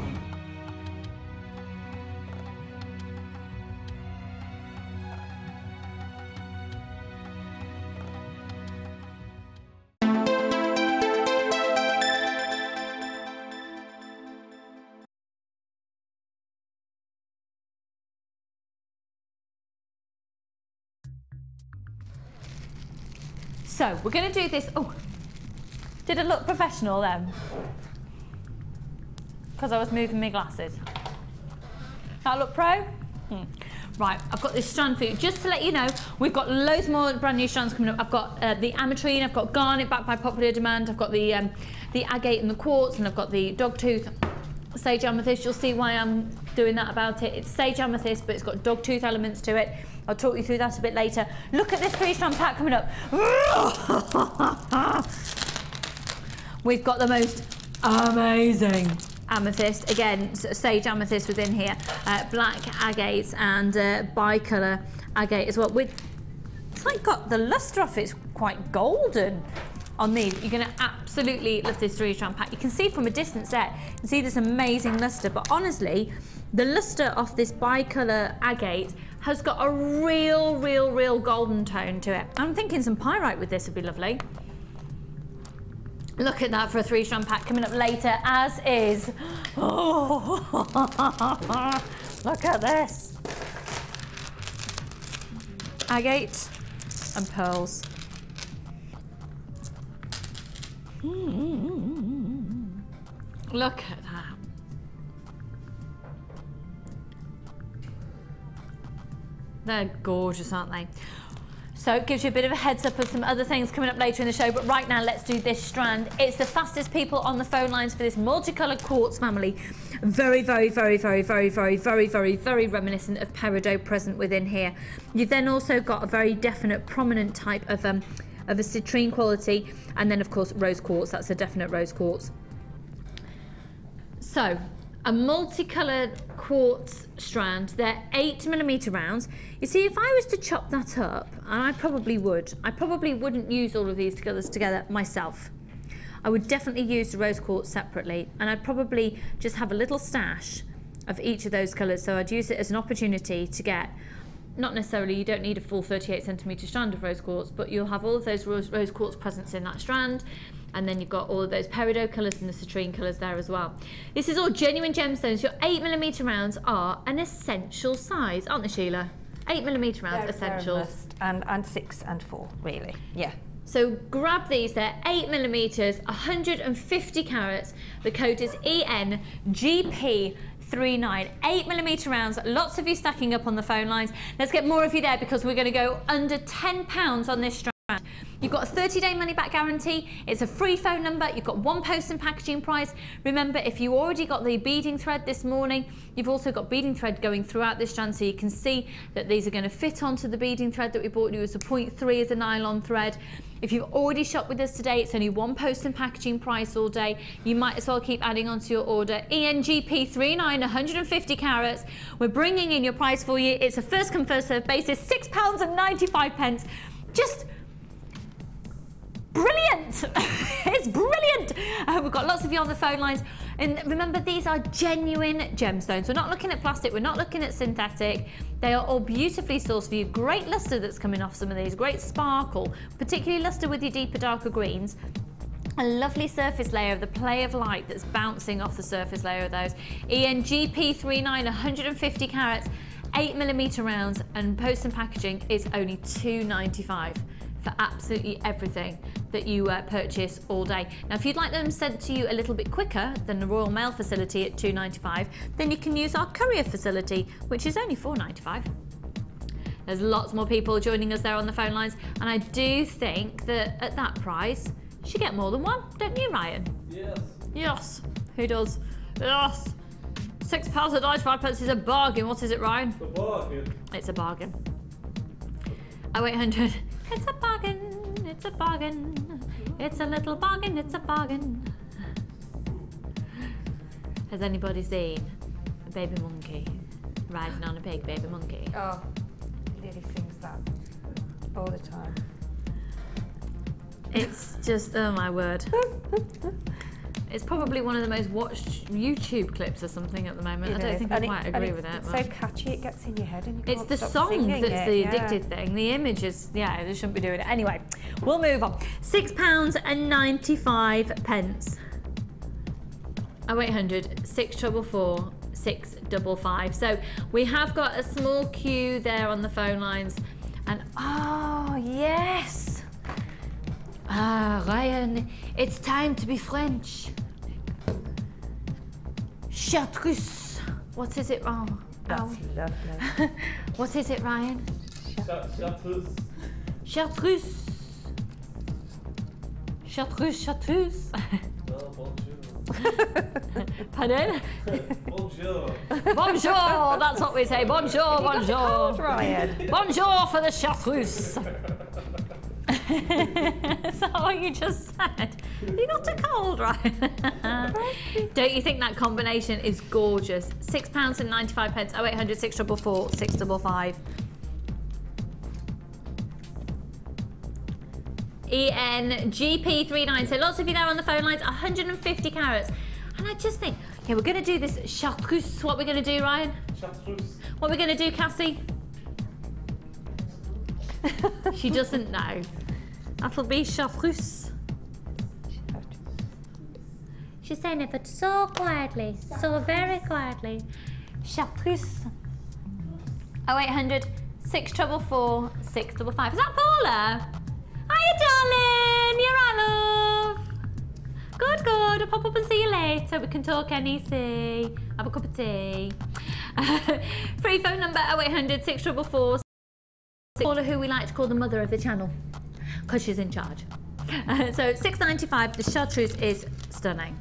So we're going to do this. Oh, did it look professional then? Because I was moving my glasses. That look pro? Right, I've got this strand for you. Just to let you know, we've got loads more brand new strands coming up. I've got the ametrine, I've got garnet back by popular demand, I've got the agate and the quartz, and I've got the dogtooth sage amethyst. You'll see why I'm doing that about it. It's sage amethyst, but it's got dogtooth elements to it. I'll talk you through that a bit later. Look at this 3-strand pack coming up. We've got the most amazing amethyst, again sage amethyst within here, black agates and bicolour agate as well. It's like got the lustre off, it's quite golden on these. You're going to absolutely love this 3-strand pack. You can see from a distance there, you can see this amazing lustre, but honestly the lustre off this bicolour agate has got a real golden tone to it. I'm thinking some pyrite with this would be lovely. Look at that for a 3-strand pack coming up later, as is. Oh, look at this. Agate and pearls. Look at that. They're gorgeous, aren't they? So it gives you a bit of a heads up of some other things coming up later in the show, but right now let's do this strand. It's the fastest people on the phone lines for this multicoloured quartz family. Very reminiscent of peridot present within here. You've then also got a very definite prominent type of a citrine quality, and then of course rose quartz. That's a definite rose quartz. So a multicoloured quartz strand. They're 8mm rounds. You see, if I was to chop that up, and I probably wouldn't use all of these colours together myself. I would definitely use the rose quartz separately, and I'd probably just have a little stash of each of those colours. So I'd use it as an opportunity to get, not necessarily, you don't need a full 38cm strand of rose quartz, but you'll have all of those rose quartz presents in that strand. And then you've got all of those peridot colours and the citrine colours there as well. This is all genuine gemstones. Your 8mm rounds are an essential size, aren't they, Sheila? 8mm rounds, essentials. And 6 and 4, really, yeah. So grab these, they're 8mm, 150 carats. The code is ENGP39, 8mm rounds. Lots of you stacking up on the phone lines. Let's get more of you there because we're going to go under £10 on this strand. You've got a 30-day money-back guarantee. It's a free phone number. You've got one post and packaging price. Remember, if you already got the beading thread this morning, you've also got beading thread going throughout this strand, so you can see that these are going to fit onto the beading thread that we bought you as a 0.3 as a nylon thread. If you've already shopped with us today, it's only one post and packaging price all day. You might as well keep adding onto your order. ENGP39, 150 carats. We're bringing in your price for you. It's a first come first serve basis, £6.95. Just brilliant. It's brilliant. We've got lots of you on the phone lines, and remember, these are genuine gemstones. We're not looking at plastic, we're not looking at synthetic. They are all beautifully sourced for you. Great lustre that's coming off some of these, great sparkle, particularly lustre with your deeper darker greens. A lovely surface layer of the play of light that's bouncing off the surface layer of those. ENGP39, 150 carats, 8mm rounds, and post and packaging is only £2.95 for absolutely everything that you purchase all day. Now, if you'd like them sent to you a little bit quicker than the Royal Mail facility at £2.95, then you can use our courier facility, which is only £4.95. There's lots more people joining us there on the phone lines, and I do think that at that price, you should get more than one, don't you, Ryan? Yes. Yes. Who does? Yes. £6.95 is a bargain. What is it, Ryan? A bargain. It's a bargain. 0800. It's a bargain. It's a bargain. It's a little bargain. It's a bargain. Has anybody seen a baby monkey riding on a big baby monkey? Oh, Lily sings that all the time. It's just, oh my word. It's probably one of the most watched YouTube clips or something at the moment. I don't think I quite agree with it. It's so catchy, it gets in your head and you can't It's the stop song singing that's it, the addictive thing. The image is, yeah, they shouldn't be doing it. Anyway, we'll move on. £6.95. 0800 644 655. So we have got a small queue there on the phone lines. And oh, yes. Ah, Ryan, it's time to be French. Chartreuse. What is it wrong? That's lovely. What is it, Ryan? Chartreuse. Chartreuse. Chartreuse, chartreuse. Oh, bonjour. Pardon? Bonjour. Bonjour, that's what we say. Bonjour, bonjour. Ryan. Bonjour for the chartreuse. Is that what you just said? You got a cold, right? Don't you think that combination is gorgeous? £6.95. 0800 644 655. ENGP39. So lots of you there on the phone lines. 150 carats. And I just think, yeah, we're going to do this chartreuse. What we're going to do, Ryan? Chartreuse. What we're going to do, Cassie? She doesn't know. That'll be chartreuse. She's saying it, but so quietly, so very quietly. Chartreuse. 0800 644 655. Is that Paula? Hiya, darling. You're right, love. Good, good. I'll pop up and see you later. We can talk NEC. Have a cup of tea. Free phone number 0800 644 655. Paula, who we like to call the mother of the channel, because she's in charge. So £6.95. The chartreuse is stunning.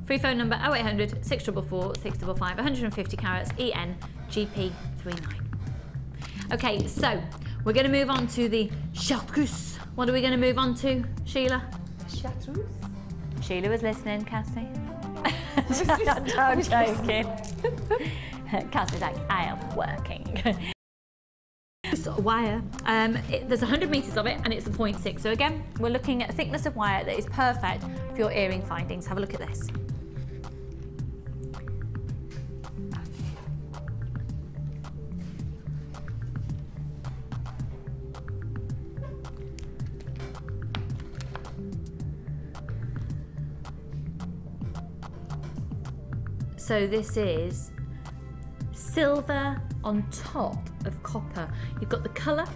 Free phone number 0800 644 655. 150 carats. ENGP39. Okay, so we're going to move on to the chartreuse. What are we going to move on to, Sheila? Chartreuse? Sheila was listening, Cassie. I'm joking. Cassie's like, I am working. Wire. There's 100 metres of it and it's a 0.6. So again, we're looking at a thickness of wire that is perfect for your earring findings. Have a look at this. So this is silver on top of copper. You've got the colour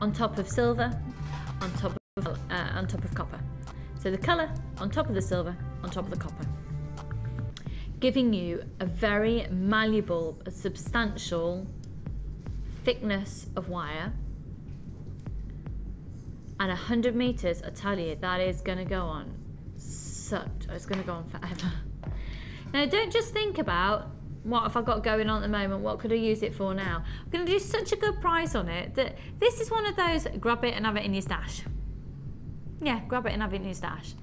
on top of silver, on top of copper. So the colour on top of the silver, on top of the copper, giving you a very malleable, a substantial thickness of wire. And 100 metres, I tell you, that is going to go on it's going to go on forever. Now, don't just think about, what have I got going on at the moment? What could I use it for now? I'm going to do such a good price on it that this is one of those, grab it and have it in your stash. Yeah, grab it and have it in your stash.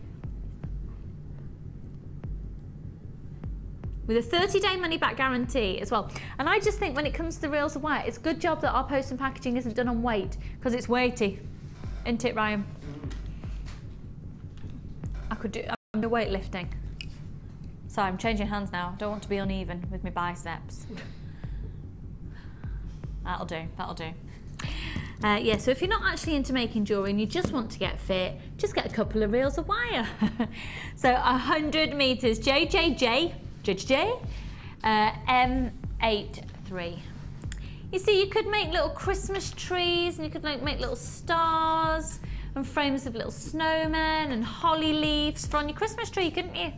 With a 30-day money-back guarantee as well. And I just think when it comes to the reels of wire, it's a good job that our post and packaging isn't done on weight, because it's weighty. Isn't it, Ryan? I'm weightlifting. So I'm changing hands now. Don't want to be uneven with my biceps. That'll do, that'll do. Yeah, so if you're not actually into making jewellery and you just want to get fit, just get a couple of reels of wire. So 100 metres, JJJ, M83. You see, you could make little Christmas trees and you could make little stars and frames of little snowmen and holly leaves for on your Christmas tree, couldn't you?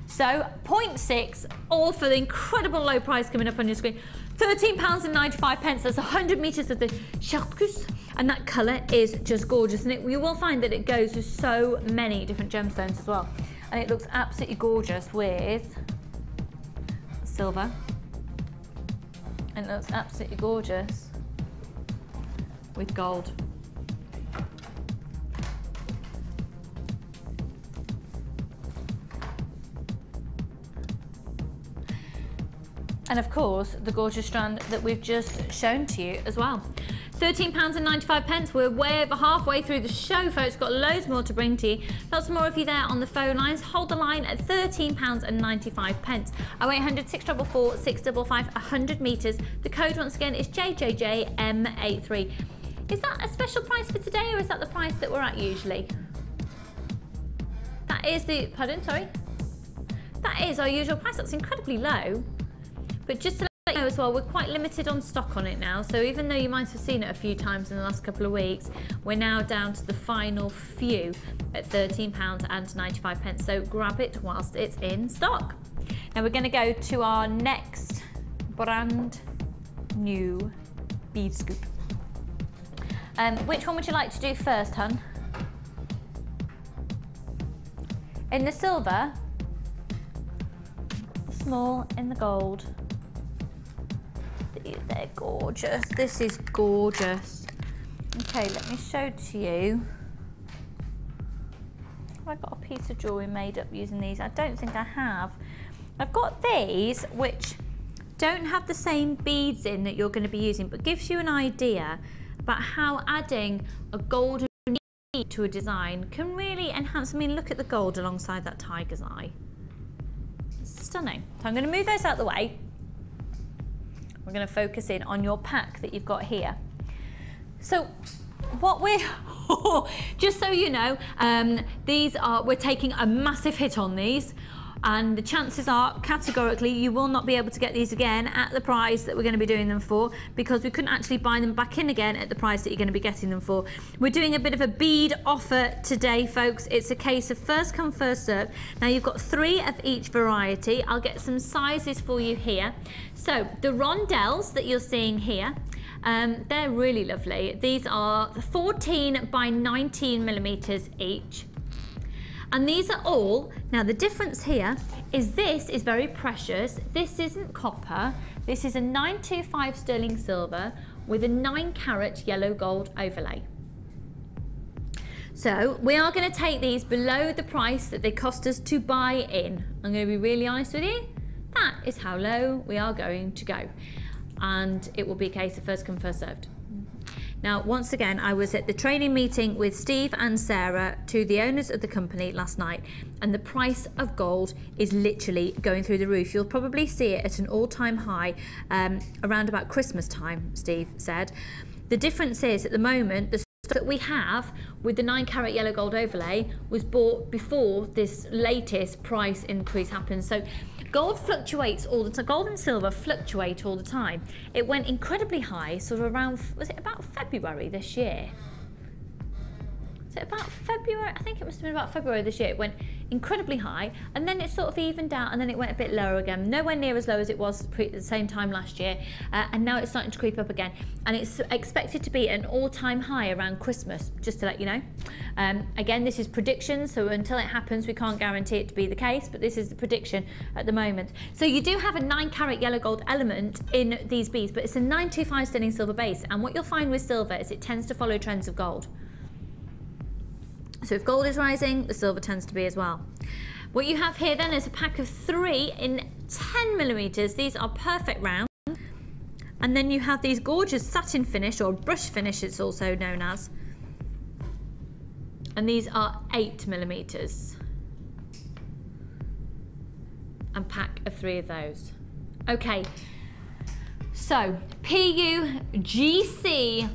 So 0.6, all for the incredible low price coming up on your screen. £13.95. That's 100 metres of the chartreuse, and that colour is just gorgeous. And you will find that it goes with so many different gemstones as well. And it looks absolutely gorgeous with silver. And it looks absolutely gorgeous with gold. And of course, the gorgeous strand that we've just shown to you as well. £13.95. We're way over halfway through the show, folks. Got loads more to bring to you. Lots more of you there on the phone lines. Hold the line at £13.95. 0800 644 655, 100 metres. The code once again is JJJM83. Is that a special price for today, or is that the price that we're at usually? That is the, pardon, sorry? That is our usual price. That's incredibly low. But just to As well, we're quite limited on stock on it now, so even though you might have seen it a few times in the last couple of weeks, we're now down to the final few at £13.95, so grab it whilst it's in stock. Now we're going to go to our next brand new bead scoop. Which one would you like to do first, hun? In the silver, the small in the gold. They're gorgeous. This is gorgeous. Okay, let me show to you. Have I got a piece of jewellery made up using these? I don't think I have. I've got these which don't have the same beads in that you're going to be using, but gives you an idea about how adding a golden bead to a design can really enhance. I mean, look at the gold alongside that tiger's eye. It's stunning. So I'm going to move those out of the way. We're going to focus in on your pack that you've got here. So what we're, just so you know, we're taking a massive hit on these, and the chances are categorically you will not be able to get these again at the price that we're going to be doing them for, because we couldn't actually buy them back in again at the price that you're going to be getting them for. We're doing a bit of a bead offer today, folks. It's a case of first come, first serve. Now you've got 3 of each variety. I'll get some sizes for you here. So the rondelles that you're seeing here, they're really lovely. These are 14 by 19 millimeters each. And these are all, now the difference here is this is very precious. This isn't copper. This is a 925 sterling silver with a 9-carat yellow gold overlay. So we are going to take these below the price that they cost us to buy in. I'm going to be really honest with you. That is how low we are going to go. And it will be a case of first come, first served. Now, once again, I was at the training meeting with Steve and Sarah, two the owners of the company, last night, and the price of gold is literally going through the roof. You'll probably see it at an all-time high around about Christmas time, Steve said. The difference is, at the moment, the stock that we have with the 9-carat yellow gold overlay was bought before this latest price increase happened. So gold fluctuates all the time. Gold and silver fluctuate all the time. It went incredibly high, sort of around, was it about February this year? Was it about February? I think it must have been about February this year. It went incredibly high, and then it sort of evened out, and then it went a bit lower again. Nowhere near as low as it was at the same time last year, and now it's starting to creep up again. And it's expected to be an all-time high around Christmas, just to let you know. Again, this is prediction, so until it happens, we can't guarantee it to be the case, but this is the prediction at the moment. So you do have a 9-carat yellow gold element in these beads, but it's a 925 sterling silver base, and what you'll find with silver is it tends to follow trends of gold. So if gold is rising, the silver tends to be as well. What you have here then is a pack of 3 in 10 millimeters. These are perfect round. And then you have these gorgeous satin finish, or brush finish it's also known as. And these are 8 millimeters. And pack of 3 of those. Okay, so PUGC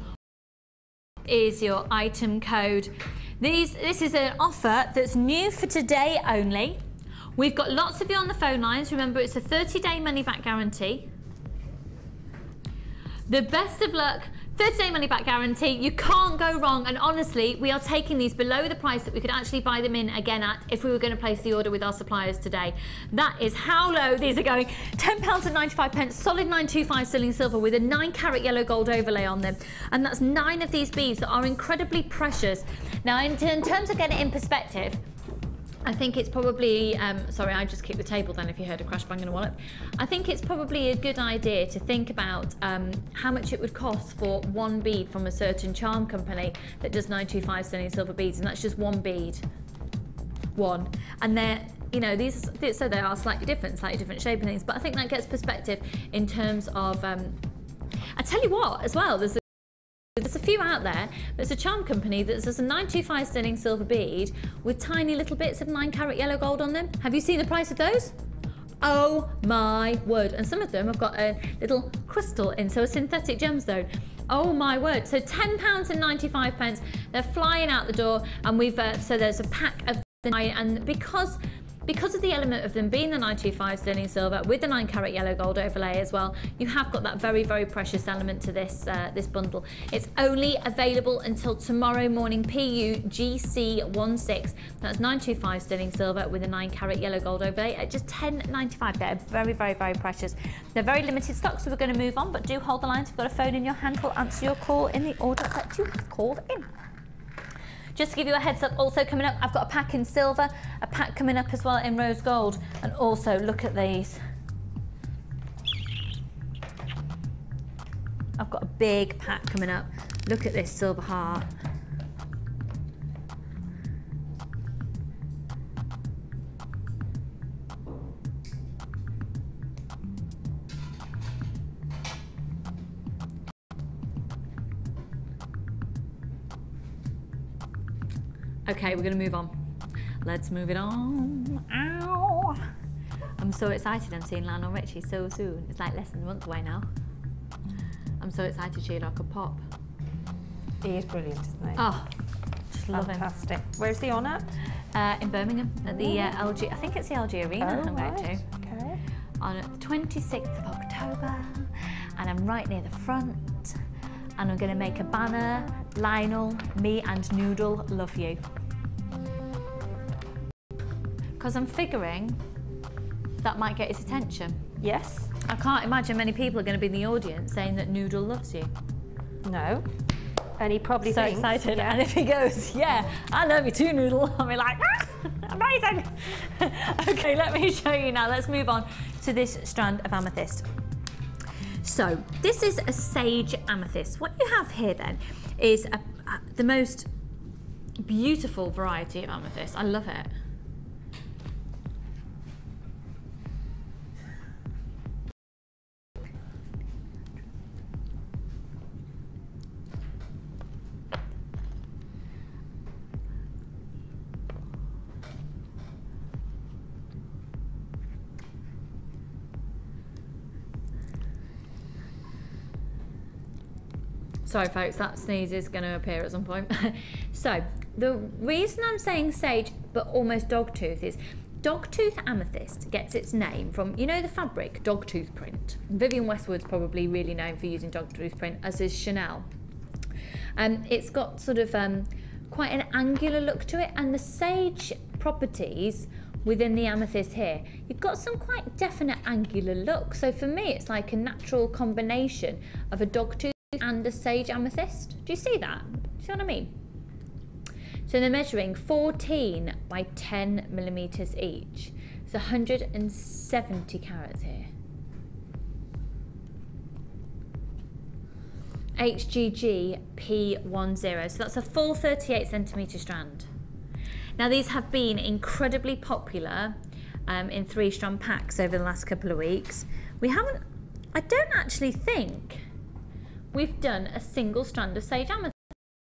is your item code. This is an offer that's new for today only. We've got lots of you on the phone lines. Remember, it's a 30-day money-back guarantee. The best of luck, 30-day money-back guarantee. You can't go wrong, and honestly, we are taking these below the price that we could actually buy them in again at if we were going to place the order with our suppliers today. That is how low these are going. £10.95, solid 925 sterling silver with a 9-carat yellow gold overlay on them. And that's 9 of these beads that are incredibly precious. Now, in terms of getting it in perspective, I think it's probably, sorry, I just kicked the table then if you heard a crash bang and a wallop. I think it's probably a good idea to think about how much it would cost for one bead from a certain charm company that does 925 sterling silver beads, and that's just one bead. One. And they're, you know, these, so they are slightly different shape and things, but I think that gets perspective in terms of, I tell you what, as well, there's a few out there. There's a charm company that does a 925 sterling silver bead with tiny little bits of 9-carat yellow gold on them. Have you seen the price of those? Oh my word. And some of them have got a little crystal in, so a synthetic gemstone. Oh my word. So £10.95. They're flying out the door, and we've so there's a pack of 9, and because because of the element of them being the 925 sterling silver with the 9 carat yellow gold overlay as well, you have got that very, very precious element to this this bundle. It's only available until tomorrow morning, PU GC16. That's 925 sterling silver with a 9 carat yellow gold overlay at just £10.95. They're very, very, very precious. They're very limited stock, so we're going to move on, but do hold the line. If you've got a phone in your hand, we'll answer your call in the order that you have called in. Just to give you a heads up, also coming up, I've got a pack in silver, a pack coming up as well in rose gold, and also look at these. I've got a big pack coming up. Look at this silver heart. Okay, we're going to move on. Let's move it on. Ow! I'm so excited. I'm seeing Lionel Richie so soon. It's like less than a month away now. I'm so excited, Sheila, I could pop. He is brilliant, isn't he? Oh, just love him. Fantastic. Where's he on at? In Birmingham at the LG. I think it's the LG Arena. I'm going to. Okay. On the 26th of October, and I'm right near the front. And I'm going to make a banner. Lionel, me, and Noodle love you. Because I'm figuring that might get his attention. Yes. I can't imagine many people are going to be in the audience saying that Noodle loves you. No. And he probably so thinks, excited. Yeah. And if he goes, yeah, I love you too, Noodle, I'll be like, ah, amazing. Okay, let me show you now. Let's move on to this strand of amethyst. So this is a sage amethyst. What you have here then is the most beautiful variety of amethyst. I love it. Sorry folks, that sneeze is going to appear at some point. So, the reason I'm saying sage, but almost dogtooth, is dogtooth amethyst gets its name from, you know the fabric, dogtooth print. Vivienne Westwood's probably really known for using dogtooth print, as is Chanel. It's got sort of quite an angular look to it, and the sage properties within the amethyst here, you've got some quite definite angular look. So for me, it's like a natural combination of a dogtooth and a sage amethyst. Do you see that? Do you see what I mean? So they're measuring 14 by 10 millimeters each. It's 170 carats here. HGG P10, so that's a full 38 centimeter strand. Now these have been incredibly popular in 3-strand packs over the last couple of weeks. I don't actually think we've done a single strand of sage amethyst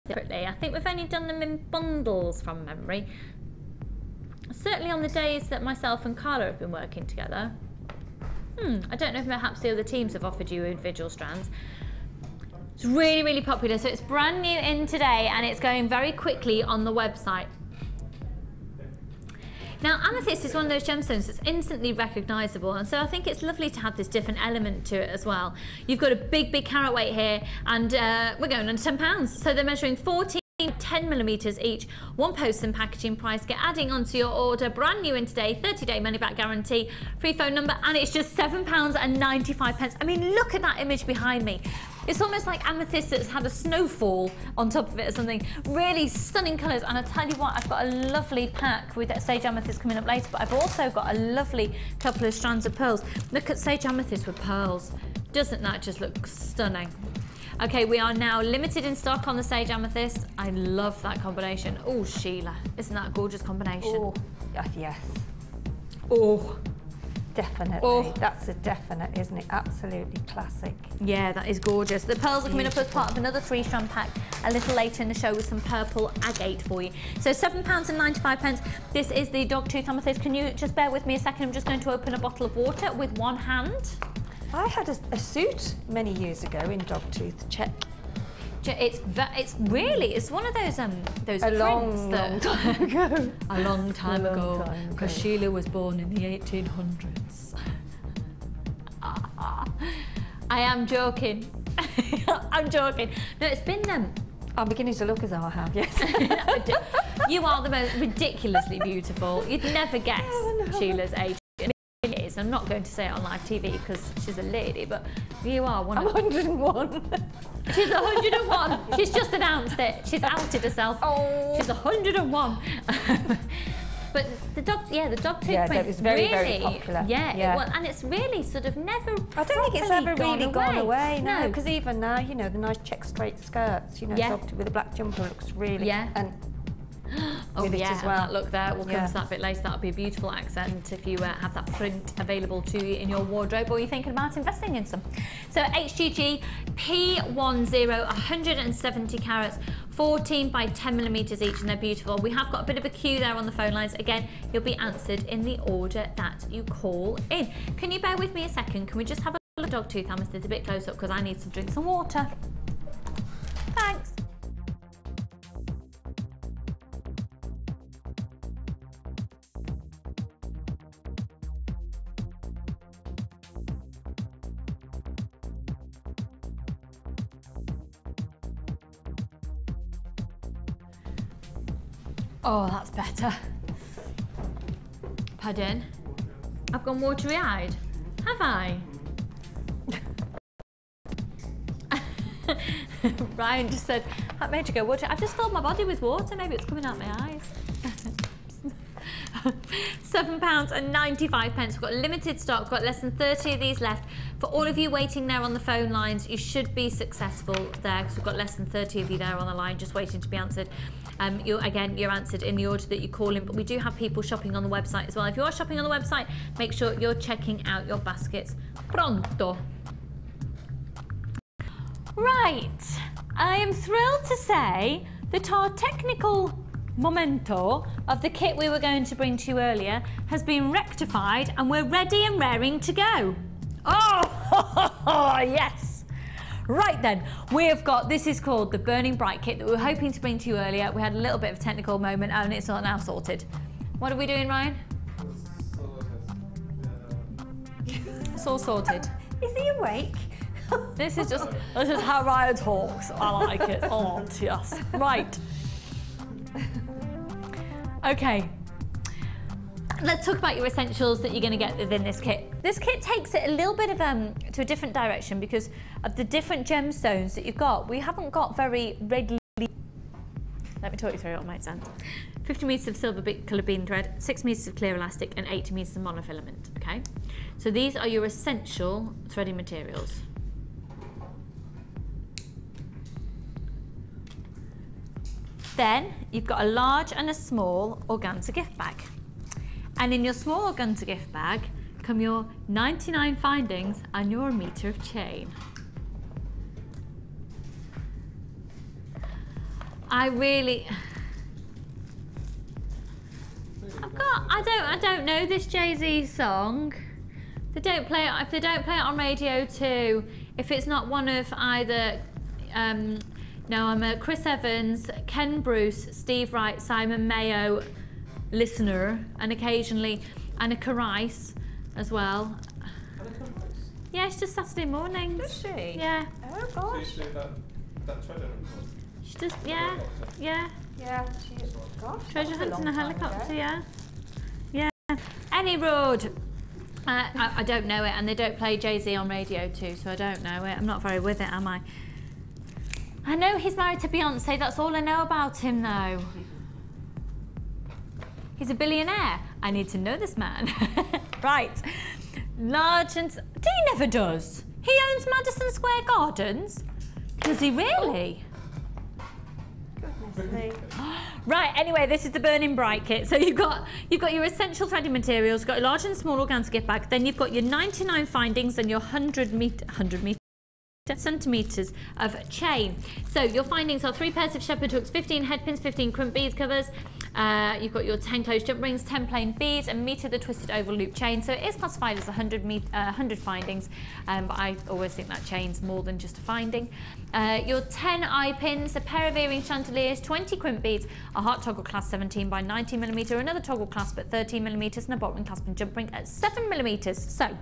separately. I think we've only done them in bundles from memory. Certainly on the days that myself and Carla have been working together. I don't know if perhaps the other teams have offered you individual strands. It's really, really popular. So it's brand new in today and it's going very quickly on the website. Now, amethyst is one of those gemstones that's instantly recognisable, and so I think it's lovely to have this different element to it as well. You've got a big, big carat weight here, and we're going under £10. So they're measuring 14, 10 millimeters each, one post and packaging price. Get adding onto your order, brand new in today, 30-day money-back guarantee, free phone number, and it's just £7.95. I mean, look at that image behind me. It's almost like amethyst that's had a snowfall on top of it or something. Really stunning colours, and I tell you what, I've got a lovely pack with sage amethyst coming up later, but I've also got a lovely couple of strands of pearls. Look at sage amethyst with pearls. Doesn't that just look stunning? Okay, we are now limited in stock on the sage amethyst. I love that combination. Oh, Sheila, isn't that a gorgeous combination? Oh, yes. Oh. Definitely. Oh. That's a definite, isn't it? Absolutely classic. Yeah, that is gorgeous. The pearls are coming up as part of another 3-strand pack a little later in the show with some purple agate for you. So £7.95. This is the dogtooth amethyst. Can you just bear with me a second? I'm just going to open a bottle of water with one hand. I had a suit many years ago in dogtooth check. It's really, it's one of those prints long time ago. A long time ago, because Sheila was born in the 1800s. I am joking. I'm joking. No, it's been I'm beginning to look as though I have, yes. You are the most ridiculously beautiful. You'd never guess Sheila's age. It is. I'm not going to say it on live TV because she's a lady, but you are one of... I'm 101. She's 101. She's just announced it. She's outed herself. Oh. She's 101. But the dog tooth print is very, very popular. Yeah. Well, and it's really sort of never. I don't think it's ever really gone away. No, because even now, you know, the nice check straight skirts, you know, dog with a black jumper looks really. Yeah. And oh yeah, as well. that look there. We'll come to that bit later. That'll be a beautiful accent if you have that print available to you in your wardrobe, or you're thinking about investing in some. So HGG P10, 170 carats, 14 by 10 millimeters each, and they're beautiful. We have got a bit of a queue there on the phone lines. Again, you'll be answered in the order that you call in. Can you bear with me a second? Can we just have a look at dog tooth amethyst a bit close up because I need to drink some water. Thanks. Oh, that's better. Pardon? I've gone watery-eyed. Have I? Ryan just said, that made you go watery. I've just filled my body with water. Maybe it's coming out my eyes. £7.95. We've got limited stock. We've got less than 30 of these left. For all of you waiting there on the phone lines, you should be successful there because we've got less than 30 of you there on the line just waiting to be answered. You're answered in the order that you call in, but we do have people shopping on the website as well. If you are shopping on the website, make sure you're checking out your baskets pronto. Right, I am thrilled to say that our technical momento of the kit we were going to bring to you earlier has been rectified and we're ready and raring to go. Oh, yes. Right then, we have got, this is called the Burning Bright kit that we were hoping to bring to you earlier. We had a little bit of a technical moment and it's not now sorted. What are we doing, Ryan? It's all sorted. Is he awake? This is how Ryan talks. I like it. Oh, yes. Right. Okay. Let's talk about your essentials that you're going to get within this kit. This kit takes it a little bit of to a different direction because of the different gemstones that you've got. We haven't got very readily. Let me talk you through it on my stand. 50 meters of silver colour bean thread, 6 meters of clear elastic, and 80 meters of monofilament. Okay, so these are your essential threading materials. Then you've got a large and a small organza gift bag. And in your small organza gift bag come your 99 findings and your meter of chain. I don't know this Jay-Z song. They don't play it, if they don't play it on Radio 2, if it's not one of either no, I'm a Chris Evans, Ken Bruce, Steve Wright, Simon Mayo listener, and occasionally Annika Rice as well. Annika Rice? Yeah, it's just Saturday mornings. Does she? Yeah. Oh So gosh. you do that treasure? She just, yeah. Yeah, she is. Gosh. Treasure that was hunts in a long time helicopter, ago. yeah. Yeah. Any road. I don't know it, and they don't play Jay-Z on Radio 2, so I don't know it. I'm not very with it, am I? I know he's married to Beyonce, that's all I know about him though. He's a billionaire. I need to know this man. Right. Large and... He never does. He owns Madison Square Gardens. Does he really? Goodness me. Right, anyway, this is the Burning Bright kit. So you've got your essential threading materials, you've got a large and small organza gift bag, then you've got your 99 findings and your 100 centimeters of chain. So your findings are 3 pairs of shepherd hooks, 15 head pins, 15 crump beads covers, You've got your 10 closed jump rings, 10 plain beads, and meter the twisted oval loop chain. So it is classified as 100 findings, but I always think that chain's more than just a finding. Your 10 eye pins, a pair of earring chandeliers, 20 crimp beads, a heart toggle clasp 17 by 19mm, another toggle clasp at 13mm, and a bolt ring clasp and jump ring at 7mm. So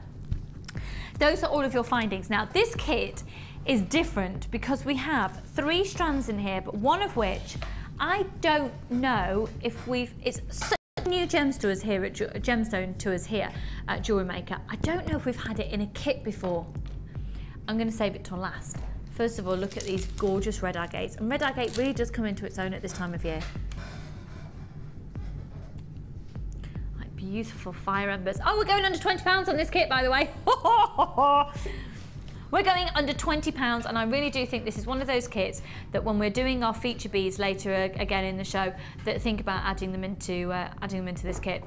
those are all of your findings. Now this kit is different because we have 3 strands in here, but one of which I don't know if it's such a new gems to us here at Gemstone to us here at Jewellery Maker. I don't know if we've had it in a kit before. I'm going to save it till last. First of all, look at these gorgeous red agates, and red agate really does come into its own at this time of year. Like beautiful fire embers. Oh, we're going under £20 on this kit, by the way. We're going under £20, and I really do think this is one of those kits that when we're doing our feature beads later again in the show, that think about adding them into this kit.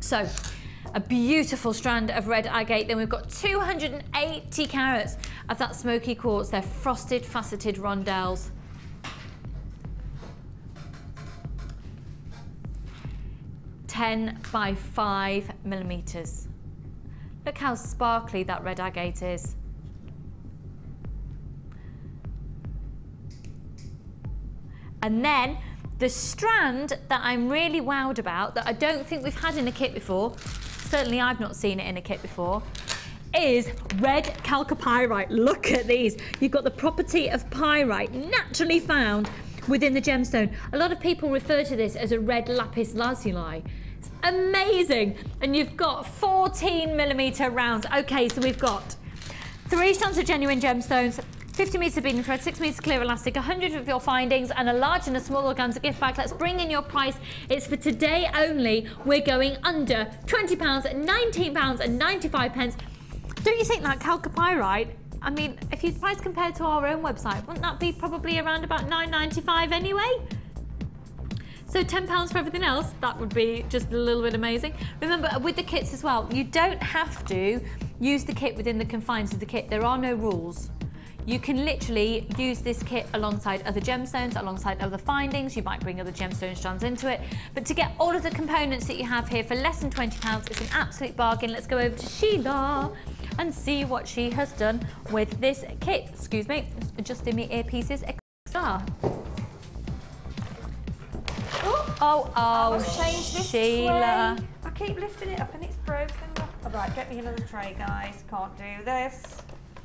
So, a beautiful strand of red agate. Then we've got 280 carats of that smoky quartz. They're frosted, faceted rondelles. $10 by 5mm. Look how sparkly that red agate is. And then the strand that I'm really wowed about, that I don't think we've had in a kit before, certainly I've not seen it in a kit before, is red chalcopyrite. Look at these. You've got the property of pyrite naturally found within the gemstone. A lot of people refer to this as a red lapis lazuli. It's amazing. And you've got 14mm rounds. Okay, so we've got 3 strands of genuine gemstones, 50 metres of beading thread, 6 metres clear elastic, 100 of your findings, and a large and a small organza gift bag. Let's bring in your price. It's for today only. We're going under £20, £19.95. Don't you think that chalcopyrite, I mean, if you price compared to our own website, wouldn't that be probably around about £9.95 anyway? So £10 for everything else, that would be just a little bit amazing. Remember, with the kits as well, you don't have to use the kit within the confines of the kit. There are no rules. You can literally use this kit alongside other gemstones, alongside other findings. You might bring other gemstone strands into it. But to get all of the components that you have here for less than £20, it's an absolute bargain. Let's go over to Sheila and see what she has done with this kit. Excuse me, adjusting my earpieces extra. Oh, change this Sheila. tray. I keep lifting it up and it's broken. All right, get me another tray, guys. Can't do this.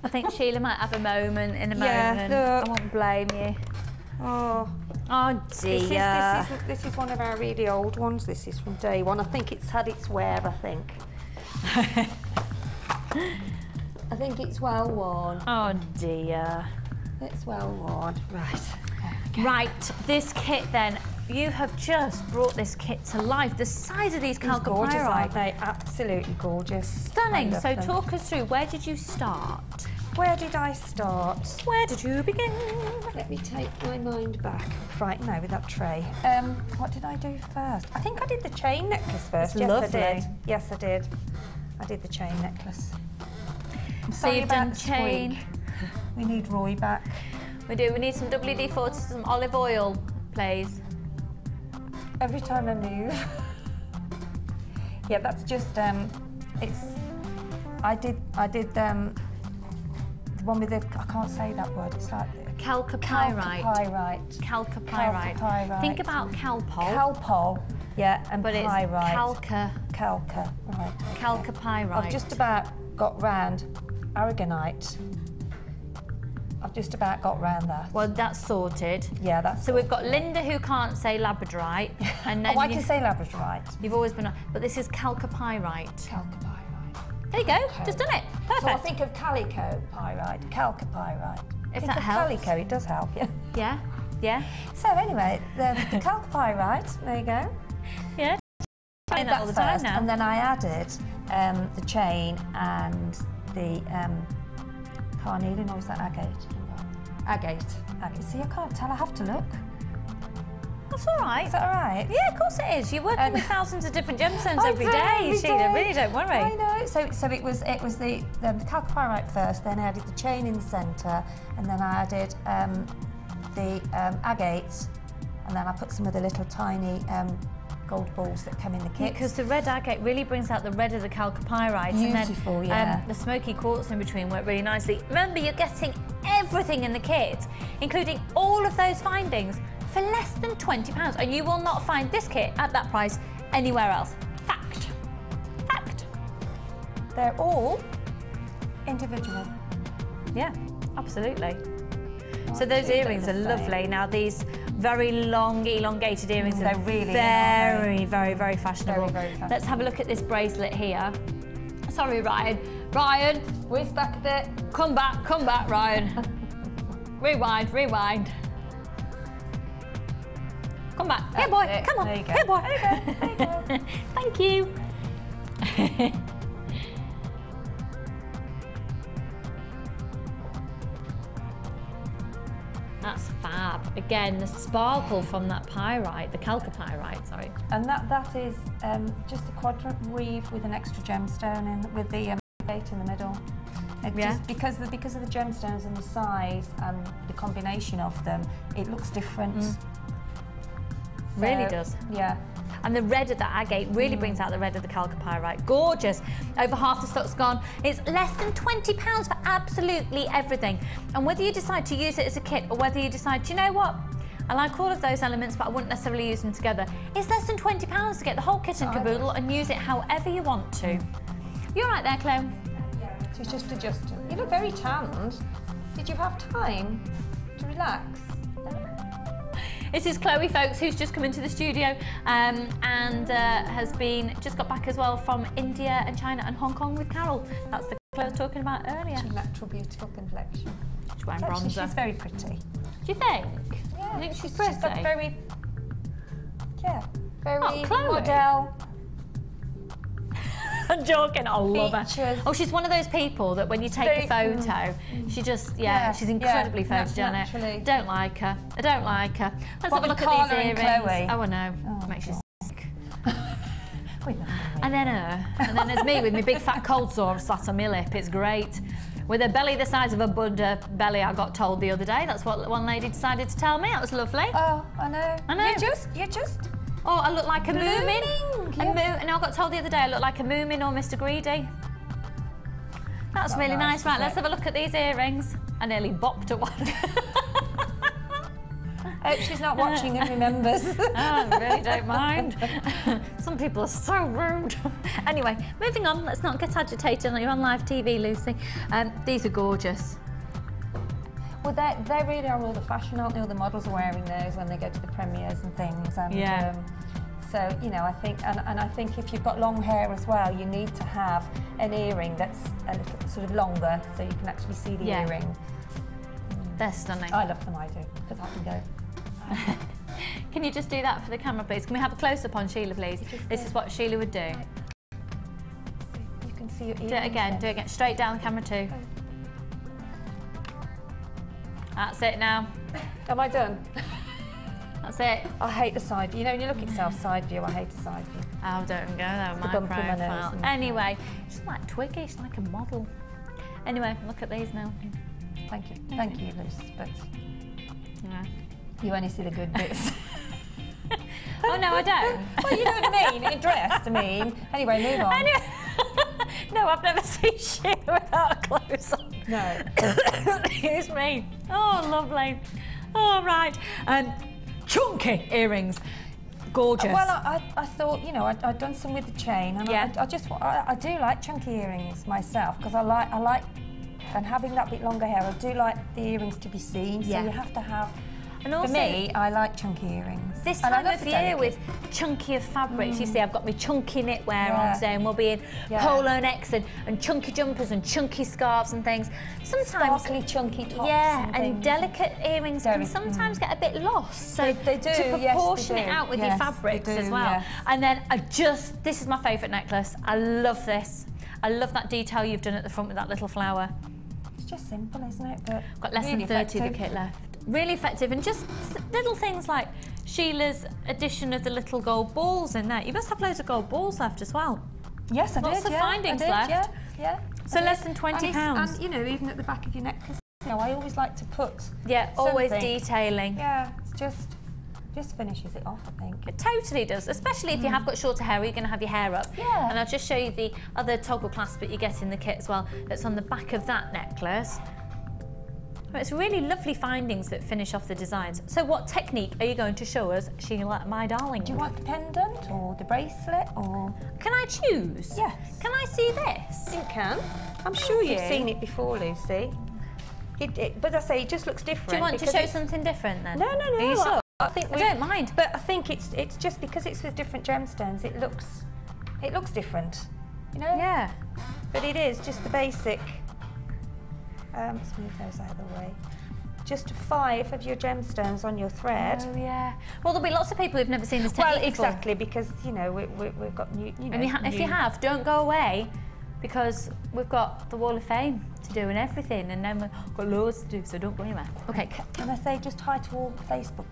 I think Sheila might have a moment in a moment. Look. I won't blame you. Oh dear. This is one of our really old ones. This is from day one. I think it's had its wear, I think. I think it's well worn. Oh dear. It's well worn. Right. Okay. Right, this kit then. You have just brought this kit to life. The size of these Gorgeous, aren't chalcopyrite. they? Absolutely gorgeous. Stunning. So them. talk us through, where did you start? Where did I start? Where did you begin? Let me take my mind back. Right, no, with that tray. What did I do first? I think I did the chain necklace first. It's yes, lovely. I did. Yes, I did. I did the chain necklace. So you've done chain. Squeak. We need Roy back. We do. We need some WD-40, some olive oil, please. Every time I move. Yeah, that's just it's. I did the one with the. I can't say that word. It's like Chalcopyrite. Chalcopyrite. Think about calpol. Calpol. Yeah, and but pyrite. It's Calca. Right. Chalcopyrite. I've just about got round aragonite. I've just about got round that. Well, that's sorted. Yeah, that's. So we've got Linda who can't say labradorite, and then I can say labradorite. You've always been on, but this is chalcopyrite. Chalcopyrite. There you go. Okay. Just done it. Perfect. So I think of calico pyrite, chalcopyrite. If think that of helps. Calico, it does help. Yeah. Yeah. Yeah. So anyway, the chalcopyrite. There you go. Yeah. Doing that all the time now. And then I added the chain and the carnelian, or is that agate? Agate. See, I can't tell. I have to look. That's all right. Is that all right? Yeah, of course it is. You're working with thousands of different gemstones every day, every Sheila. day. Really, don't worry. I know. So it was the chalcopyrite first. Then I added the chain in the centre, and then I added the agate and then I put some of the little tiny gold balls that come in the kit. Because the red agate really brings out the red of the chalcopyrite. Beautiful, and then, yeah. The smoky quartz in between work really nicely. Remember, you're getting everything in the kit, including all of those findings, for less than £20, and you will not find this kit at that price anywhere else. Fact. Fact. They're all individual. Yeah, absolutely. So those earrings are lovely. Now these very long, elongated earrings are really very, very, very fashionable. Very, very fashionable. Let's have a look at this bracelet here. Sorry, Ryan. Ryan, Whiz back a bit. come back, Ryan. Rewind, rewind. Come back. Here, boy. It. Come on. There you go. Here, boy. There you go. There you go. Thank you. That's fab. Again, the sparkle from that pyrite, the chalcopyrite, sorry. And that is just a quadrant weave with an extra gemstone in, with the agate in the middle. Just because of the gemstones and the size and the combination of them, it looks different. Really does. Yeah. And the red of that agate really brings out the red of the chalcopyrite. Gorgeous. Over half the stock's gone. It's less than £20 for absolutely everything. And whether you decide to use it as a kit or whether you decide, do you know what? I like all of those elements, but I wouldn't necessarily use them together. It's less than £20 to get the whole kit and caboodle and use it however you want to. You're right there, Chloe. So it's just adjusting. You look very tanned. Did you have time to relax? This is Chloe, folks, who's just come into the studio and has just got back as well from India and China and Hong Kong with Carol. That's the Chloe I was talking about earlier. She's a natural, beautiful complexion. She's wearing bronzer. She's very pretty. Do you think? Yeah. I think she's pretty. She's got very Chloe. model. I'm joking, I love her. Features. Oh, she's one of those people that when you take a photo, she just, she's incredibly photogenic. Naturally. Don't like her. I don't like her. Let's have a look at these earrings. Chloe. Oh, I know. Makes you sick. And then there's me with my big fat cold sore sat on my lip. It's great. With a belly the size of a Buddha belly, I got told the other day. That's what one lady decided to tell me. That was lovely. Oh, I know. I know. You just. Oh, I look like a moomin. Yeah. And I got told the other day I look like a moomin or Mr. Greedy. That's really nice. Right, let's have a look at these earrings. I nearly bopped at one. I hope she's not watching and remembers. Oh, I really don't mind. Some people are so rude. Anyway, moving on. Let's not get agitated. You're on live TV, Lucy. These are gorgeous. Well, they really are all the fashion, aren't they? All the models are wearing those when they go to the premieres and things. And, so, you know, I think, and I think if you've got long hair as well, you need to have an earring that's a little sort of longer so you can actually see the earring. They're stunning. I love them, I do, because I can go. Can you just do that for the camera, please? Can we have a close-up on Sheila, please? This is what Sheila would do. You can see your earrings. Do it again, straight down the camera too. That's it now. Am I done? That's it. I hate the side view. You know, when you look at yourself side view, I hate the side view. Oh, don't go there with my bump in my profile. nose. Anyway, she's like Twiggy, she's like a model. Anyway, look at these now. Thank you, Luce, but Yeah. you only see the good bits. Oh, no, I don't. Well, you know what I mean, in a dress, I mean. Anyway, move on. No, I've never seen Sheila without clothes on. No. Excuse me. Oh, lovely. All right. Chunky earrings. Gorgeous. Well, I thought, you know, I'd done some with the chain, and I do like chunky earrings myself, because I like, and having that bit longer hair, I do like the earrings to be seen, so you have to have. And also, for me, I like chunky earrings. This time of year with chunkier fabrics, you see I've got my chunky knitwear on today, and we'll be in polo necks and chunky jumpers and chunky scarves and things. Sometimes sparkly, chunky tops. and delicate earrings can sometimes get a bit lost. So they do, to proportion it out with your fabrics as well. Yes. And then this is my favourite necklace. I love this. I love that detail you've done at the front with that little flower. It's just simple, isn't it? But got less than 30 of the kit left. Really effective, and just little things like Sheila's addition of the little gold balls in there. You must have loads of gold balls left as well. Yes, I did. Lots of findings left. Yeah. So less than £20. And you know, even at the back of your necklace, you know, I always like to put always something. detailing. Yeah, it's just Just finishes it off, I think. It totally does, especially if you have got shorter hair, or you're going to have your hair up. Yeah. And I'll just show you the other toggle clasp that you get in the kit as well, that's on the back of that necklace. It's really lovely findings that finish off the designs. So what technique are you going to show us, Sheila, my darling? Do you want the pendant or the bracelet or...? Can I choose? Yes. Can I see this? You can. I'm sure you've seen it before, Lucy. But I say, it just looks different. Do you want to show something different then? No. Are you sure? I think I don't mind. But I think it's just because it's with different gemstones, it looks different, you know? Yeah. But it is just the basic. Let's move those out of the way. Just 5 of your gemstones on your thread. Oh yeah. Well, there'll be lots of people who've never seen this technique Well, before. exactly, because you know we've got new. You know, And if you have, don't go away, because we've got the Wall of Fame to do and everything, and then we've got loads to do. So don't go anywhere. Okay. Can I say just hi to all the Facebook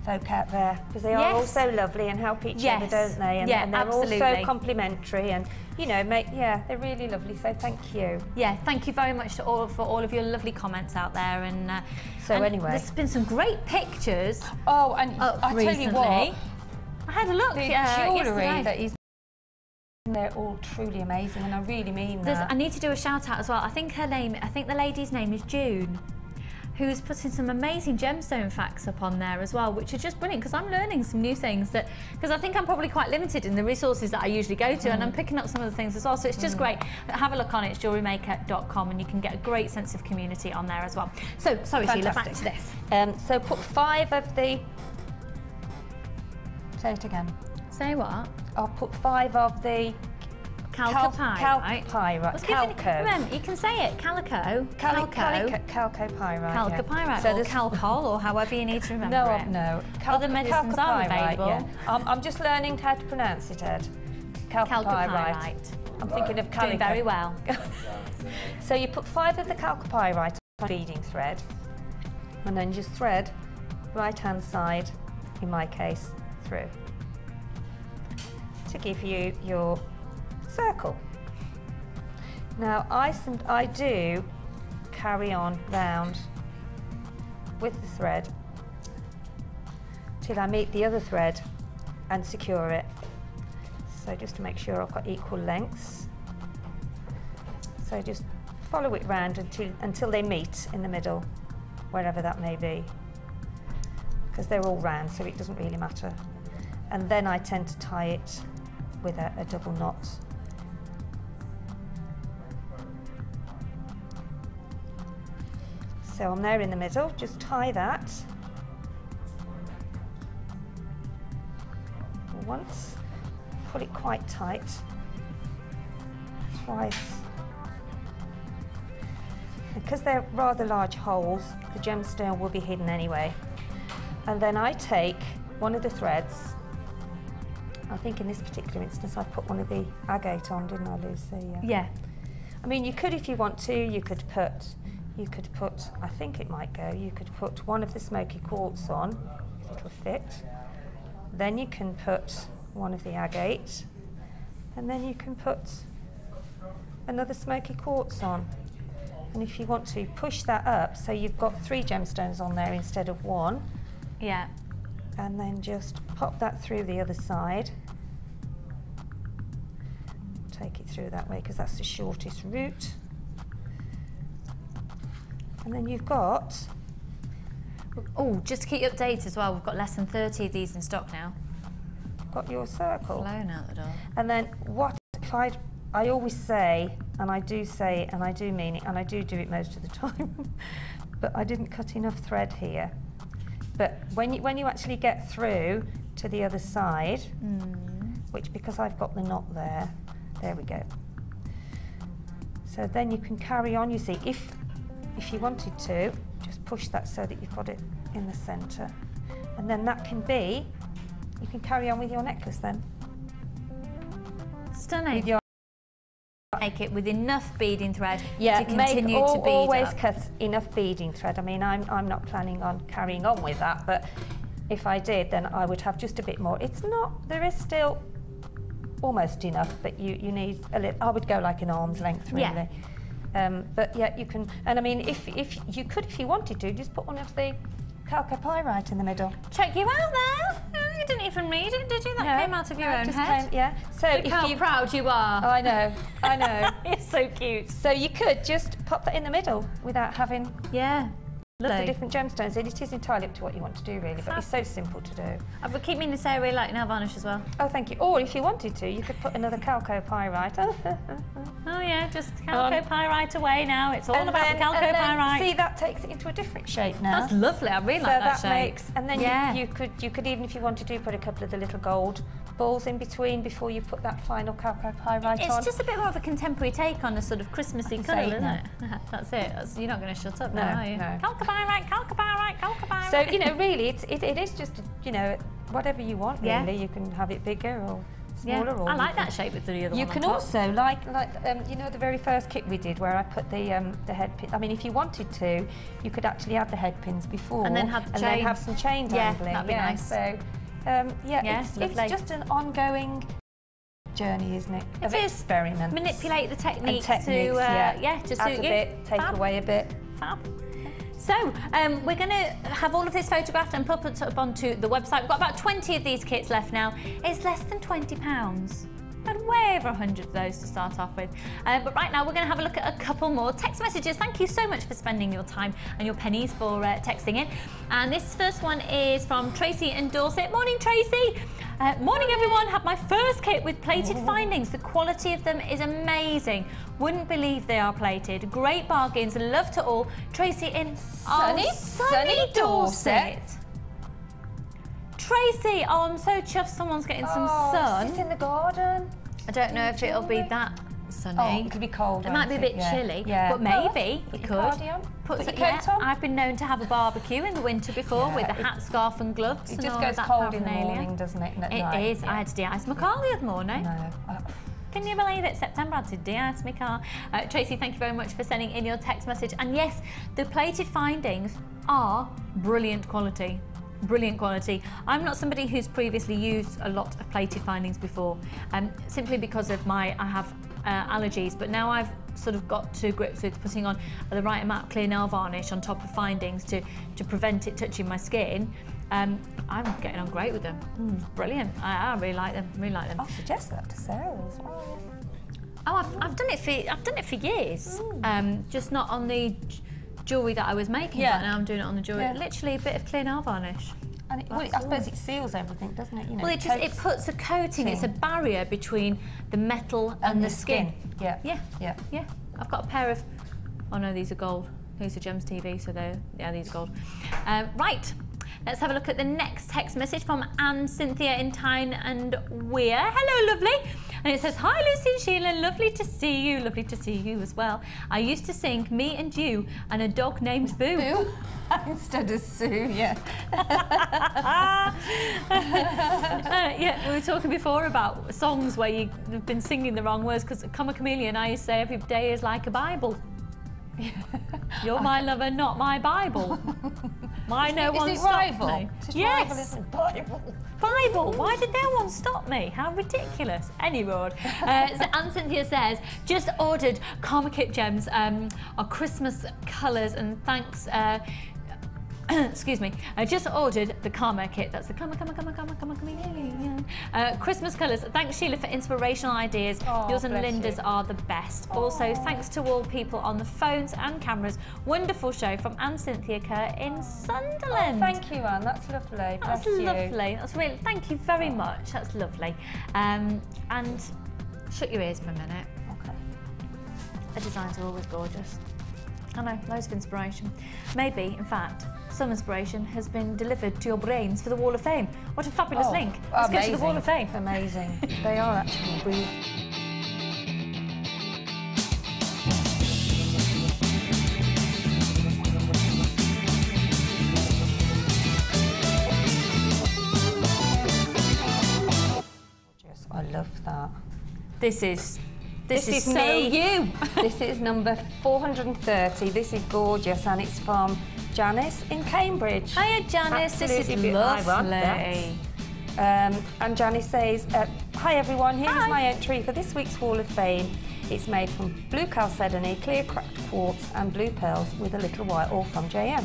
folk out there, because they are all so lovely and help each other, don't they? And, and they're absolutely. all so complimentary, and you know, they're really lovely. So thank you. Yeah, thank you very much to for all of your lovely comments out there. And anyway, there's been some great pictures. Oh, and I tell you what, I had a look. The jewellery that is. They're all truly amazing, and I really mean that. I need to do a shout out as well. I think the lady's name is June, who's putting some amazing gemstone facts up on there as well, which are just brilliant, because I'm learning some new things because I think I'm probably quite limited in the resources that I usually go to, and I'm picking up some of the things as well, so it's just great. Have a look on it, it's jewellerymaker.com, and you can get a great sense of community on there as well. So, sorry Sheila, back to this. So put 5 of the, say it again. Say what? I'll put 5 of the Calcopyrite. Calco. You can say it. Calico. Calcopyrite. Calcopyrite, So or Calpol, or however you need to remember it. No. Other medicines are available. Yeah. I'm just learning how to pronounce it, Ed. Calcopyrite. I'm thinking of calico. Doing very well. So you put 5 of the calcopyrite on beading thread, and then just thread right-hand side, in my case, through, to give you your circle. Now I do carry on round with the thread till I meet the other thread and secure it. So just to make sure I've got equal lengths. So just follow it round until they meet in the middle, wherever that may be, because they're all round, so it doesn't really matter. And then I tend to tie it with a double knot. So I'm there in the middle, just tie that once, pull it quite tight, twice. Because they're rather large holes, the gemstone will be hidden anyway. And then I take one of the threads, I think in this particular instance I put one of the agate on, didn't I, Lucy? Yeah. I mean, you could, if you want to, you could put, I think it might go, you could put one of the smoky quartz on, it'll fit. Then you can put one of the agate, and then you can put another smoky quartz on. And if you want to push that up, so you've got 3 gemstones on there instead of 1. Yeah. And then just pop that through the other side. Take it through that way, because that's the shortest route. And then you've got... Oh, just to keep you updated as well, we've got less than 30 of these in stock now. Got your circle. Flown out the door. And then what if I always say, and I do say it, and I do mean it, and I do it most of the time, but I didn't cut enough thread here. But when you actually get through to the other side, which, because I've got the knot there we go. So then you can carry on, you see, if you wanted to, just push that so that you've got it in the centre. And then that can be, you can carry on with your necklace then. Stunning. Make it with enough beading thread to continue to bead always up. cut enough beading thread. I mean, I'm not planning on carrying on with that, but if I did, then I would have just a bit more. It's not, there is still almost enough, but you need a little, I would go like an arm's length really. Yeah. But yeah, you can, and I mean, if you could, if you wanted to, just put one of the chalcopyrite in the middle. Check you out there. You didn't even read it, did you? That came out of your own head. Yeah. So look how proud you are. Oh, I know. You're so cute. So you could just pop that in the middle without having lots of Lovely. different gemstones. It is entirely up to what you want to do, really, but it's so simple to do. I would keep meaning to say I really like nail varnish as well. Oh, thank you. Or if you wanted to, you could put another chalcopyrite. Oh yeah, just chalcopyrite away now. It's all about the chalcopyrite. See, that takes it into a different shape now. That's lovely. I really like that shape. And then you could even, if you wanted to, put a couple of the little gold balls in between before you put that final chalcopyrite on. It's just a bit more of a contemporary take on a sort of Christmassy colour, isn't it? That's it. You're not going to shut up now, are you? No. Chalcopyrite, chalcopyrite, chalcopyrite. So, you know, really, it is just, you know, whatever you want, really. You can have it bigger or smaller. Or I like that shape with the other one. You can also, like you know, the very first kit we did where I put the head pin. I mean, if you wanted to, you could actually add the head pins before and then have the then have some chain dangling. That'd be nice. So, it's just an ongoing journey, isn't it? It is. Experiment. Manipulate the techniques to just suit add a bit, take away a bit. Fab. So, we're going to have all of this photographed and put it up onto the website. We've got about 20 of these kits left now. It's less than £20. But way over 100 of those to start off with. But right now, we're going to have a look at a couple more text messages. Thank you so much for spending your time and your pennies for texting in. And this first one is from Tracy in Dorset. Morning, Tracy. Morning, everyone. Had my first kit with plated findings. The quality of them is amazing. Wouldn't believe they are plated. Great bargains. Love to all. Tracy in sunny Dorset. Tracy, I'm so chuffed someone's getting some sun. Sit in the garden. I don't know if it'll be that sunny. Oh, it could be cold. It might be a bit chilly, but maybe we could. Put your coat on. I've been known to have a barbecue in the winter before with a hat, scarf and gloves. It just goes cold in the morning, doesn't it? It is. I had to de-ice my car the other morning. No. Can you believe it? September, I had to de-ice my car. Tracy, thank you very much for sending in your text message. And yes, the plated findings are brilliant quality. Brilliant quality. I'm not somebody who's previously used a lot of plated findings before, simply because of I have allergies, but now I've sort of got to grips with putting on the right amount of clear nail varnish on top of findings to prevent it touching my skin. I'm getting on great with them. Brilliant. I really like them. Really like them. I'll suggest that to Sarah as well. Oh, I've done it for years. Just not on the jewellery that I was making, but now I'm doing it on the jewellery. Literally a bit of clear nail varnish. And I suppose it seals everything, doesn't it? You know, well, it puts a coating. It's a barrier between the metal and the skin. Yeah. I've got a pair of. Oh no, these are gold. These are Gems TV, so these are gold. Right. Let's have a look at the next text message from Anne Cynthia in Tyne and Weir. Hello, lovely. And it says, hi, Lucy and Sheila. Lovely to see you. Lovely to see you as well. I used to sing Me and You and a dog named Boo. Boo? Instead of Sue, yeah. We were talking before about songs where you've been singing the wrong words, because Come a Chameleon, I used to say every day is like a Bible. You're my lover, not my Bible. No one stopped me. Yes. Bible. Why did no one stop me? How ridiculous. Anyway, so Anne Cynthia says, just ordered Karma Kit Gems, our Christmas colours, and thanks. Excuse me, I just ordered the Karma Kit. That's the Karma Christmas colours. Thanks, Sheila, for inspirational ideas. Yours and Linda's are the best. Also, thanks to all people on the phones and cameras. Wonderful show from Anne Cynthia Kerr in Sunderland. Thank you, Anne. That's lovely. That's lovely. That's really. Thank you very much. That's lovely. And shut your ears for a minute. Okay. The designs are always gorgeous. I know, loads of inspiration. Maybe, in fact, some inspiration has been delivered to your brains for the Wall of Fame. What a fabulous link. Let's go to the Wall of Fame. Amazing. They are actually really... I love that. This is so you. This is number 430. This is gorgeous, and it's from Janice in Cambridge. Hiya, Janice. This is lovely. And Janice says, hi everyone, here's my entry for this week's Wall of Fame. It's made from blue chalcedony, clear cracked quartz and blue pearls with a little white, all from JM.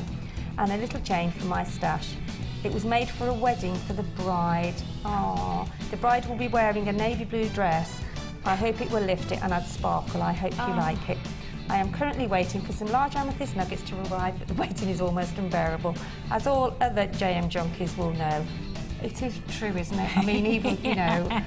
and a little chain for my stash. It was made for a wedding for the bride. Oh, the bride will be wearing a navy blue dress. I hope it will lift it and add sparkle. I hope you like it. I am currently waiting for some large amethyst nuggets to arrive, but the waiting is almost unbearable, as all other JM junkies will know. It is true, isn't it? I mean, even, you know.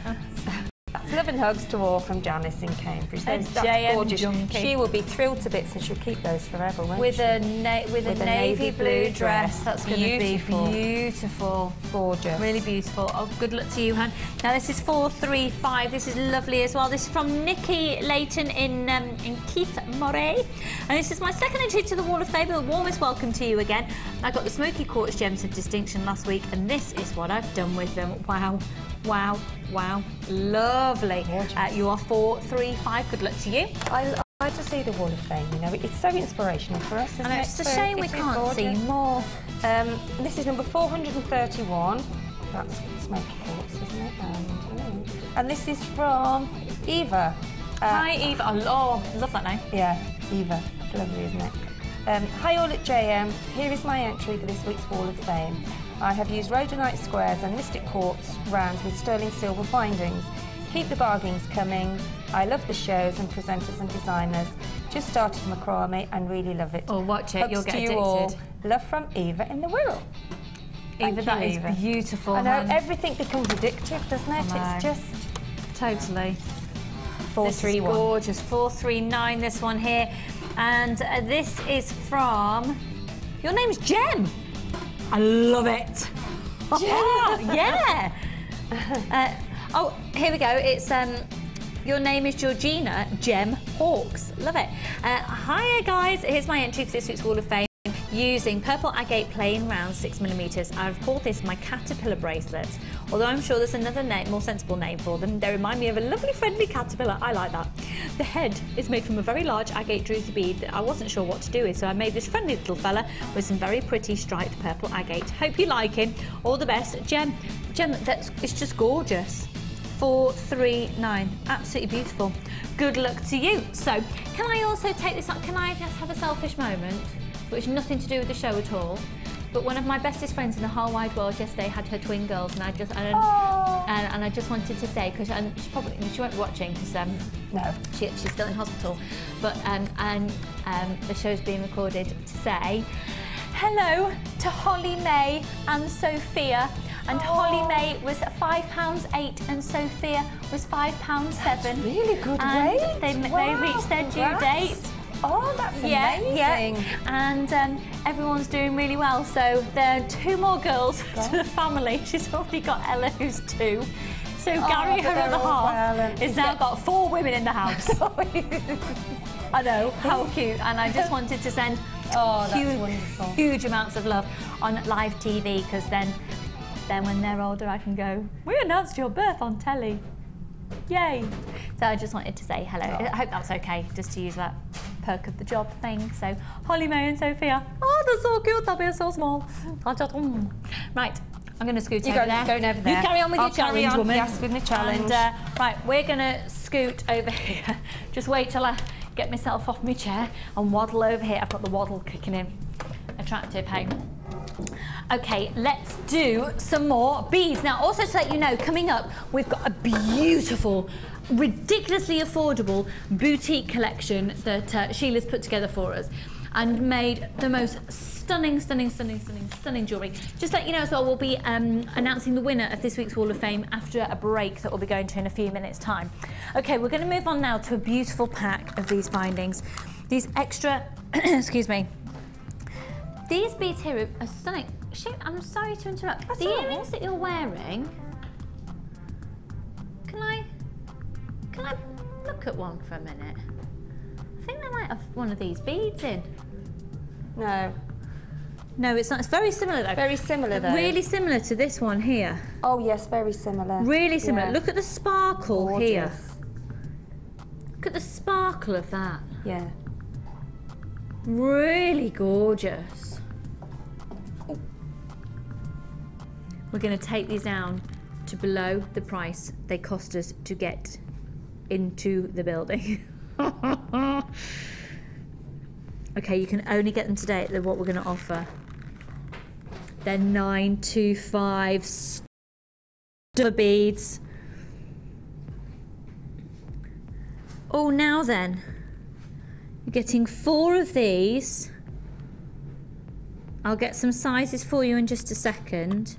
That's love and hugs to all from Janice in Cambridge. That's gorgeous. Junkie. She will be thrilled to bits and she'll keep those forever, won't with she? a navy blue dress. That's going to be beautiful. Gorgeous. Really beautiful. Oh, good luck to you, Han. Now, this is 435. This is lovely as well. This is from Nikki Layton in Keith Moray. And this is my second entry to the Wall of Fame. The warmest welcome to you again. I got the Smoky Quartz Gems of Distinction last week, and this is what I've done with them. Wow. Wow, wow, lovely. You are 435. Good luck to you. I like to see the Wall of Fame, you know, it's so inspirational for us, isn't it? It's a shame we can't see more. This is number 431. That's Smoky Quartz, isn't it? And this is from Eva. Hi, Eva. Oh, love that name. Yeah, Eva. It's lovely, isn't it? Hi all at JM. Here is my entry for this week's Wall of Fame. I have used rhodonite squares and mystic quartz rounds with sterling silver findings. Keep the bargains coming. I love the shows and presenters and designers. Just started macrame and really love it. Oh, watch it, you'll get addicted. You all. Love from Eva in the Wirral. Eva, that is beautiful. I know, everything becomes addictive, doesn't it? It's just... Totally. 431. This is gorgeous. 439, this one here. And this is from... Your name's Gem. I love it. Yeah. Oh, here we go. It's your name is Georgina Gem Hawks. Love it. Hiya guys. Here's my entry for this week's Wall of Fame. Using purple agate plain round 6mm. I've called this my caterpillar bracelets. Although I'm sure there's another name, more sensible name for them. They remind me of a lovely friendly caterpillar. I like that. The head is made from a very large agate druzy bead that I wasn't sure what to do with, so I made this friendly little fella with some very pretty striped purple agate. Hope you like him. All the best. Gem, it's just gorgeous. 439. Absolutely beautiful. Good luck to you. So, can I also take this up? Can I just have a selfish moment? Which nothing to do with the show at all. But one of my bestest friends in the whole wide world yesterday had her twin girls, and I just wanted to say, because she won't be watching because no, she's still in hospital. But the show's being recorded to say hello to Holly May and Sophia. And Holly May was £5.8 and Sophia was £5.7. That's really good rate. They reached their due date. Oh, that's amazing. Yeah. And everyone's doing really well. So there are 2 more girls to the family. She's already got Ella, who's 2. So Gary, her other half, is now got 4 women in the house. I know, how cute. And I just wanted to send huge amounts of love on live TV, because then when they're older I can go, we announced your birth on telly. Yay. So I just wanted to say hello. I hope that's okay, just to use that perk of the job thing. So Holly May and Sophia. Oh, they're so cute, they'll be so small. Right, I'm going to scoot over there. Going over there. You carry on with your challenge, woman. Yes, with my challenge. And, right, we're going to scoot over here. Just wait till I get myself off my chair and waddle over here. I've got the waddle kicking in. Attractive, hey? Okay, let's do some more beads. Now, also to let you know, coming up, we've got a beautiful, ridiculously affordable boutique collection that Sheila's put together for us and made the most stunning jewellery. Just to let you know as well, we'll be announcing the winner of this week's Wall of Fame after a break that we'll be going to in a few minutes' time. Okay, we're going to move on now to a beautiful pack of these findings. These extra, excuse me, these beads here are stunning. Shoot, I'm sorry to interrupt. The earrings that you're wearing, can I look at one for a minute? I think they might have one of these beads in. No. No, it's not. It's very similar though. Very similar though. Really similar to this one here. Oh yes, very similar. Really similar. Yeah. Look at the sparkle Gorgeous. here. Look at the sparkle of that. Yeah. Really gorgeous. We're going to take these down to below the price they cost us to get into the building. Okay, you can only get them today at what we're going to offer. They're 925 silver beads. Oh, now then, you're getting 4 of these. I'll get some sizes for you in just a second.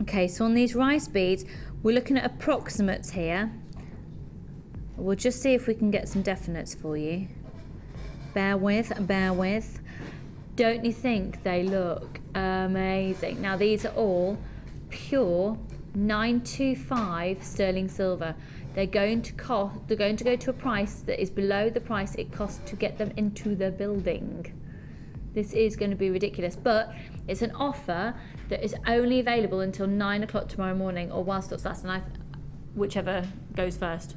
Okay, so on these rice beads, we're looking at approximates here. We'll just see if we can get some definites for you. Bear with, bear with. Don't you think they look amazing? Now these are all pure 925 sterling silver. They're going to go to a price that is below the price it costs to get them into the building. This is going to be ridiculous, but it's an offer that is only available until 9 o'clock tomorrow morning, or while stocks last, and whichever goes first.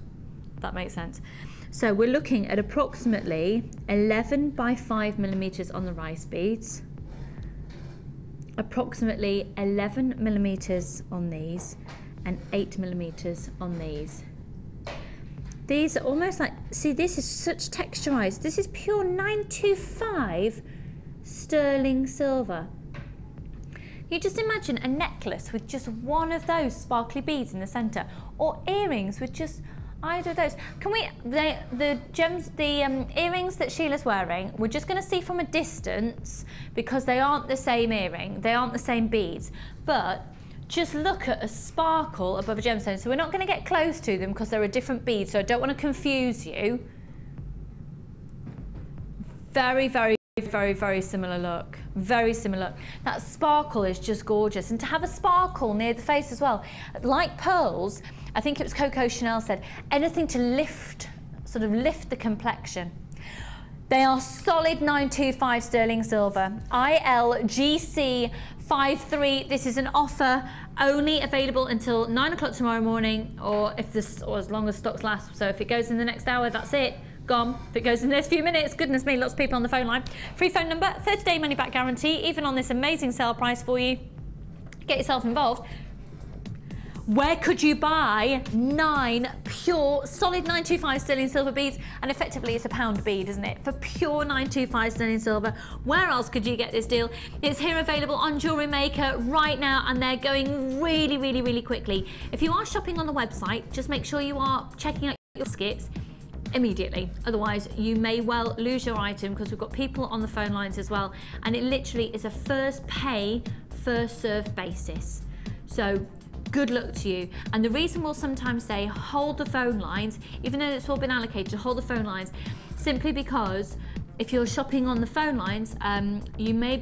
That makes sense. So we're looking at approximately 11 by 5 millimeters on the rice beads, approximately 11 millimeters on these, and 8 millimeters on these. These are almost like, see, this is such texturized. This is pure 925 sterling silver. You just imagine a necklace with just one of those sparkly beads in the center, or earrings with just either of those. Can we, the earrings that Sheila's wearing, we're just going to see from a distance because they aren't the same earring, they aren't the same beads, but just look at a sparkle above a gemstone. So we're not going to get close to them because they're a different bead, so I don't want to confuse you. Very, very, very, very similar look. Very similar. That sparkle is just gorgeous. And to have a sparkle near the face as well, like pearls, I think it was Coco Chanel said, anything to lift, sort of lift the complexion. They are solid 925 sterling silver. ILGC53. This is an offer only available until 9 o'clock tomorrow morning, or as long as stocks last. So if it goes in the next hour, that's it. Gone. If it goes in the next few minutes, goodness me, lots of people on the phone line. Free phone number, 30-day money back guarantee, even on this amazing sale price for you. Get yourself involved. Where could you buy 9 pure solid 925 sterling silver beads? And effectively it's a pound bead, isn't it? For pure 925 sterling silver. Where else could you get this deal? It's here available on Jewellery Maker right now, and they're going really, really, really quickly. If you are shopping on the website, just make sure you are checking out your skits immediately, otherwise you may well lose your item, because we've got people on the phone lines as well, and it literally is a first pay first serve basis. So good luck to you. And the reason we'll sometimes say hold the phone lines, even though it's all been allocated, hold the phone lines, simply because if you're shopping on the phone lines, you may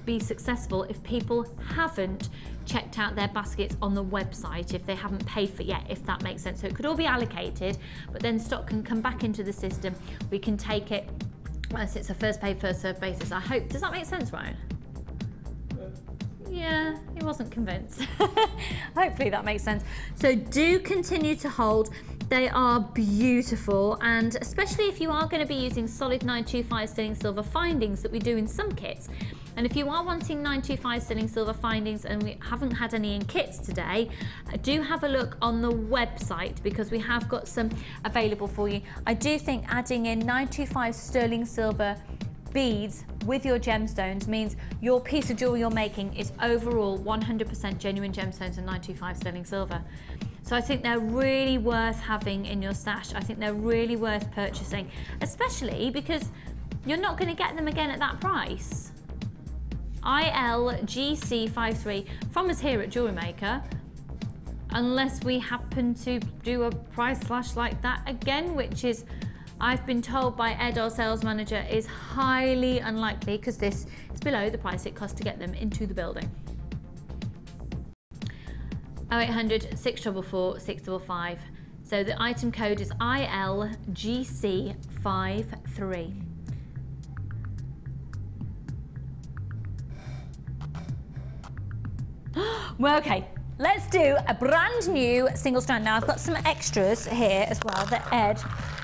be successful if people haven't checked out their baskets on the website, if they haven't paid for it yet, if that makes sense. So it could all be allocated, but then stock can come back into the system. We can take it as it's a first pay, first serve basis. I hope, does that make sense, Ryan? Yeah, he wasn't convinced. Hopefully that makes sense. So do continue to hold. They are beautiful, and especially if you are going to be using solid 925 sterling silver findings that we do in some kits. And if you are wanting 925 sterling silver findings and we haven't had any in kits today, do have a look on the website, because we have got some available for you. I do think adding in 925 sterling silver beads with your gemstones means your piece of jewelry you're making is overall 100% genuine gemstones and 925 sterling silver. So I think they're really worth having in your stash. I think they're really worth purchasing, especially because you're not going to get them again at that price. ILGC53 from us here at Jewellery Maker, unless we happen to do a price slash like that again, which is, I've been told by Ed, our sales manager, is highly unlikely, because this is below the price it costs to get them into the building. 0800 644 655. So the item code is ILGC53. Well, okay, let's do a brand new single strand. Now I've got some extras here as well that Ed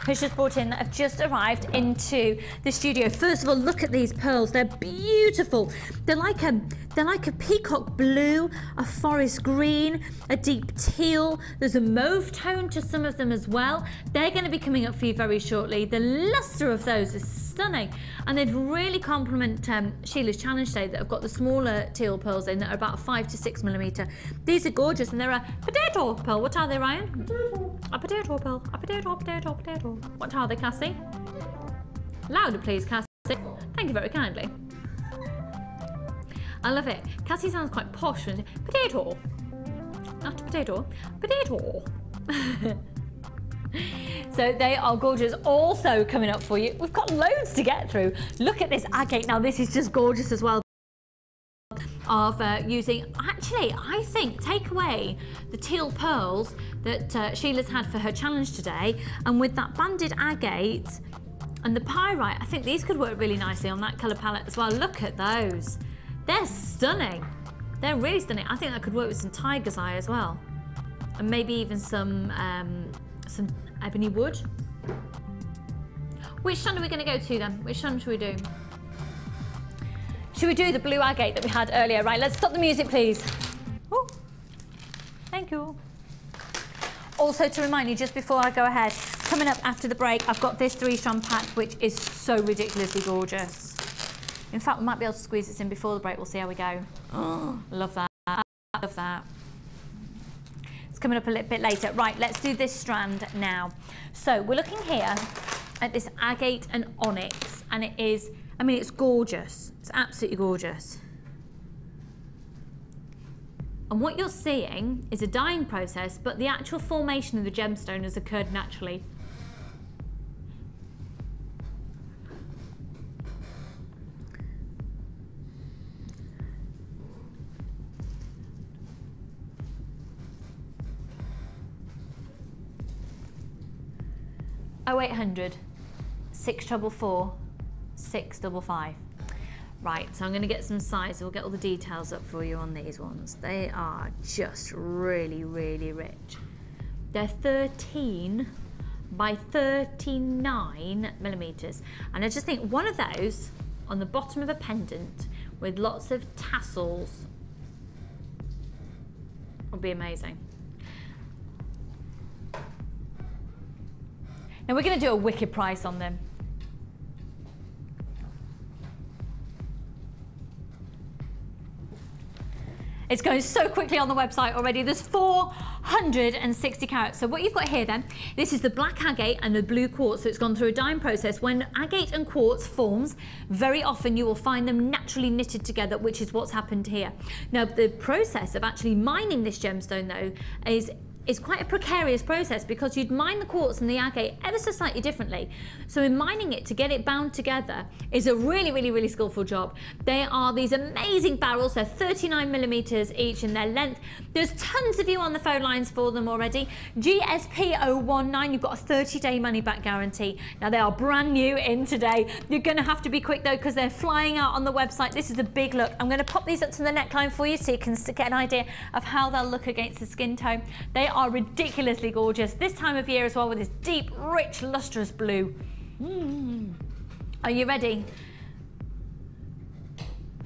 has just brought in that have just arrived into the studio. First of all, look at these pearls. They're beautiful. They're like a peacock blue, a forest green, a deep teal. There's a mauve tone to some of them as well. They're going to be coming up for you very shortly. The luster of those is stunning, and they'd really complement Sheila's challenge today that have got the smaller teal pearls in that are about 5 to 6 millimeter. These are gorgeous, and they're a potato pearl. What are they, Ryan? Potato. A potato pearl. A potato, potato, potato. What are they, Cassie? Louder, please, Cassie. Thank you very kindly. I love it. Cassie sounds quite posh. Potato. Not a potato. Potato. So they are gorgeous. Also coming up for you, we've got loads to get through. Look at this agate. Now this is just gorgeous as well. Of using, actually I think, take away the teal pearls that Sheila's had for her challenge today, and with that banded agate and the pyrite, I think these could work really nicely on that colour palette as well. Look at those. They're stunning. They're really stunning. I think that could work with some tiger's eye as well, and maybe even some ebony wood. Which strand are we going to go to then? Which strand should we do? Should we do the blue agate that we had earlier? Right, let's stop the music, please. Ooh. Thank you. Also, to remind you, just before I go ahead, coming up after the break, I've got this 3-strand pack, which is so ridiculously gorgeous. In fact, we might be able to squeeze this in before the break. We'll see how we go. Oh, love that. I love that. It's coming up a little bit later. Right, let's do this strand now. So we're looking here at this agate and onyx, and it is, I mean, it's gorgeous. It's absolutely gorgeous. And what you're seeing is a dyeing process, but the actual formation of the gemstone has occurred naturally. Oh, 0800 644 655. Right, so I'm going to get some size. We'll get all the details up for you on these ones. They are just really, really rich. They're 13 by 39 millimeters. And I just think one of those on the bottom of a pendant with lots of tassels would be amazing. Now we're going to do a wicked price on them. It's going so quickly on the website already. There's 460 carats. So what you've got here then, this is the black agate and the blue quartz. So it's gone through a dyeing process. When agate and quartz forms, very often you will find them naturally knitted together, which is what's happened here. Now the process of actually mining this gemstone though is quite a precarious process, because you'd mine the quartz and the agate ever so slightly differently. So in mining it to get it bound together is a really, really, really skillful job. They are these amazing barrels. They're 39 millimeters each in their length. There's tons of you on the phone lines for them already. GSP019, you've got a 30-day money-back guarantee. Now they are brand new in today. You're gonna have to be quick though, because they're flying out on the website. This is a big look. I'm gonna pop these up to the neckline for you so you can get an idea of how they'll look against the skin tone. They are ridiculously gorgeous this time of year as well, with this deep, rich, lustrous blue. Are you ready?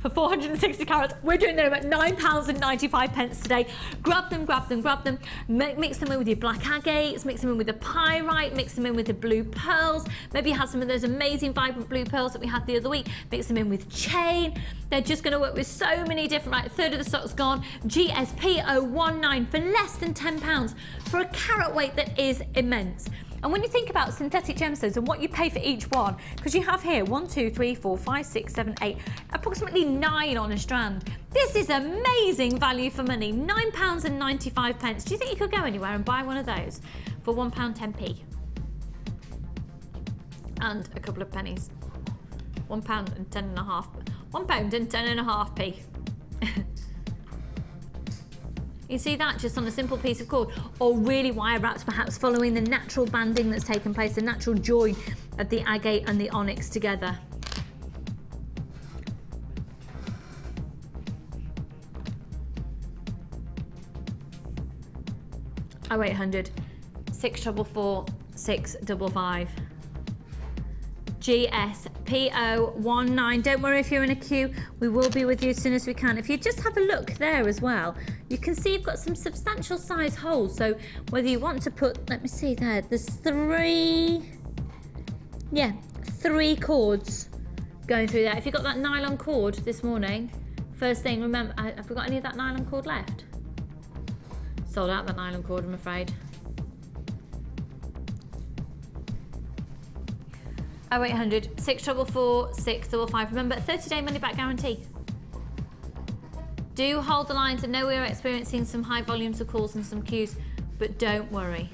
For 460 carats, we're doing them at £9.95 today. Grab them, grab them, grab them. Mix them in with your black agates, mix them in with the pyrite, mix them in with the blue pearls. Maybe you have some of those amazing vibrant blue pearls that we had the other week. Mix them in with chain. They're just going to work with so many different, right, a third of the stock's gone. GSP019 for less than £10 for a carat weight that is immense. And when you think about synthetic gemstones and what you pay for each one, because you have here 1, 2, 3, 4, 5, 6, 7, 8, approximately 9 on a strand. This is amazing value for money, £9.95. Do you think you could go anywhere and buy one of those for £1.10p? And a couple of pennies. £1 and 10.5. £1 and 10.5p. You see that just on a simple piece of cord, or really wire wraps, perhaps following the natural banding that's taken place, the natural join of the agate and the onyx together. 0800 644 655. GSPO19. Don't worry if you're in a queue, we will be with you as soon as we can. If you just have a look there as well, you can see you've got some substantial size holes. So whether you want to put, let me see there, there's three cords going through there. If you've got that nylon cord this morning, first thing, remember, have we got any of that nylon cord left? Sold out that nylon cord, I'm afraid. 0800 644 655. Remember, 30-day money-back guarantee. Do hold the lines. I know we are experiencing some high volumes of calls and some queues, but don't worry.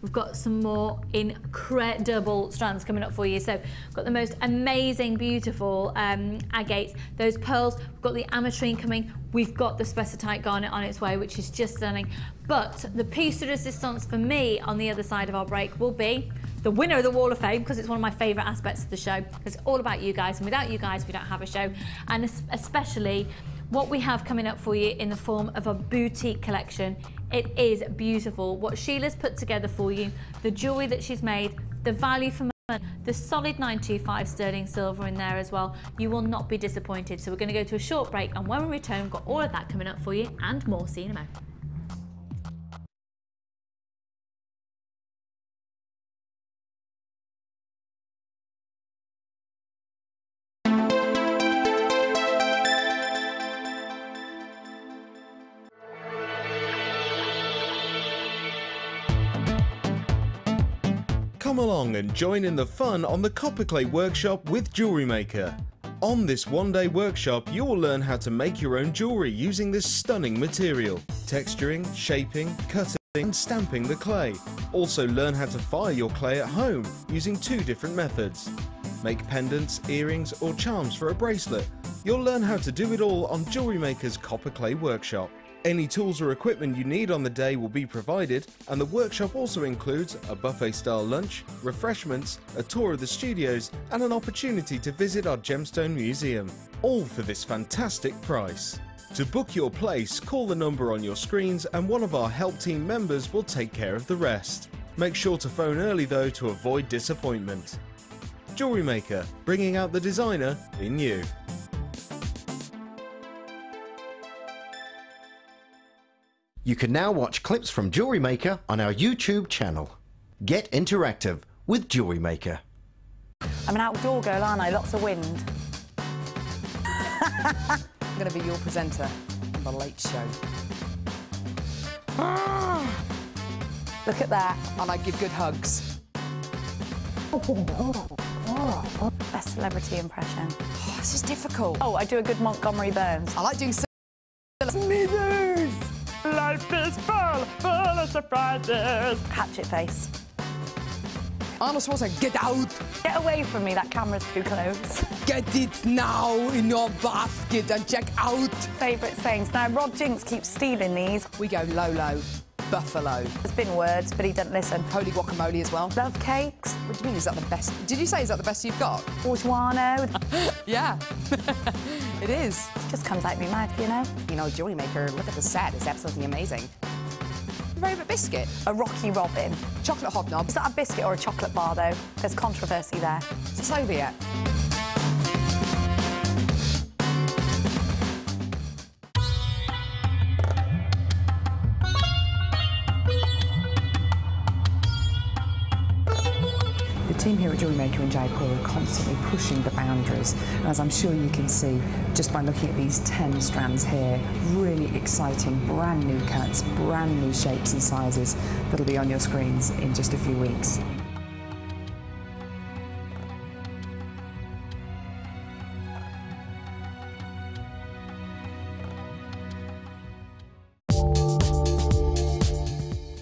We've got some more incredible strands coming up for you. So we've got the most amazing, beautiful agates, those pearls. We've got the ametrine coming. We've got the spessartite garnet on its way, which is just stunning. But the piece de resistance for me on the other side of our break will be the winner of the Wall of Fame, because it's one of my favourite aspects of the show. It's all about you guys, and without you guys, we don't have a show. And especially what we have coming up for you in the form of a boutique collection. It is beautiful. What Sheila's put together for you, the jewellery that she's made, the value for money, the solid 925 sterling silver in there as well. You will not be disappointed. So we're going to go to a short break, and when we return, we've got all of that coming up for you and more. See you in a moment. Come along and join in the fun on the Copperclay Workshop with Jewellery Maker. On this one-day workshop, you will learn how to make your own jewellery using this stunning material, texturing, shaping, cutting and stamping the clay. Also learn how to fire your clay at home using 2 different methods. Make pendants, earrings or charms for a bracelet. You'll learn how to do it all on Jewellery Maker's Copperclay Workshop. Any tools or equipment you need on the day will be provided, and the workshop also includes a buffet-style lunch, refreshments, a tour of the studios and an opportunity to visit our Gemstone museum, all for this fantastic price. To book your place, call the number on your screens and one of our help team members will take care of the rest. Make sure to phone early though to avoid disappointment. Jewellery Maker, bringing out the designer in you. You can now watch clips from Jewellery Maker on our YouTube channel. Get interactive with Jewellery Maker. I'm an outdoor girl, aren't I? Lots of wind. I'm going to be your presenter on The Late Show. Look at that. And I give good hugs. Best celebrity impression. Oh, this is difficult. Oh, I do a good Montgomery Burns. I like doing Smithers! Life is full of surprises. Hatchet face. Arnold Schwarzenegger, get out! Get away from me, that camera's too close. Get it now in your basket and check out! Favourite sayings. Now, Rod Jinks keeps stealing these. We go Lolo, Buffalo. There's been words, but he doesn't listen. Holy guacamole as well. Love cakes. What do you mean, is that the best? Did you say, is that the best you've got? Orgeano. Yeah, it is. Just comes out of my mouth, you know. You know, Jewellery Maker, look at the set, it's absolutely amazing. Your favourite biscuit? A Rocky Robin. Chocolate hobnob. Is that a biscuit or a chocolate bar, though? There's controversy there. It's a Soviet. The team here at Jewellery Maker in Jaipur are constantly pushing the boundaries, and as I'm sure you can see just by looking at these 10 strands here, really exciting brand new cuts, brand new shapes and sizes that'll be on your screens in just a few weeks.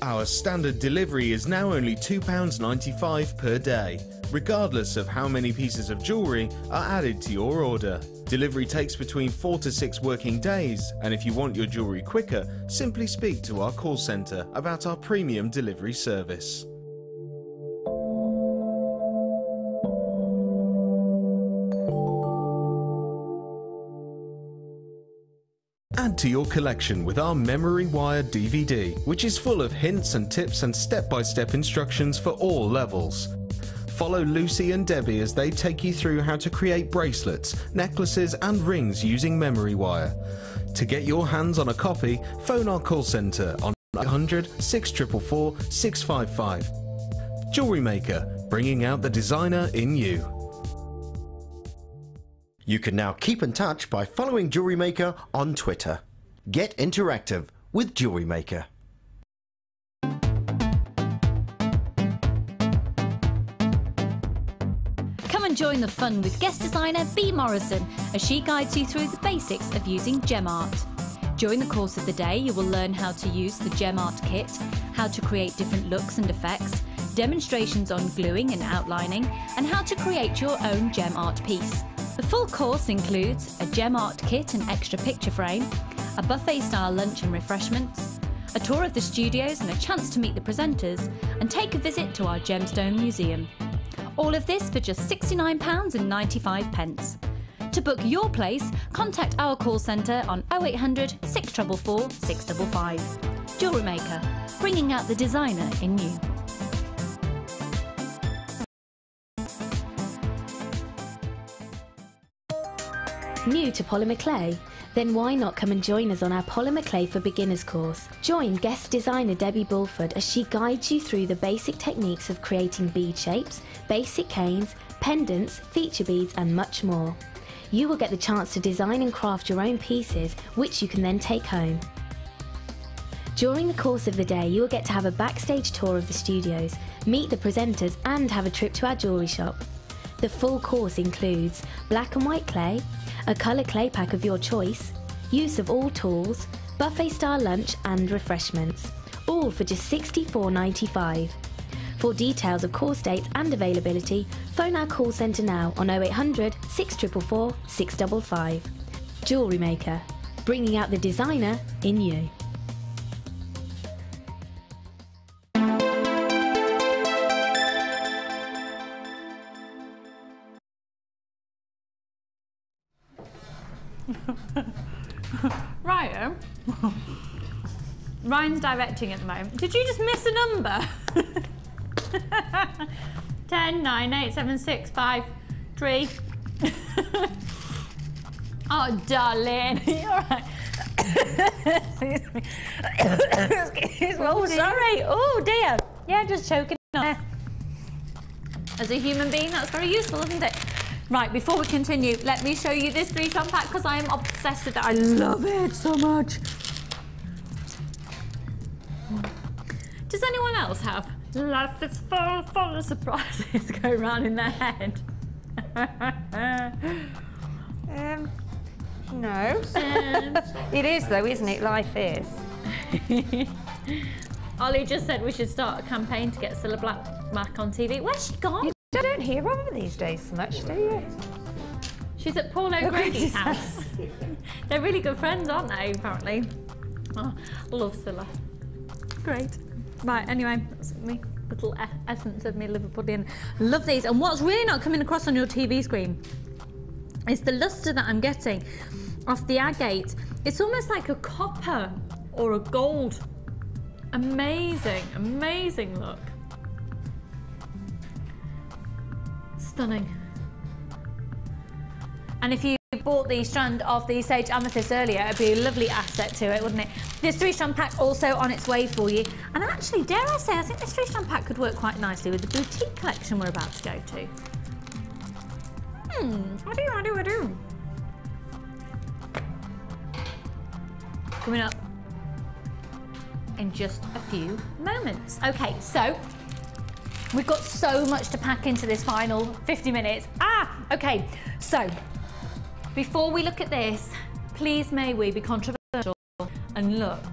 Our standard delivery is now only £2.95 per day, regardless of how many pieces of jewellery are added to your order. Delivery takes between 4 to 6 working days, and if you want your jewellery quicker, simply speak to our call centre about our premium delivery service. to your collection with our memory wire DVD, which is full of hints and tips and step-by-step instructions for all levels. Follow Lucy and Debbie as they take you through how to create bracelets, necklaces and rings using memory wire. To get your hands on a copy, phone our call centre on 800 644 655. Jewellery Maker, bringing out the designer in you. You can now keep in touch by following Jewellery Maker on Twitter. Get interactive with Jewellery Maker. Come and join the fun with guest designer Bea Morrison as she guides you through the basics of using gem art. During the course of the day, you will learn how to use the gem art kit, how to create different looks and effects, demonstrations on gluing and outlining, and how to create your own gem art piece. The full course includes a gem art kit and extra picture frame, a buffet-style lunch and refreshments, a tour of the studios and a chance to meet the presenters, and take a visit to our Gemstone Museum. All of this for just £69.95. To book your place, contact our call centre on 0800 644 655. Jewellery Maker, bringing out the designer in you. New to polymer clay? Then why not come and join us on our Polymer Clay for Beginners course? Join guest designer Debbie Bulford as she guides you through the basic techniques of creating bead shapes, basic canes, pendants, feature beads and much more. You will get the chance to design and craft your own pieces, which you can then take home. During the course of the day, you will get to have a backstage tour of the studios, meet the presenters and have a trip to our jewellery shop. The full course includes black and white clay, a colour clay pack of your choice, use of all tools, buffet-style lunch and refreshments, all for just £64.95. For details of course dates and availability, phone our call centre now on 0800 644 655. Jewellery Maker, bringing out the designer in you. Right, Ryan's directing at the moment. Did you just miss a number? 10, 9, 8, 7, 6, 5, 3. Oh, darling, you're right. Excuse me. Excuse me. Oh, sorry. Oh, dear. Yeah, just choking on. As a human being, that's very useful, isn't it? Right, before we continue, let me show you this 3-strand pack because I am obsessed with it. I love it so much. Does anyone else have life is full of surprises go around in their head? No. It is though, isn't it? Life is. Ollie just said we should start a campaign to get Sheila back on TV. Where's she gone? You don't hear of her these days so much, do you? She's at Paul O'Grady's house. They're really good friends, aren't they, apparently? Oh, love Sheila. Great. Right, anyway, that's me. Little essence of me liver pudding. Love these. And what's really not coming across on your TV screen is the lustre that I'm getting off the agate. It's almost like a copper or a gold. Amazing, amazing look. Stunning. And if you bought the strand of the Sage Amethyst earlier, it'd be a lovely asset to it, wouldn't it? This 3-strand pack also on its way for you. And actually, dare I say, I think this 3-strand pack could work quite nicely with the boutique collection we're about to go to. I do. Coming up in just a few moments. Okay, so we've got so much to pack into this final 50 minutes. Okay, so before we look at this, please may we be controversial and look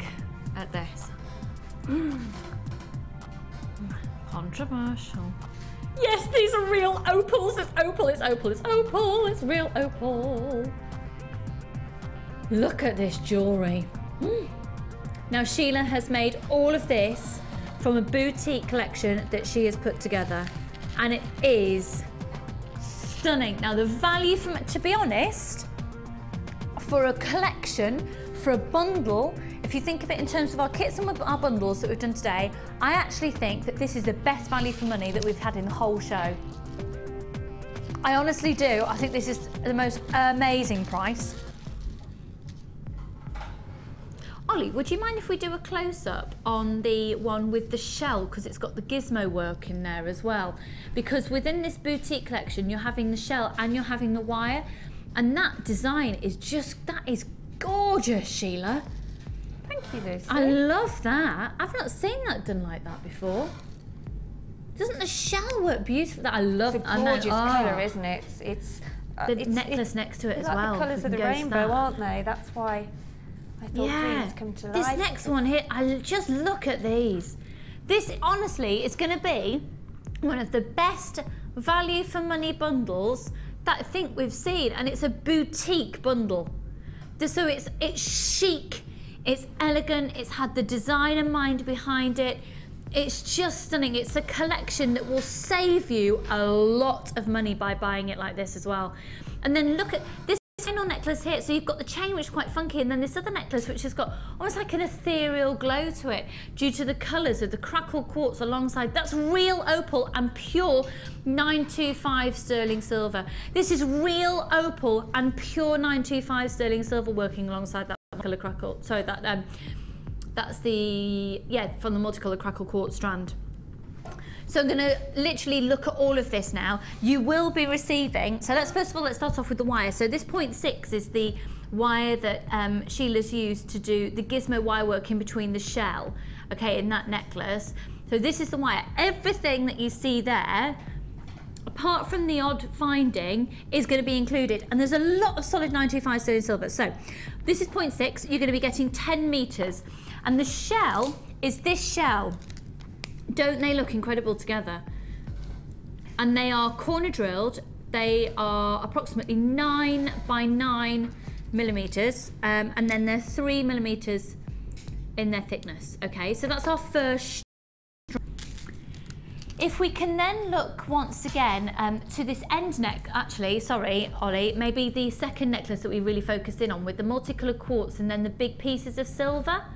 at this. Controversial. Yes, these are real opals. It's opal, it's opal, it's opal, it's real opal. Look at this jewellery. Now, Sheila has made all of this from a boutique collection that she has put together, and it is stunning. Now, the value from it, to be honest, for a collection for a bundle, if you think of it in terms of our kits and our bundles that we've done today, I actually think that this is the best value for money that we've had in the whole show. I honestly do. I think this is the most amazing price. Ollie, would you mind if we do a close-up on the one with the shell, because it's got the gizmo work in there as well? Because within this boutique collection, you're having the shell and you're having the wire, and that design is just, that is gorgeous, Sheila. Thank you, Lucy. I love that. I've not seen that done like that before. Doesn't the shell work beautiful? That I love. It's a gorgeous colour, isn't it? It's the necklace next to it as like well. The colours of the rainbow, aren't they? That's why I thought dreams come to life. This next one here, I just look at these. This honestly is going to be one of the best value for money bundles that I think we've seen, and it's a boutique bundle. So it's chic, it's elegant, it's had the designer mind behind it. It's just stunning. It's a collection that will save you a lot of money by buying it like this as well. And then look at this final necklace here. So you've got the chain, which is quite funky, and then this other necklace, which has got almost like an ethereal glow to it due to the colours of the crackle quartz alongside. That's real opal and pure 925 sterling silver. This is real opal and pure 925 sterling silver working alongside that colour crackle. Sorry, that's the, from the multicolour crackle quartz strand. So I'm going to literally look at all of this now. You will be receiving, so let's start off with the wire. So this 0.6 is the wire that Sheila's used to do the gizmo wire work in between the shell, okay, in that necklace. So this is the wire. Everything that you see there, apart from the odd finding, is going to be included. And there's a lot of solid 925 sterling silver. So this is 0.6, you're going to be getting 10 metres. And the shell is this shell. Don't they look incredible together? And they are corner drilled. They are approximately 9 by 9 millimetres, and then they're 3 millimetres in their thickness. Okay, so that's our first. If we can then look once again to this end neck, actually, sorry, Ollie, maybe the second necklace that we really focused in on with the multicoloured quartz and then the big pieces of silver.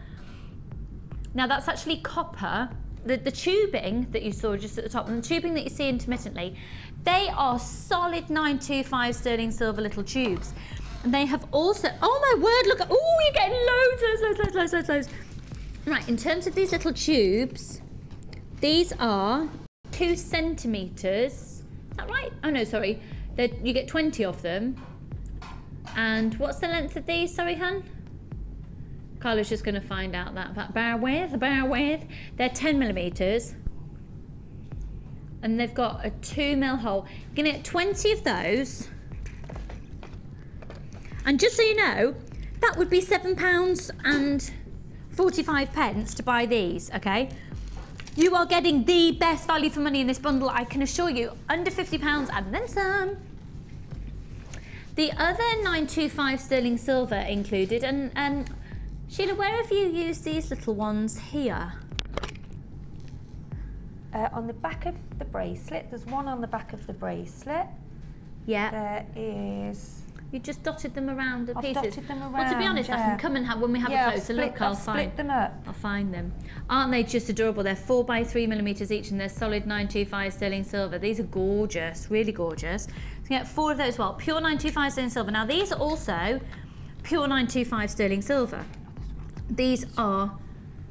Now that's actually copper. The tubing that you saw just at the top and the tubing that you see intermittently, they are solid 925 sterling silver little tubes. And they have also, oh my word, look at, oh, you're getting loads. Right, in terms of these little tubes, these are 2 centimetres. Is that right? Oh no, sorry. You get 20 of them. And what's the length of these? Sorry, hun? Carla's just going to find out that bear with. They're 10 millimetres. And they've got a 2 mil hole. You're going to get 20 of those. And just so you know, that would be £7.45 to buy these, okay? You are getting the best value for money in this bundle, I can assure you. Under £50 and then some. The other 925 sterling silver included, and Sheila, where have you used these little ones here? On the back of the bracelet. There's one on the back of the bracelet. Yeah. There is. You just dotted them around the pieces. I've dotted them around. Well, to be honest, I can come and have, when we have a closer look, I'll split them up. I'll find them. Aren't they just adorable? They're 4 by 3 millimetres each, and they're solid 925 sterling silver. These are gorgeous, really gorgeous. So you get 4 of those as well. Pure 925 sterling silver. Now these are also pure 925 sterling silver. These are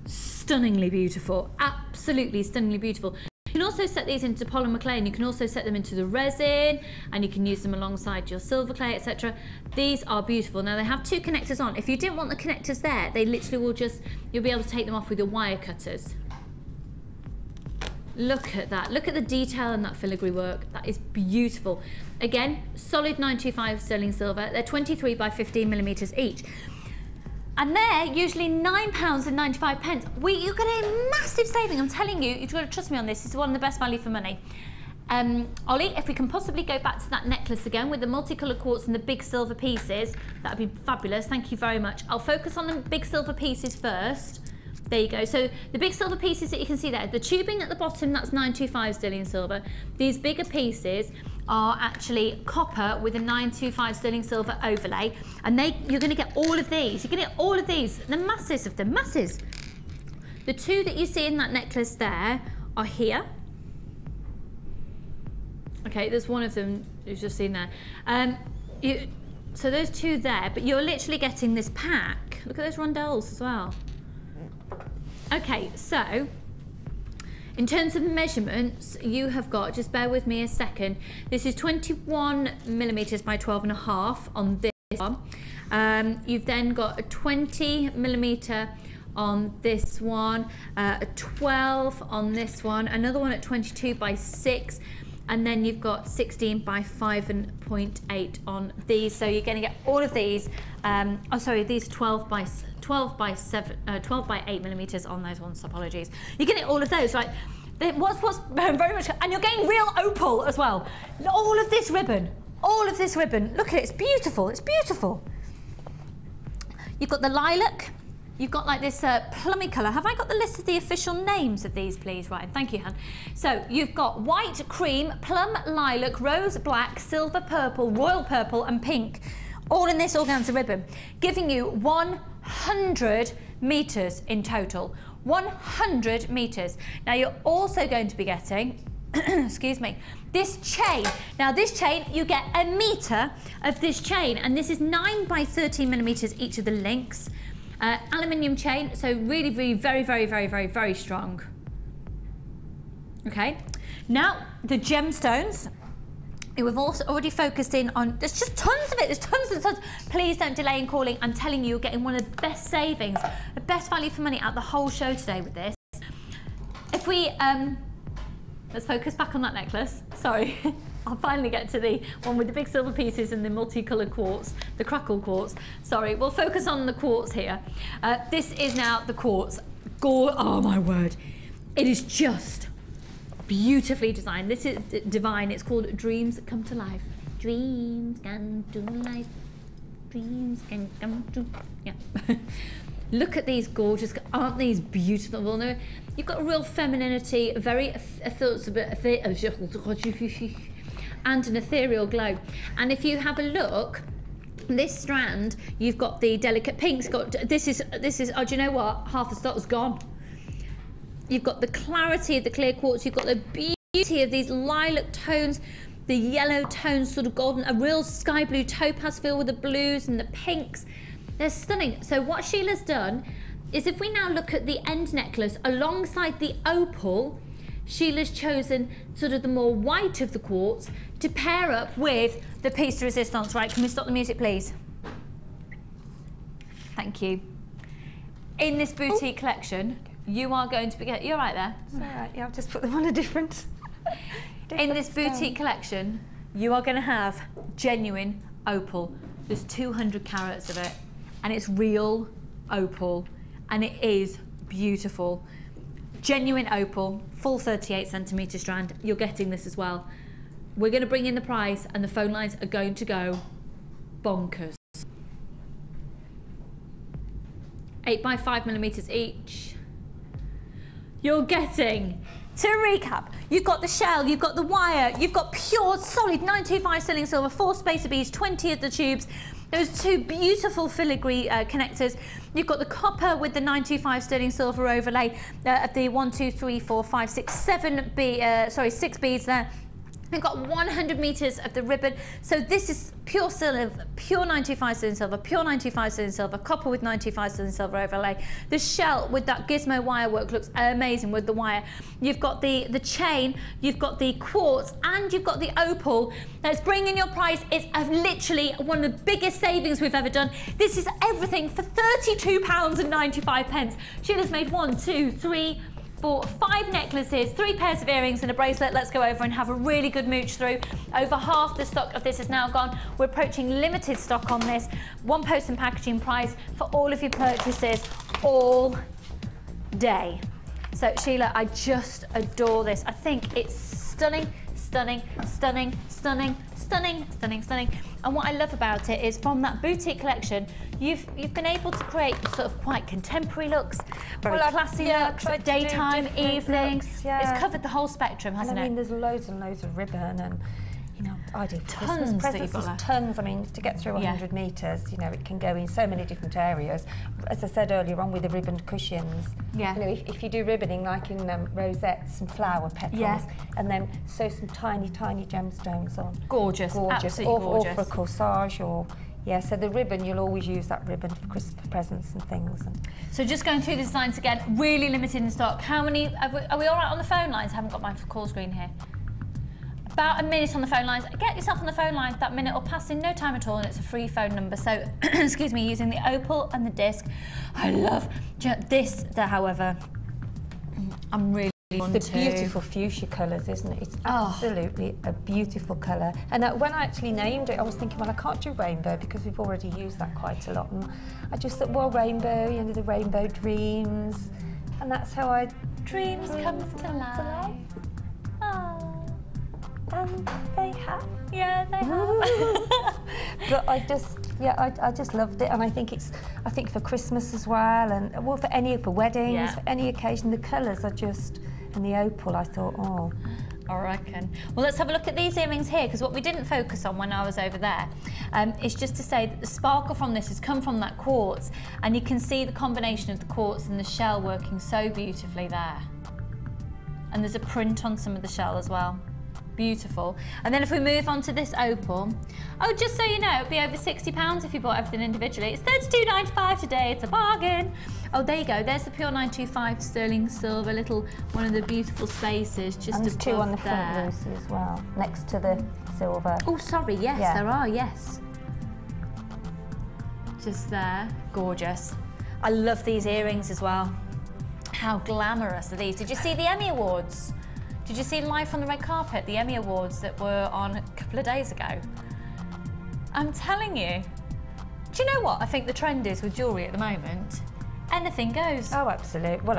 stunningly beautiful, absolutely stunningly beautiful. You can also set these into polymer clay, and you can also set them into the resin, and you can use them alongside your silver clay, etc. These are beautiful. Now they have 2 connectors on. If you didn't want the connectors there, they literally will just, you'll be able to take them off with your wire cutters. Look at that. Look at the detail in that filigree work. That is beautiful. Again, solid 925 sterling silver. They're 23 by 15 millimetres each. And they're usually £9.95. You're getting a massive saving. I'm telling you, you've got to trust me on this. This is one of the best value for money. Ollie, if we can possibly go back to that necklace again with the multicoloured quartz and the big silver pieces, that would be fabulous. Thank you very much. I'll focus on the big silver pieces first. There you go. So the big silver pieces that you can see there, the tubing at the bottom, that's 925 sterling silver. These bigger pieces are actually copper with a 925 sterling silver overlay, and you're going to get all of these. You're going to get all of these, the masses of them, masses. The two that you see in that necklace there are here. Okay, there's one of them you've just seen there. So those two there, but you're literally getting this pack. Look at those rondelles as well. Okay, so in terms of measurements, you have got, just bear with me a second, this is 21mm by 12.5 on this one. You've then got a 20mm on this one, a 12 on this one, another one at 22 by 6, and then you've got 16 by 5.8 on these. So you're going to get all of these. Oh, sorry, these 12 by 8mm on those ones. Apologies. You're getting all of those, right? What's very much, and you're getting real opal as well. All of this ribbon. All of this ribbon. Look at it. It's beautiful. It's beautiful. You've got the lilac. You've got like this plummy colour. Have I got the list of the official names of these, please? Right, thank you, Han. So you've got white, cream, plum, lilac, rose, black, silver, purple, royal purple and pink, all in this organza ribbon, giving you 100 metres in total. 100 metres. Now you're also going to be getting, excuse me, this chain. Now this chain, you get a metre of this chain, and this is 9 by 13mm each of the links. Aluminium chain, so really, really very strong. Okay, now the gemstones. We've also already focused in on, there's just tons of it, there's tons and tons. Please don't delay in calling. I'm telling you, you're getting one of the best savings, the best value for money out the whole show today with this. If we, let's focus back on that necklace, sorry. I'll finally get to the one with the big silver pieces and the multicoloured quartz, the crackle quartz. Sorry, we'll focus on the quartz here. This is now the quartz. Oh my word. It is just beautifully designed. This is divine. It's called Dreams Come to Life. Dreams come to life. Dreams can come to... Yeah. Look at these gorgeous, aren't these beautiful? Well, no, you've got a real femininity, very and an ethereal glow. And if you have a look, this strand, you've got the delicate pinks. This is. Oh, do you know what? Half the stock's gone. You've got the clarity of the clear quartz. You've got the beauty of these lilac tones, the yellow tones, sort of golden, a real sky blue topaz feel with the blues and the pinks. They're stunning. So what Sheila's done is, if we now look at the end necklace alongside the opal, Sheila's chosen sort of the more white of the quartz to pair up with the piece de resistance. Right, can we stop the music, please? Thank you. In this boutique collection, you are going to be you're right there. It's all right, yeah, I've just put them on a different in this boutique collection, you are going to have genuine opal. There's 200 carats of it, and it's real opal, and it is beautiful. Genuine opal, full 38cm strand. You're getting this as well. We're going to bring in the price, and the phone lines are going to go bonkers. 8 by 5mm each. You're getting, to recap, you've got the shell, you've got the wire, you've got pure solid 925 sterling silver, 4 spacer beads, 20 of the tubes, those 2 beautiful filigree connectors. You've got the copper with the 925 sterling silver overlay of the 1, 2, 3, 4, 5, 6, 6 beads there. We've got 100 meters of the ribbon. So this is pure silver, pure 925 sterling silver, pure 925 sterling silver, copper with 925 sterling silver overlay. The shell with that gizmo wire work looks amazing with the wire. You've got the chain, you've got the quartz, and you've got the opal. That's bringing your price. It's literally one of the biggest savings we've ever done. This is everything for £32.95. Sheila's made 1, 2, 3, 4, 5 necklaces, 3 pairs of earrings and a bracelet. Let's go over and have a really good mooch through. Over half the stock of this is now gone. We're approaching limited stock on this. One post and packaging price for all of your purchases all day. So Sheila, I just adore this. I think it's stunning, stunning, stunning, stunning, stunning, stunning, stunning. And what I love about it is, from that boutique collection, you've been able to create sort of quite contemporary looks, very classy looks, daytime, evenings. Looks, yeah. It's covered the whole spectrum, hasn't it? I mean, there's loads and loads of ribbon, and you know, ideal for Tons Christmas that presents. you've got There's left. tons. I mean, to get through 100 metres, you know, it can go in so many different areas. As I said earlier on with the ribboned cushions, you know, if you do ribboning like in rosettes and flower petals, and then sew some tiny, tiny gemstones on. Gorgeous, absolutely gorgeous. Or for a corsage, or so the ribbon, you'll always use that ribbon for Christmas presents and things. So just going through the designs again, really limited in stock. How many, are we all right on the phone lines? I haven't got my call screen here. About a minute on the phone lines. Get yourself on the phone line. That minute will pass in no time at all, and it's a free phone number. So, excuse me, using the opal and the disc. I love this, however, I'm really It's the beautiful fuchsia colours, isn't it? It's absolutely a beautiful colour. And when I actually named it, I was thinking, well, I can't do rainbow because we've already used that quite a lot. And I just thought, well, rainbow, you know, the rainbow dreams. And that's how I... Dreams come to life. Oh. They have. Yeah, they have. But I just loved it, and I think for Christmas as well, and well, for weddings, for any occasion, the colours are just, and the opal, I thought, oh. I reckon. Well, let's have a look at these earrings here, because what we didn't focus on when I was over there is just to say that the sparkle from this has come from that quartz, and you can see the combination of the quartz and the shell working so beautifully there. And there's a print on some of the shell as well. Beautiful. And then if we move on to this opal, oh, just so you know, it'd be over £60 if you bought everything individually. It's $32.95 today, it's a bargain. Oh, there you go, there's the pure 925 sterling silver, little one of the beautiful spaces just and there's above two on the there. front, Lucy, as well, next to the silver. Oh, sorry, yes, there are, yes. Just there, gorgeous. I love these earrings as well. How glamorous are these? Did you see the Emmy Awards? Did you see live on the red carpet, the Emmy Awards that were on a couple of days ago? I'm telling you. Do you know what I think the trend is with jewellery at the moment? Anything goes. Oh, absolutely. Well,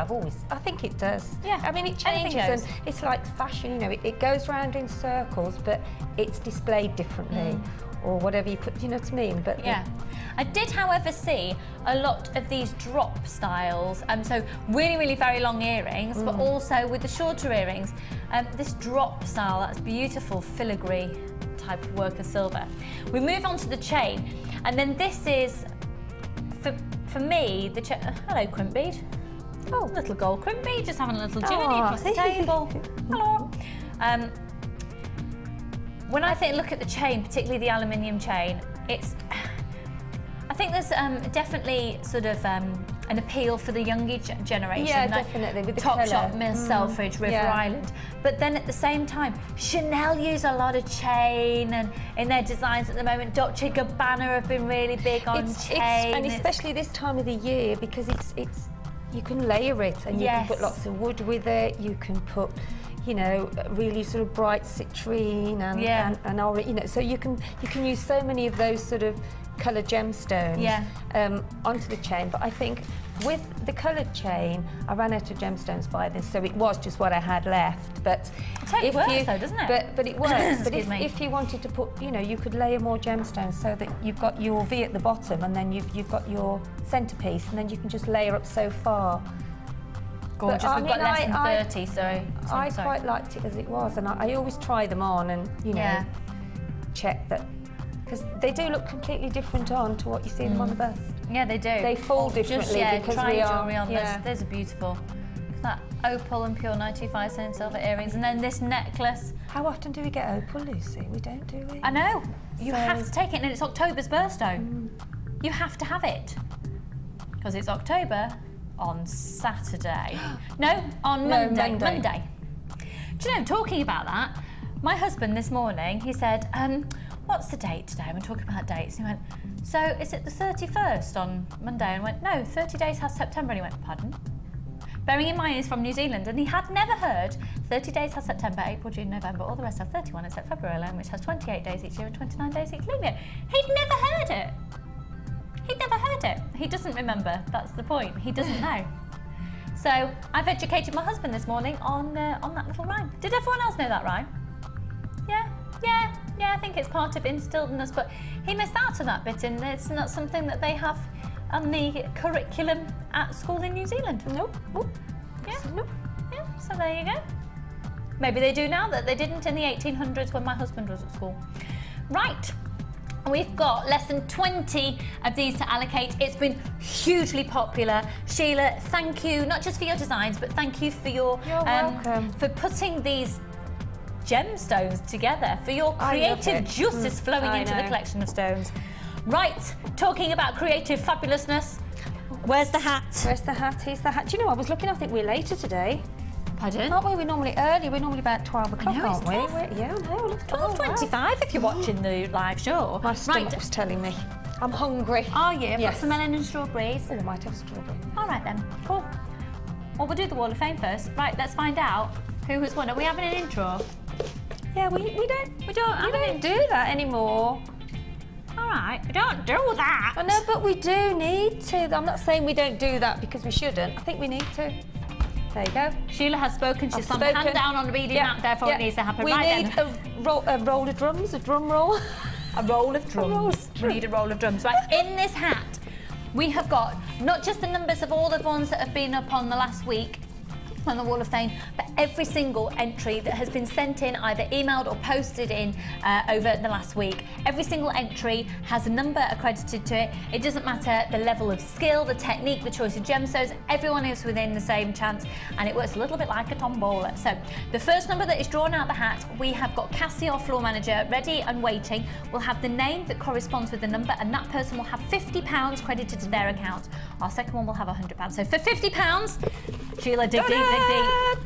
I think it does. Yeah. I mean, it changes, and it's like fashion, you know, it goes round in circles, but it's displayed differently, or whatever you put, you know what I mean? But yeah. I did, however, see a lot of these drop styles, so really, really very long earrings, but also with the shorter earrings. This drop style, that's beautiful filigree type of work of silver. We move on to the chain, and then this is, for me, the chain. Hello, crimp bead. Oh, little gold crimp bead, just having a little journey across the table. Hello. When I look at the chain, particularly the aluminium chain, I think there's definitely sort of an appeal for the younger generation. Yeah, like definitely, with the Topshop, Mill Selfridge, River Island. But then at the same time, Chanel use a lot of chain, and in their designs at the moment, Dolce & Gabbana have been really big on chain. And especially this time of the year, because it's you can layer it, and you can put lots of wood with it, you can put, you know, really sort of bright citrine and orange, you know, so you can use so many of those sort of coloured gemstones onto the chain. But I think with the coloured chain, I ran out of gemstones by then, so it was just what I had left. But it works though, doesn't it? But it works. But if you wanted to put, you know, you could layer more gemstones so that you've got your V at the bottom, and then you've got your centrepiece, and then you can just layer up so far. Gorgeous. We've got less than 30, so I quite liked it as it was, and I always try them on and, you know, check that, because they do look completely different on to what you see them on the bust. Yeah, they do. They fall differently because try we jewellery on. Yeah. There's a beautiful. That opal and pure 925 sterling silver earrings, and then this necklace. How often do we get opal, Lucy? We don't, do we? I know. You have to take it, and it's October's birthstone. You have to have it because it's October on Saturday. No, on Monday. Do you know, talking about that, my husband this morning, he said, what's the date today? We're talking about dates. And he went, so is it the 31st on Monday? And I went, no, 30 days has September. And he went, pardon? Bearing in mind he's from New Zealand, and he had never heard 30 days has September, April, June, November, all the rest have 31 except February alone, which has 28 days each year and 29 days each leap year. He'd never heard it. He'd never heard it. He doesn't remember. That's the point. He doesn't know. So I've educated my husband this morning on that little rhyme. Did everyone else know that rhyme? Yeah, I think it's part of instilled in us, but he missed out on that bit, and it's not something that they have on the curriculum at school in New Zealand. Nope. Yeah. Nope. Yeah, so there you go. Maybe they do now that they didn't in the 1800s when my husband was at school. Right. We've got less than 20 of these to allocate. It's been hugely popular. Sheila, thank you, not just for your designs, but thank you for your for putting these gemstones together, for your creative juices flowing into the collection of stones. Right, talking about creative fabulousness, where's the hat? Where's the hat? Here's the hat. Do you know, I was looking, I think we're later today. Pardon? Aren't we? We're normally early. We're normally about 12 o'clock, aren't we? Yeah, I know. It's 12:25 if you're watching the live show. My stomach was telling me. I'm hungry. Are you? Yes. Got some melon and strawberries? Oh, I might have strawberry. All right then, cool. Well, we'll do the Wall of Fame first. Right, let's find out who has won. Are we having an intro? Yeah, we don't do that anymore. All right, we don't do that. I know, but we do need to. I'm not saying we don't do that because we shouldn't. I think we need to. There you go. Sheila has spoken. She's slammed her hand down on the beading map, therefore it needs to happen. We need a roll of drums, a drum roll. A roll of drums. We need a roll of drums. Right, in this hat, we have got not just the numbers of all the ones that have been up on the last week on the Wall of Fame, but every single entry that has been sent in, either emailed or posted in over the last week. Every single entry has a number accredited to it. It doesn't matter the level of skill, the technique, the choice of gemstones, everyone is within the same chance, and it works a little bit like a tombola. So the first number that is drawn out the hat, we have got Cassie, our floor manager, ready and waiting. We'll have the name that corresponds with the number, and that person will have £50 credited to their account. Our second one will have £100. So for £50, Sheila, dig deep.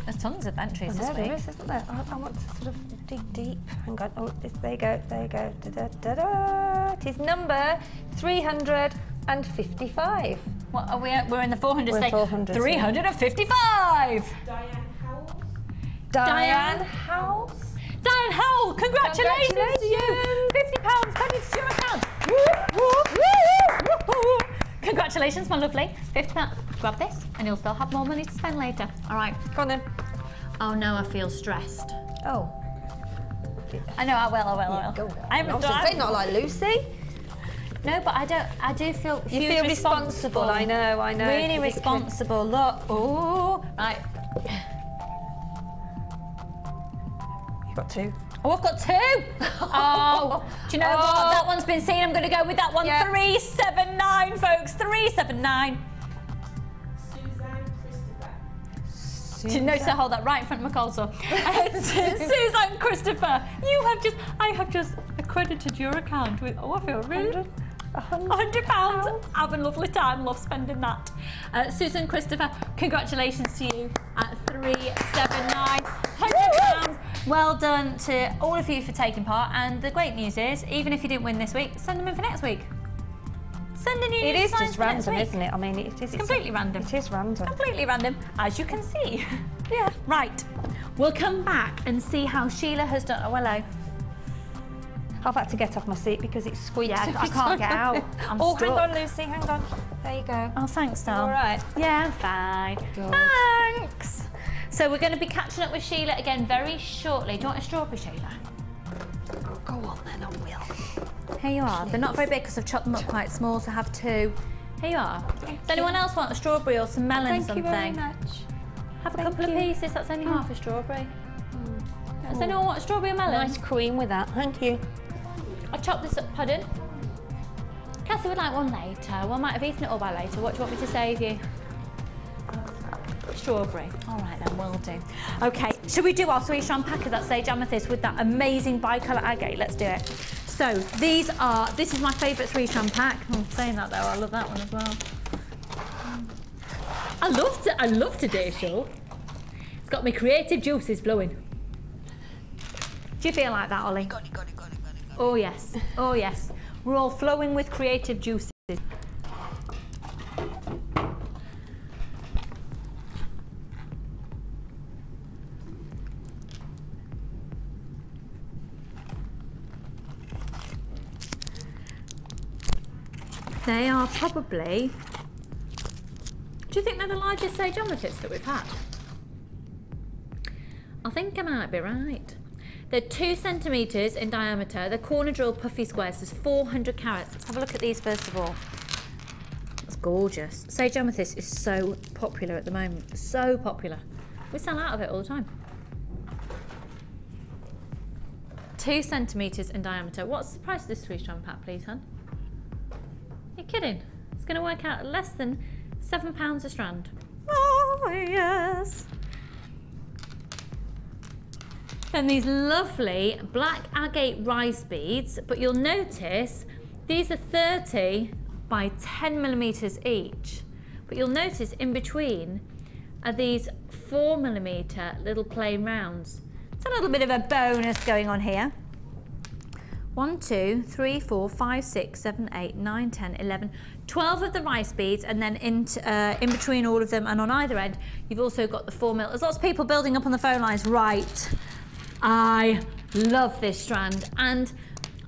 There's tons of entries this week. There is, isn't there? I want to sort of dig deep. Hang on. Oh, there you go. There you go. Da, da, da, da. It is number 355. What are we at? We're in the 400 We're stage. 400. 355. Diane House. Diane Howell, congratulations to you. £50 credited to your account. Congratulations, my lovely. £50. Grab this, and you'll still have more money to spend later. All right, go on then. Oh no, I feel stressed. Oh. I know, I will. Go. I'm not like Lucy. No, but I do feel you feel responsible. I know. Really responsible. Look. Oh, right. You've got two. Oh, I've got two. Oh, do you know what? That one's been seen. I'm going to go with that one. Yeah. 379, folks. 379. No, so hold that right in front of my console. Suzanne Christopher, I have just accredited your account with, I feel rude. £100. Have a lovely time, love spending that. Susan Christopher, congratulations to you at 379. £100. Well done to all of you for taking part, and the great news is, even if you didn't win this week, send them in for next week. Send a new It is just random, isn't it? I mean, it's completely random. It is random. Completely random, as you can see. Yeah. Right. We'll come back and see how Sheila has done. Oh, hello. I've had to get off my seat because it's squeaked. Yeah, I can't get out. I'm stuck. Hang on, Lucy, hang on. There you go. Oh, thanks, Dal. All right. Yeah, I'm fine. Good. Thanks. So we're going to be catching up with Sheila again very shortly. Do you want a strawberry, Sheila? Go on then, I will. Here you are. They're not very big because I've chopped them up quite small, so have two. Here you are. Does anyone else want a strawberry or some melon something? Thank you very much. Have a couple of pieces. That's only half a strawberry. Does anyone want a strawberry or melon? Nice cream with that. Thank you. I'll chop this up. Pardon? Cassie would like one later. Well, I might have eaten it all by later. What do you want me to save you? Strawberry. All right then, will do. Okay, should we do our three-strand pack of that sage amethyst with that amazing bicolour agate? Let's do it. So this is my favourite three-strand pack. I'm saying that though, I love that one as well. I love today's show. It's got me creative juices flowing. Do you feel like that, Ollie? Got it. Oh yes, oh yes. We're all flowing with creative juices. They are probably... Do you think they're the largest sage amethysts that we've had? I think I might be right. They're 2 centimetres in diameter. They're corner drill puffy squares. There's 400 carats. Let's have a look at these first of all. That's gorgeous. Sage amethyst is so popular at the moment. So popular. We sell out of it all the time. 2 centimetres in diameter. What's the price of this 3-strand pack, please, hon? You're kidding. It's going to work out at less than £7 a strand. Oh, yes. Then these lovely black agate rice beads, but you'll notice these are 30 by 10 millimetres each. But you'll notice in between are these 4 millimetre little plain rounds. It's a little bit of a bonus going on here. 1, 2, 3, 4, 5, 6, 7, 8, 9, 10, 11, 12 of the rice beads, and then in between all of them and on either end, you've also got the 4 mil. There's lots of people building up on the phone lines. Right, I love this strand, and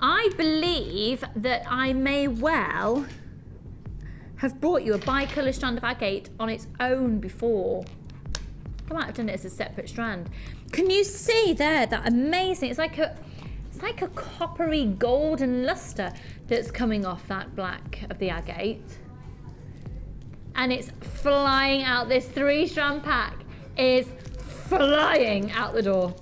I believe that I may well have brought you a bi-colour strand of agate on its own before. I might have done it as a separate strand. Can you see there that amazing? It's like a coppery golden lustre that's coming off that black of the agate. And it's flying out. This 3-strand pack is flying out the door.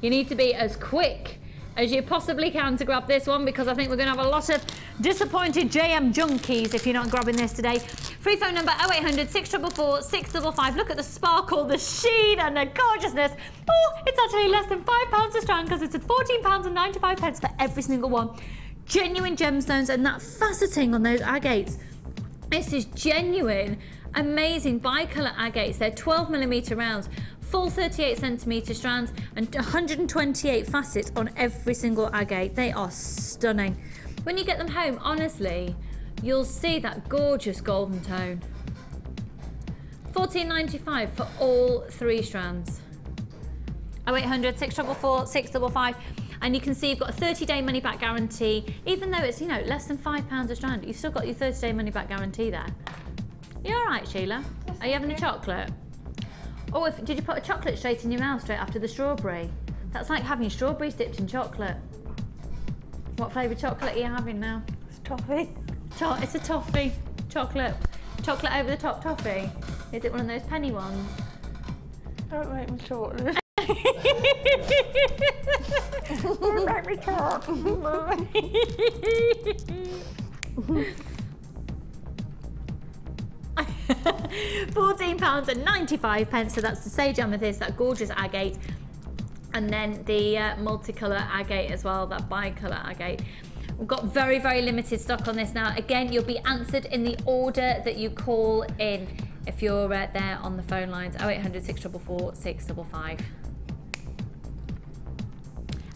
You need to be as quick as you possibly can to grab this one, because I think we're going to have a lot of disappointed JM junkies if you're not grabbing this today. Free phone number 0800 644 655. Look at the sparkle, the sheen and the gorgeousness. Oh, it's actually less than £5 a strand because it's at £14.95 for every single one. Genuine gemstones and that faceting on those agates. This is genuine, amazing bi-colour agates. They're 12 millimetre rounds. Full 38 centimetre strands and 128 facets on every single agate. They are stunning. When you get them home, honestly, you'll see that gorgeous golden tone. $14.95 for all 3 strands. 0800 644 655. And you can see you've got a 30-day money-back guarantee. Even though it's, you know, less than £5 a strand, you've still got your 30-day money-back guarantee there. You all right, Sheila? Yes, are you having a chocolate? Oh, did you put a chocolate straight in your mouth straight after the strawberry? That's like having strawberries dipped in chocolate. What flavour chocolate are you having now? It's toffee. It's a toffee. Chocolate. Chocolate over the top toffee. Is it one of those penny ones? Don't make me talk. Don't make me talk. £14.95, so that's the sage amethyst, that gorgeous agate, and then the multicolour agate as well, that bi-colour agate. We've got very, very limited stock on this now. Again, you'll be answered in the order that you call in if you're there on the phone lines. 0800 644 655.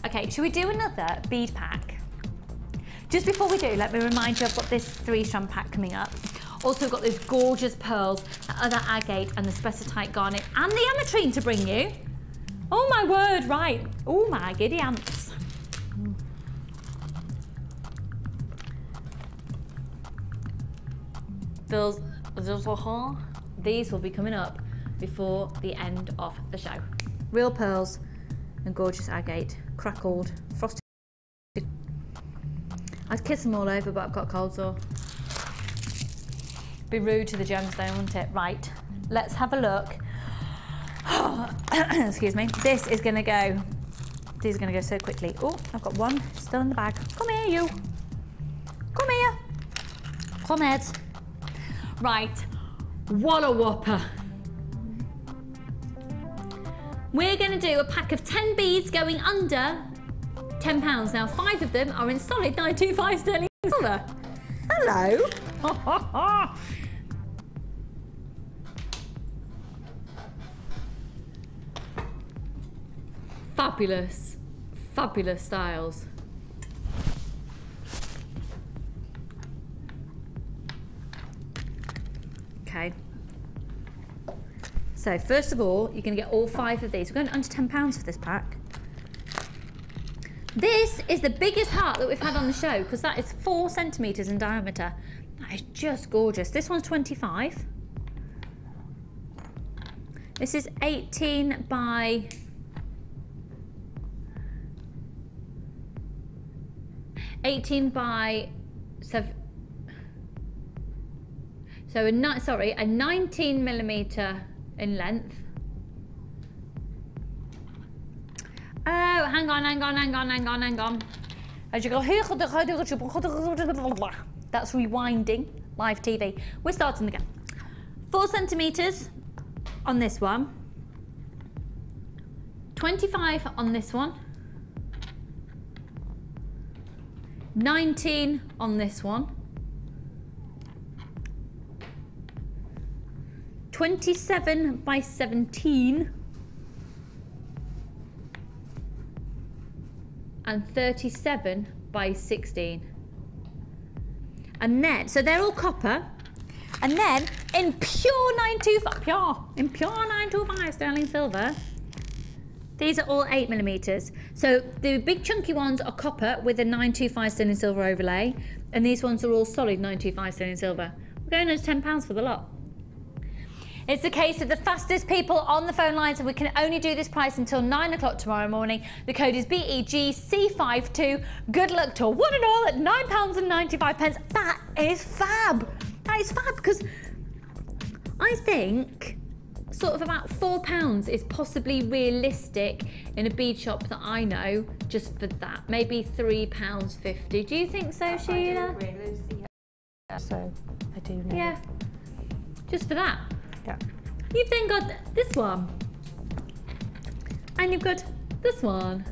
Okay, should we do another bead pack? Just before we do, let me remind you I've got this 3-strand pack coming up. Also got those gorgeous pearls, that other agate and the spessartite garnet and the ametrine to bring you. Oh my word, right. Oh my giddy ants. These will be coming up before the end of the show. Real pearls and gorgeous agate, crackled, frosted. I'd kiss them all over, but I've got cold sore. Be rude to the gemstone, wouldn't it? Right, let's have a look. Excuse me. This is gonna go. These are gonna go so quickly. Oh, I've got one still in the bag. Come here, you. Come here. Come Ed. Right. What a whopper. We're gonna do a pack of 10 beads going under £10. Now, 5 of them are in solid 925 sterling silver. Hello. Fabulous, fabulous styles. Okay. So first of all, you're going to get all 5 of these. We're going under £10 for this pack. This is the biggest heart that we've had on the show because that is 4 centimetres in diameter. That is just gorgeous. This one's 25. This is 18 by 7. So a 19mm in length. hang on. As you go, that's rewinding live TV. We're starting again. 4 centimetres on this one. 25 on this one. 19 on this one. 27 by 17. And 37 by 16. And then, so they're all copper. And then in pure 925 sterling silver, these are all 8mm. So the big chunky ones are copper with a 925 sterling silver overlay, and these ones are all solid 925 sterling silver. We're going as £10 for the lot. It's the case of the fastest people on the phone lines, and we can only do this price until 9 o'clock tomorrow morning. The code is BEGC52. Good luck to one and all at £9.95. That is fab. That is fab, because I think sort of about £4 is possibly realistic in a bead shop that I know, just for that. Maybe £3.50. Do you think so, Sheila? So I do know. Yeah, just for that. Yeah. You've then got this one, and you've got this one,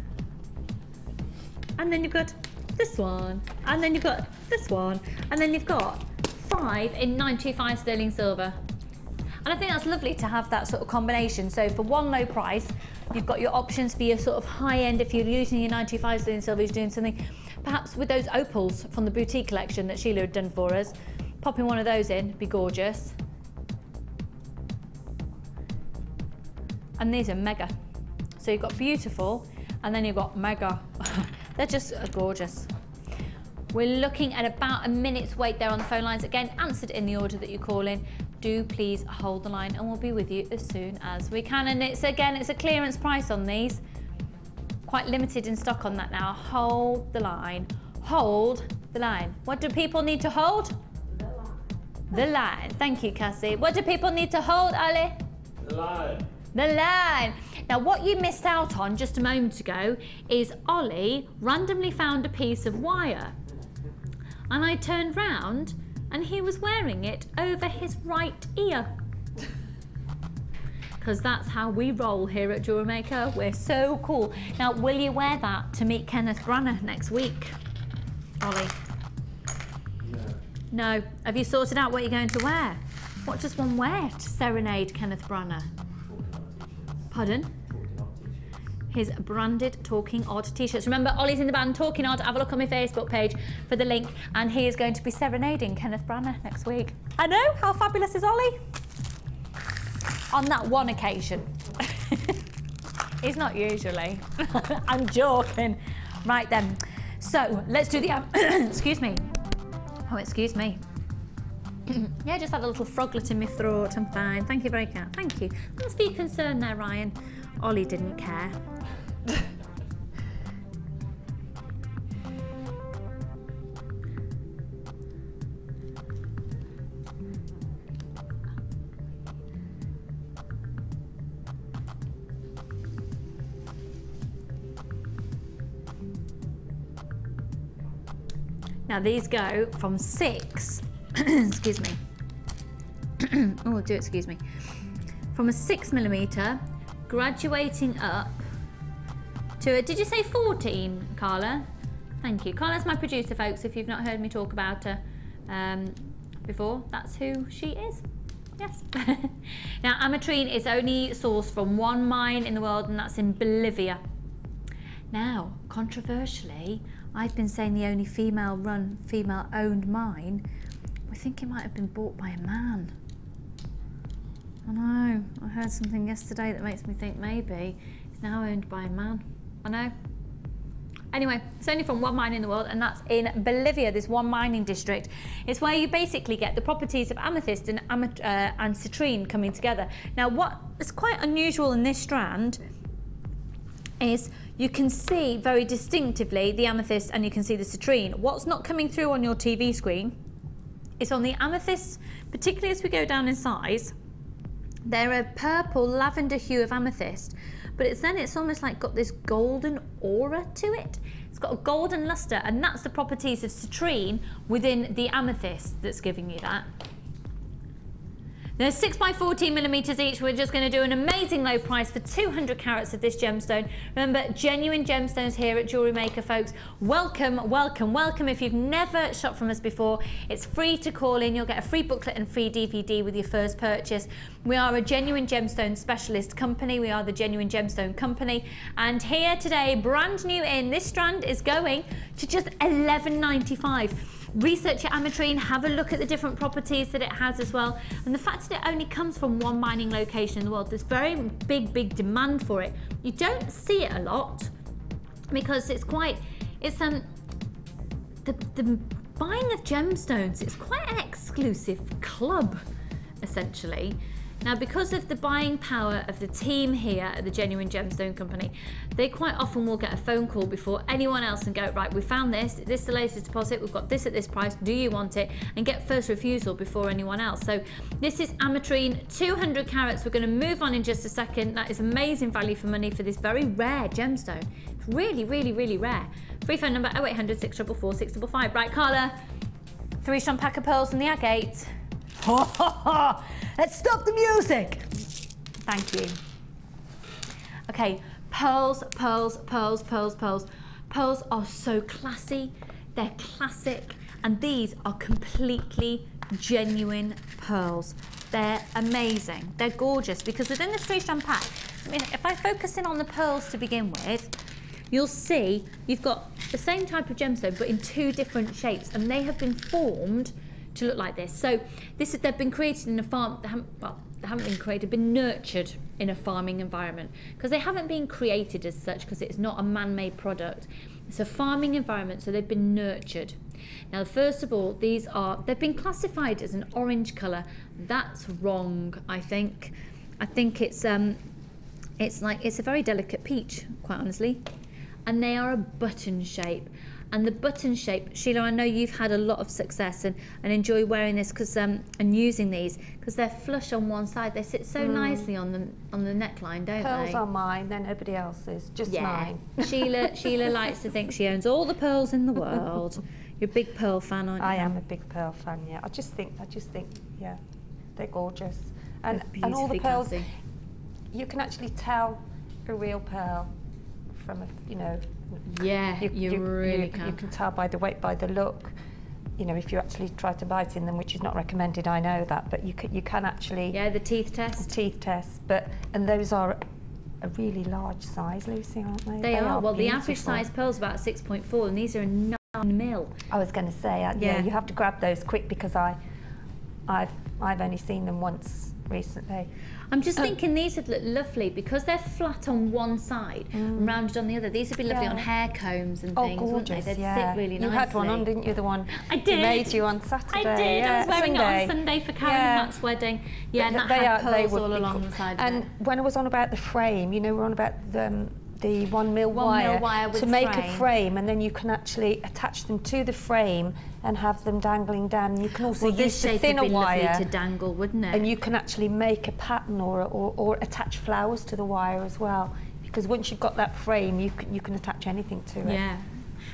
and then you've got this one, and then you've got this one, and then you've got 5 in 925 sterling silver. And I think that's lovely to have that sort of combination. So for one low price, you've got your options for your sort of high end. If you're using your 925 sterling silver, you're doing something perhaps with those opals from the boutique collection that Sheila had done for us. Popping one of those in, be gorgeous. And these are mega. So you've got beautiful, and then you've got mega. They're just gorgeous. We're looking at about a minute's wait there on the phone lines. Again, answered in the order that you call in. Do please hold the line, and we'll be with you as soon as we can. And it's a clearance price on these. Quite limited in stock on that now. Hold the line. Hold the line. What do people need to hold? The line. Thank you, Cassie. What do people need to hold, Ali? The line. The line. Now, what you missed out on just a moment ago is Ollie randomly found a piece of wire, and I turned round and he was wearing it over his right ear. Because that's how we roll here at Jewellery Maker. We're so cool. Now, will you wear that to meet Kenneth Branagh next week, Ollie? No. Have you sorted out what you're going to wear? What does one wear to serenade Kenneth Branagh? Pardon? His branded Talking Odd t-shirts. Remember, Ollie's in the band Talking Odd. Have a look on my Facebook page for the link, and he is going to be serenading Kenneth Branagh next week. I know, how fabulous is Ollie? On that one occasion. He's not usually. I'm joking. Right then. So, let's do the... excuse me. Oh, excuse me. Yeah, just had a little froglet in my throat. I'm fine. Thank you very much. Thank you. Thanks for your concern there, Ryan. Ollie didn't care. Now these go from 6 excuse me. Oh, do excuse me. From a 6mm, graduating up to a, did you say 14, Carla? Thank you. Carla's my producer, folks, if you've not heard me talk about her before. That's who she is. Yes. Now, ametrine is only sourced from one mine in the world, and that's in Bolivia. Now, controversially, I've been saying the only female-run, female-owned mine. I think it might have been bought by a man. I know, I heard something yesterday that makes me think maybe it's now owned by a man. I know. Anyway, it's only from one mine in the world, and that's in Bolivia, this one mining district. It's where you basically get the properties of amethyst and citrine coming together. Now, what is quite unusual in this strand is you can see very distinctively the amethyst and you can see the citrine. What's not coming through on your TV screen is on the amethyst, particularly as we go down in size, They're a purple lavender hue of amethyst, but it's almost like got this golden aura to it. It's got a golden luster, and that's the properties of citrine within the amethyst that's giving you that. They're 6 by 14 millimeters each. We're just going to do an amazing low price for 200 carats of this gemstone. Remember, genuine gemstones here at Jewellery Maker, folks. Welcome, welcome, welcome. If you've never shopped from us before, it's free to call in. You'll get a free booklet and free DVD with your first purchase. We are a genuine gemstone specialist company. We are the Genuine Gemstone Company. And here today, brand new in, this strand is going to just $11.95. Research your ametrine, have a look at the different properties that it has as well, and the fact that it only comes from one mining location in the world. There's very big demand for it. You don't see it a lot because the buying of gemstones, it's quite an exclusive club essentially. Now, because of the buying power of the team here at the Genuine Gemstone Company, they quite often will get a phone call before anyone else and go, right, we found this is the latest deposit, we've got this at this price, do you want it? And get first refusal before anyone else. So this is ametrine, 200 carats. We're going to move on in just a second. That is amazing value for money for this very rare gemstone. It's really, really, really rare. Free phone number 0800 644 655. Right, Carla, 3-strand pack of pearls from the Agate. Let's stop the music. Thank you. Okay, pearls, pearls, pearls, pearls, pearls. Pearls are so classy, they're classic, and these are completely genuine pearls. They're amazing, they're gorgeous, because within this 3-strand pack, I mean, if I focus in on the pearls to begin with, you'll see you've got the same type of gemstone, but in 2 different shapes, and they have been formed to look like this. So they've been created in a farm, they haven't been created, been nurtured in a farming environment, because they haven't been created as such, because it's not a man-made product. It's a farming environment, so they've been nurtured. Now, first of all, they've been classified as an orange colour. That's wrong, I think. I think it's a very delicate peach, quite honestly. And they are a button shape. And the button shape, Sheila, I know you've had a lot of success and enjoy wearing this and using these, because they're flush on one side. They sit so nicely on the neckline, don't Pearls they? are mine, they're nobody else's, just mine. Sheila likes to think she owns all the pearls in the world. You're a big pearl fan, aren't you? I am a big pearl fan, yeah. I just think, yeah, they're gorgeous. And all the pearls, you can actually tell a real pearl from yeah, you really can. You can tell by the weight, by the look. You know, if you actually try to bite in them, which is not recommended, I know that, but you can actually. Yeah, the teeth test. The teeth test, and those are a really large size, Lucy, aren't they? They are. Well, beautiful. The average size pearl is about 6.4, and these are 9 mil. I was going to say, yeah, you have to grab those quick, because I've only seen them once recently. I'm just thinking these would look lovely because they're flat on one side and rounded on the other. These would be lovely on hair combs and things, wouldn't they? They'd sit really nicely. You had one on, didn't you? The one I did. Made you on Saturday. I did. Yeah, I was wearing Sunday. it on Sunday for Karen and Matt's wedding. Yeah, and that had pearls all along the side. And when I was on about the frame, you know, we're on about the 1 mil wire with to make a frame, and then you can actually attach them to the frame and have them dangling down. You can also use the thinner wire to dangle, wouldn't it? And you can actually make a pattern or attach flowers to the wire as well. Because once you've got that frame, you can attach anything to it. Yeah.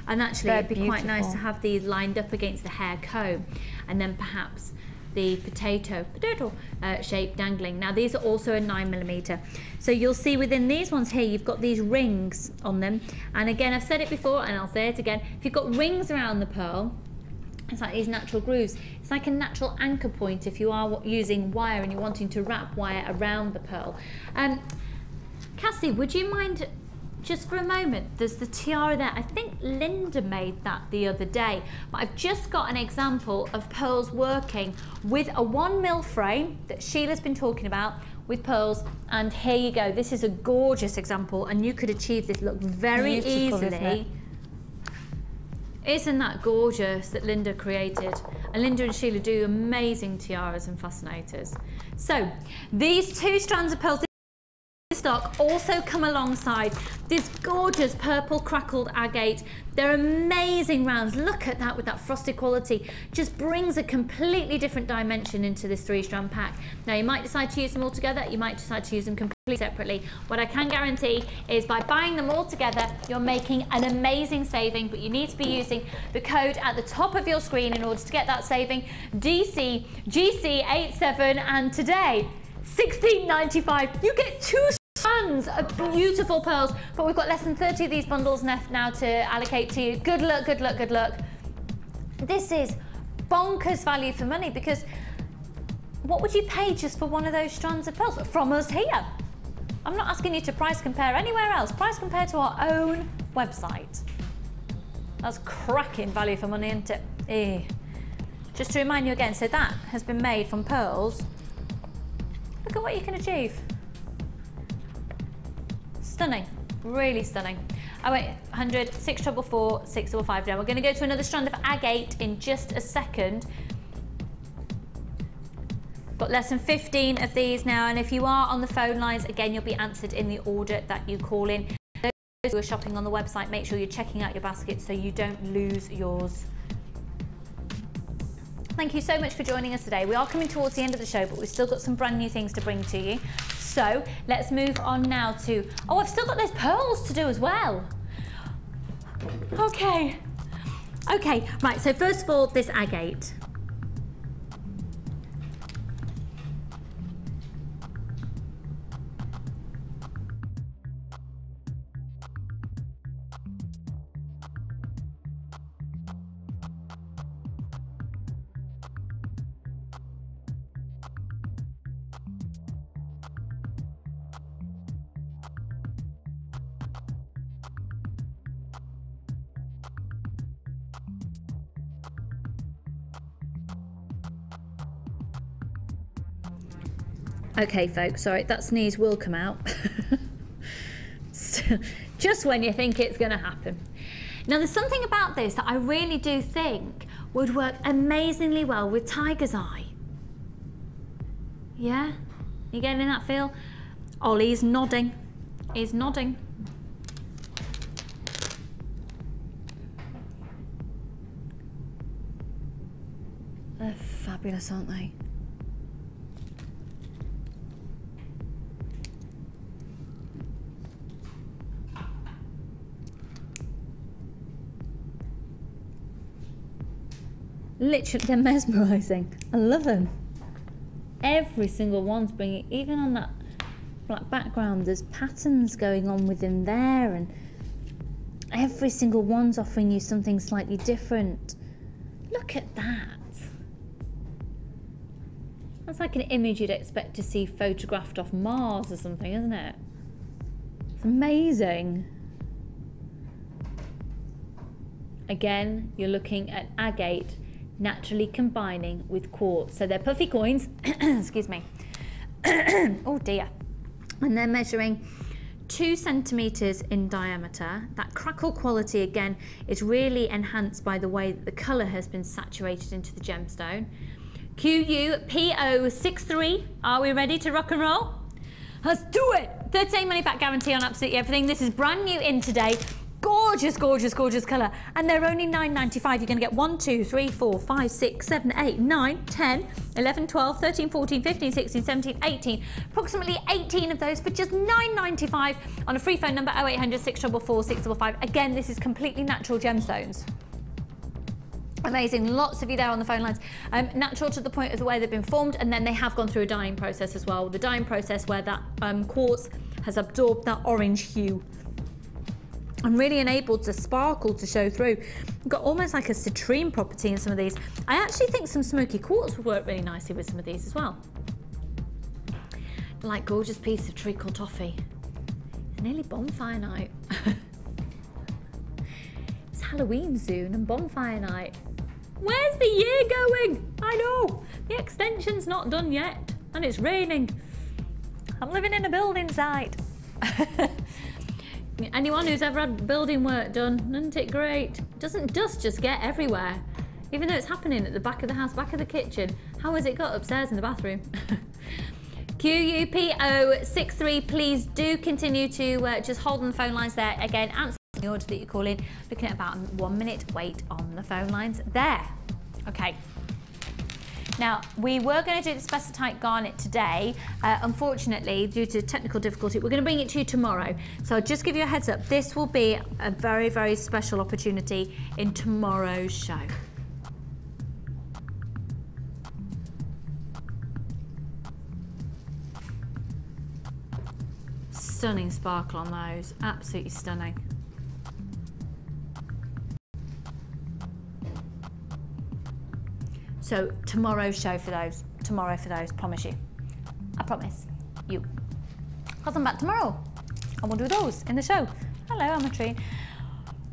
And actually, it'd be quite nice to have these lined up against the hair comb, and then perhaps the potato shape dangling. Now, these are also a 9mm. So you'll see within these ones here, you've got these rings on them. And again, I've said it before, and I'll say it again. If you've got rings around the pearl, it's like these natural grooves. It's like a natural anchor point if you are using wire and you're wanting to wrap wire around the pearl. Cassie, would you mind just for a moment? There's the tiara there. I think Linda made that the other day, but I've just got an example of pearls working with a 1 mil frame that Sheila's been talking about with pearls, and here you go. This is a gorgeous example, and you could achieve this look very easily. Isn't that gorgeous that Linda created? And Linda and Sheila do amazing tiaras and fascinators. So these 2 strands of pearls, stock also come alongside this gorgeous purple crackled agate. They're amazing rounds. Look at that with that frosted quality. Just brings a completely different dimension into this 3-strand pack. Now you might decide to use them all together, you might decide to use them completely separately. What I can guarantee is by buying them all together, you're making an amazing saving, but you need to be using the code at the top of your screen in order to get that saving. DCGC87, and today, $16.95. You get 2 strands of beautiful pearls, but we've got less than 30 of these bundles left now to allocate to you. Good luck, good luck, good luck. This is bonkers value for money, because what would you pay just for one of those strands of pearls from us here? I'm not asking you to price compare anywhere else. Price compare to our own website. That's cracking value for money, isn't it? Just to remind you again, so that has been made from pearls. Look at what you can achieve. Stunning, really stunning. Oh wait, 100, 644, 655. Now we're going to go to another strand of agate in just a second. Got less than 15 of these now, and if you are on the phone lines, again, you'll be answered in the order that you call in. Those who are shopping on the website, make sure you're checking out your basket so you don't lose yours. Thank you so much for joining us today. We are coming towards the end of the show, but we've still got some brand new things to bring to you. So let's move on now to, oh, I've still got those pearls to do as well. Okay, right, so first of all, this agate. Okay folks, sorry, that sneeze will come out. Just when you think it's going to happen. Now there's something about this that I really do think would work amazingly well with Tiger's Eye. Yeah? You getting that feel? Ollie's nodding. He's nodding. They're fabulous, aren't they? Literally, they're mesmerising. I love them. Every single one's bringing, even on that black background, there's patterns going on within there, and every single one's offering you something slightly different. Look at that. That's like an image you'd expect to see photographed off Mars or something, isn't it? It's amazing. Again, you're looking at agate naturally combining with quartz. So they're puffy coins, excuse me. Oh dear. And they're measuring 2 centimeters in diameter. That crackle quality again is really enhanced by the way that the color has been saturated into the gemstone. QUPO63, are we ready to rock and roll? Let's do it! 30-day money back guarantee on absolutely everything. This is brand new in today. Gorgeous, gorgeous, gorgeous colour. And they're only $9.95. You're going to get 1, 2, 3, 4, 5, 6, 7, 8, 9, 10, 11, 12, 13, 14, 15, 16, 17, 18. Approximately 18 of those for just $9.95 on a free phone number 0800 644 655. Again, this is completely natural gemstones. Amazing, lots of you there on the phone lines. Natural to the point of the way they've been formed, and then they have gone through a dyeing process as well. The dyeing process where that quartz has absorbed that orange hue and really enabled the sparkle to show through. We've got almost like a citrine property in some of these. I actually think some smoky quartz would work really nicely with some of these as well. Like gorgeous piece of treacle toffee. It's nearly bonfire night. It's Halloween soon and bonfire night. Where's the year going? I know, the extension's not done yet and it's raining. I'm living in a building site. Anyone who's ever had building work done, isn't it great? Doesn't dust just get everywhere? Even though it's happening at the back of the house, back of the kitchen, how has it got upstairs in the bathroom? QUPO63, please do continue to just hold on the phone lines there. Again, answer the order that you call in. Looking at about a 1 minute wait on the phone lines there. Okay. Now, we were going to do the Specitite garnet today. Unfortunately, due to technical difficulty, we're going to bring it to you tomorrow. So I'll just give you a heads up. This will be a very, very special opportunity in tomorrow's show. Stunning sparkle on those, absolutely stunning. So tomorrow's show for those, promise you. I promise you. Because I'm back tomorrow and we'll do those in the show. Hello, I'm a tree.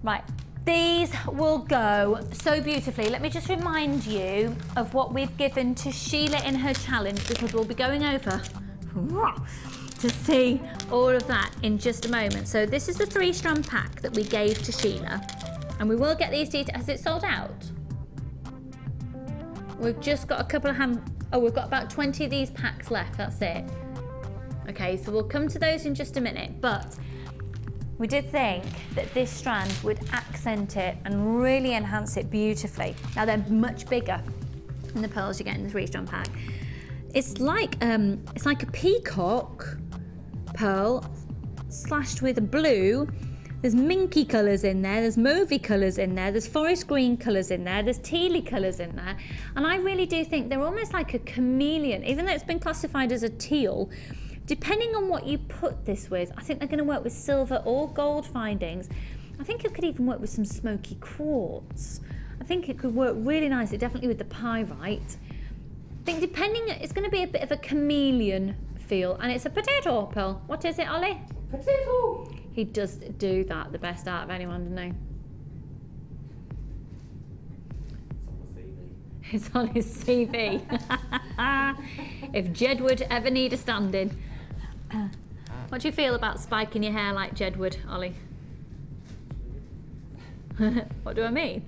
Right, these will go so beautifully. Let me just remind you of what we've given to Sheila in her challenge, because we'll be going over to see all of that in just a moment. So this is the 3-strand pack that we gave to Sheila, and we will get these details. Has it sold out? We've just got a couple of we've got about 20 of these packs left, that's it. Okay, so we'll come to those in just a minute, but we did think that this strand would accent it and really enhance it beautifully. Now they're much bigger than the pearls you get in the 3-strand pack. It's like a peacock pearl slashed with a blue. There's minky colours in there, there's mauvey colours in there, there's forest green colours in there, there's tealy colours in there. And I really do think they're almost like a chameleon, even though it's been classified as a teal. Depending on what you put this with, I think they're going to work with silver or gold findings. I think it could even work with some smoky quartz. I think it could work really nicely, definitely with the pyrite. I think depending, it's going to be a bit of a chameleon feel, and it's a potato pearl. What is it, Ollie? Potato. He does do that the best out of anyone, doesn't he? It's on his CV. If Jedward ever need a stand-in. What do you feel about spiking your hair like Jedward, Ollie? What do I mean?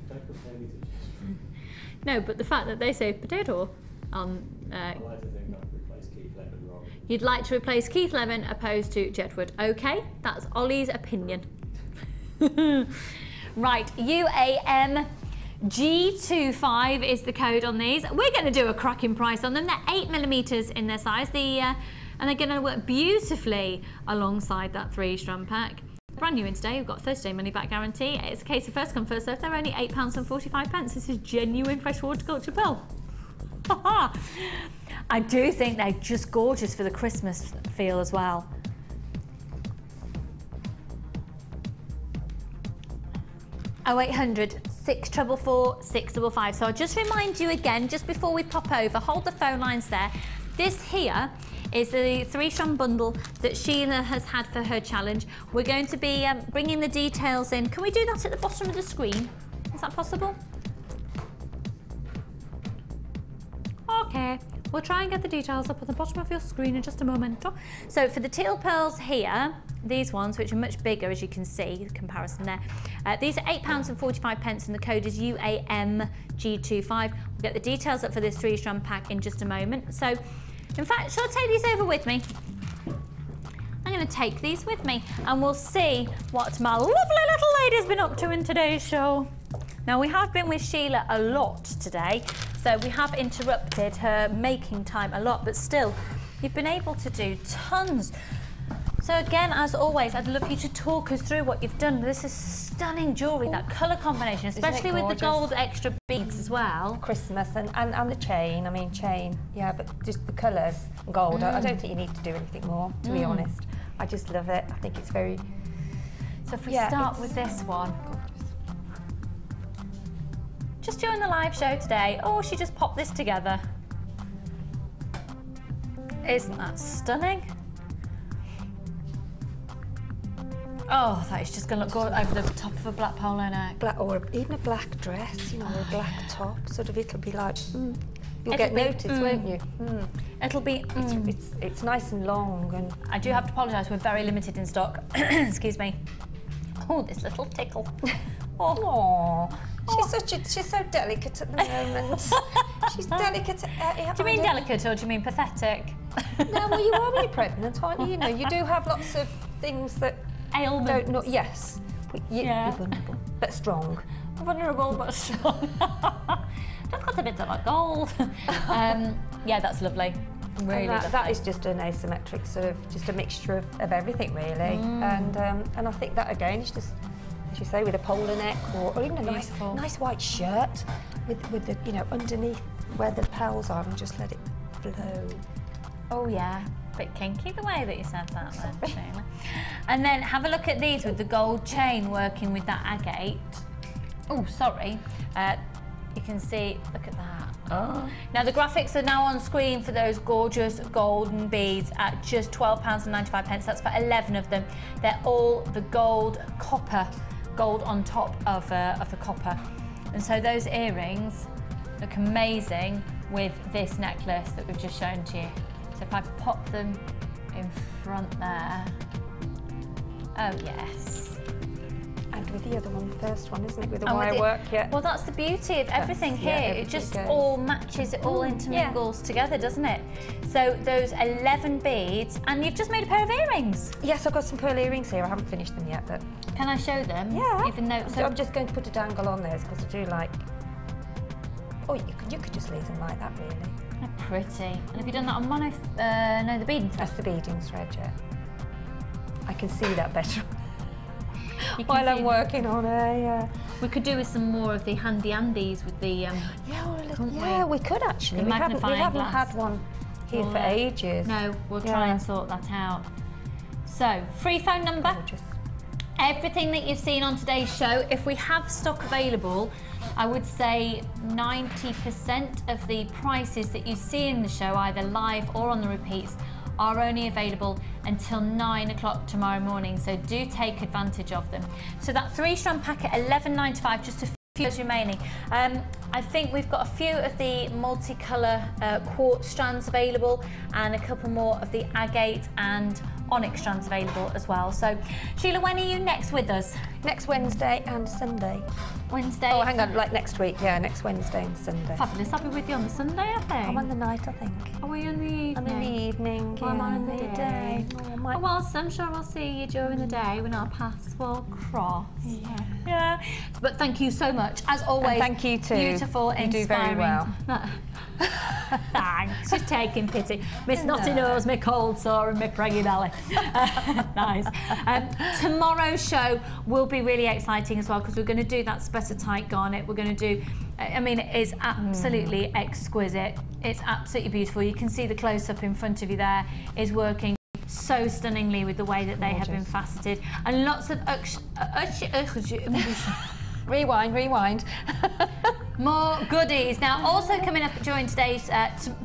No, but the fact that they say potato on... You'd like to replace Keith Levin opposed to Jedward. Okay, that's Ollie's opinion. Right, UAM G25 is the code on these. We're going to do a cracking price on them. They're 8mm in their size. And they're going to work beautifully alongside that 3-strand pack. Brand new in today, we've got 30-day money back guarantee. It's a case of first come, first served. They're only £8.45. This is genuine freshwater culture pearl. I do think they're just gorgeous for the Christmas feel as well. Oh, 0800 644 655. So I'll just remind you again, just before we pop over, hold the phone lines there. This here is the 3-strand bundle that Sheila has had for her challenge. We're going to be bringing the details in. Can we do that at the bottom of the screen? Is that possible? Okay, we'll try and get the details up at the bottom of your screen in just a moment. So for the teal pearls here, these ones, which are much bigger, as you can see, the comparison there, these are £8.45 and the code is UAMG25. We'll get the details up for this 3-strand pack in just a moment. So, in fact, shall I take these over with me? I'm going to take these with me and we'll see what my lovely little lady's been up to in today's show. Now, we have been with Sheila a lot today, so we have interrupted her making time a lot, but still, you've been able to do tons. So again, as always, I'd love you to talk us through what you've done. This is stunning jewellery, that colour combination, especially with the gold extra beads as well. Christmas and the chain, yeah, but just the colours, gold. I don't think you need to do anything more, to be honest. I just love it. I think it's very... So if we start with this one. Just during the live show today, she just popped this together. Isn't that stunning? Oh, that is just going to look good over the top of a black polo neck. Or even a black dress, or a black top. Sort of, it'll be like, you'll get noticed, won't you? It'll be, it's nice and long. And I do have to apologise, we're very limited in stock. Excuse me. Oh, this little tickle. She's so delicate at the moment. She's delicate. Do you mean delicate or do you mean pathetic? No, well, you are really pregnant, aren't you? You know, you do have lots of things that ailments. Don't know. Yes, you're vulnerable but strong. Vulnerable but strong. Just got a bit of like gold. Yeah, that's lovely. Really, that is just an asymmetric sort of, just a mixture of everything really. And I think that again is just, as you say, with a polar neck or even a nice white shirt with the, you know, underneath where the pearls are, and just let it flow. Oh yeah, bit kinky the way that you said that then, Sheila. And then have a look at these with the gold chain working with that agate. Oh, sorry. You can see, look at that. Oh. Now the graphics are now on screen for those gorgeous golden beads at just £12.95. That's for 11 of them. They're all the gold on top of the copper. And so those earrings look amazing with this necklace that we've just shown to you. So if I pop them in front there, oh yes. And with the other one, the first one, isn't it, with the wire work? Yeah. Well, that's the beauty of everything here. It just all matches, it all intermingles together, doesn't it? So those 11 beads, and you've just made a pair of earrings. Yes, I've got some pearl earrings here. I haven't finished them yet, but can I show them? Yeah. Even though I'm just going to put a dangle on those because I do like. Oh, you could just leave them like that, really. They're pretty. And have you done that on mono? No, the beading thread. That's the beading thread, yeah. I can see that better. While I'm working on it, we could do with some more of the handy andies with the we could actually. We haven't had one here for ages. No, we'll try and sort that out. So, free phone number. Gorgeous. Everything that you've seen on today's show, if we have stock available, I would say 90% of the prices that you see in the show, either live or on the repeats, are only available until 9 o'clock tomorrow morning, so do take advantage of them. So that 3-strand packet, £11.95, just a few remaining. I think we've got a few of the multicolour quartz strands available and a couple more of the agate and onyx strands available as well. So Sheila, when are you next with us? Next Wednesday and Sunday. Wednesday? Oh, hang on, like next week, yeah, next Wednesday and Sunday. Fabulous. I'll be with you on the Sunday, I think. I'm on the night, I think. Are we in the evening? I'm in the evening, I'm on the day. Oh, well, I'm sure I'll see you during the day when our paths will cross. Yeah. But thank you so much, as always. And thank you too. Beautiful, you inspiring. Do very well. Thanks. She's taking pity. Miss Snotty Nose, me cold sore and me preggy belly. Nice. Tomorrow's show will be really exciting as well because we're going to do that sputter tight garnet. We're going to do, I mean, it is absolutely exquisite. It's absolutely beautiful. You can see the close-up in front of you there is working so stunningly with the way that they have been faceted, and lots of rewind. More goodies. Now, also coming up during today's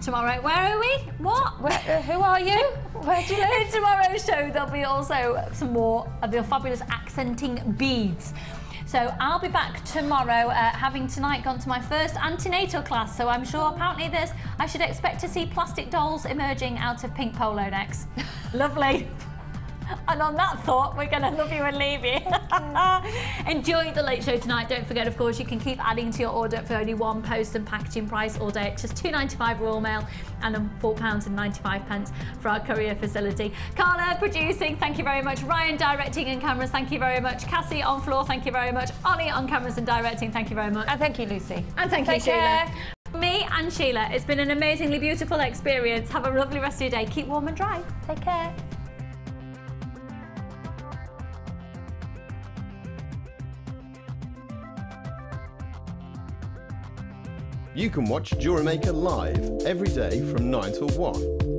tomorrow. Where are we? What? Who are you? Where do you live? In tomorrow's show, there'll be also some more of the fabulous accenting beads. So I'll be back tomorrow, having tonight gone to my first antenatal class. So I'm sure apparently I should expect to see plastic dolls emerging out of pink polo necks. Lovely. And on that thought, we're going to love you and leave you. Enjoy the late show tonight. Don't forget, of course, you can keep adding to your order for only £1 post and packaging price all day. It's just £2.95 Royal Mail and £4.95 for our courier facility. Carla producing, thank you very much. Ryan directing and cameras, thank you very much. Cassie on floor, thank you very much. Ollie on cameras and directing, thank you very much. And thank you, Lucy. And thank you, Sheila. Me and Sheila, it's been an amazingly beautiful experience. Have a lovely rest of your day. Keep warm and dry. Take care. You can watch Jewellery Maker live every day from 9 till 1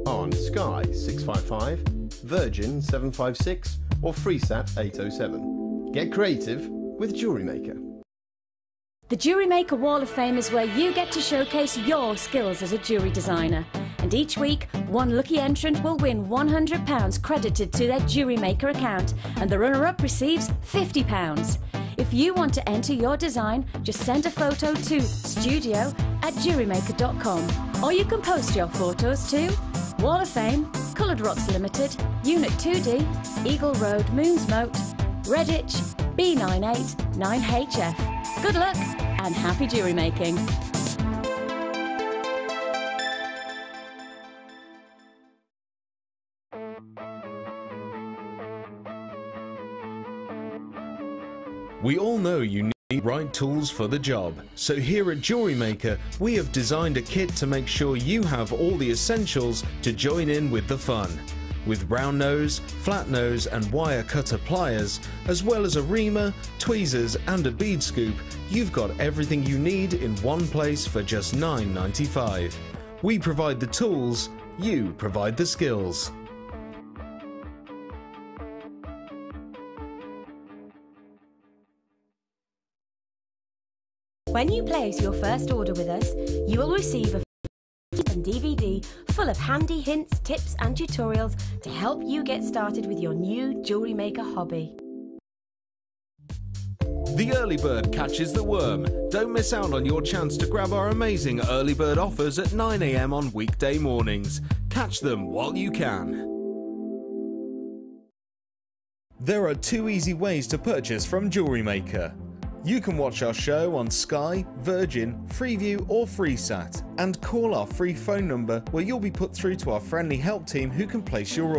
on Sky 655, Virgin 756 or Freesat 807. Get creative with Jewellery Maker. The Jewellery Maker Wall of Fame is where you get to showcase your skills as a jewellery designer. And each week, one lucky entrant will win £100 credited to their Jewellery Maker account, and the runner-up receives £50. If you want to enter your design, just send a photo to studio@jewellerymaker.com, or you can post your photos to Wall of Fame, Coloured Rocks Limited, Unit 2D, Eagle Road, Moonsmote, Redditch, B98 9HF. Good luck and happy jewellery making! We all know you need the right tools for the job, so here at Jewellery Maker we have designed a kit to make sure you have all the essentials to join in with the fun. With round nose, flat nose and wire cutter pliers, as well as a reamer, tweezers and a bead scoop, you've got everything you need in one place for just $9.95. We provide the tools, you provide the skills. When you place your first order with us, you will receive a DVD full of handy hints, tips and tutorials to help you get started with your new jewellery maker hobby. The early bird catches the worm. Don't miss out on your chance to grab our amazing early bird offers at 9 AM on weekday mornings. Catch them while you can. There are 2 easy ways to purchase from Jewellery Maker. You can watch our show on Sky, Virgin, Freeview or FreeSat and call our free phone number where you'll be put through to our friendly help team who can place your order.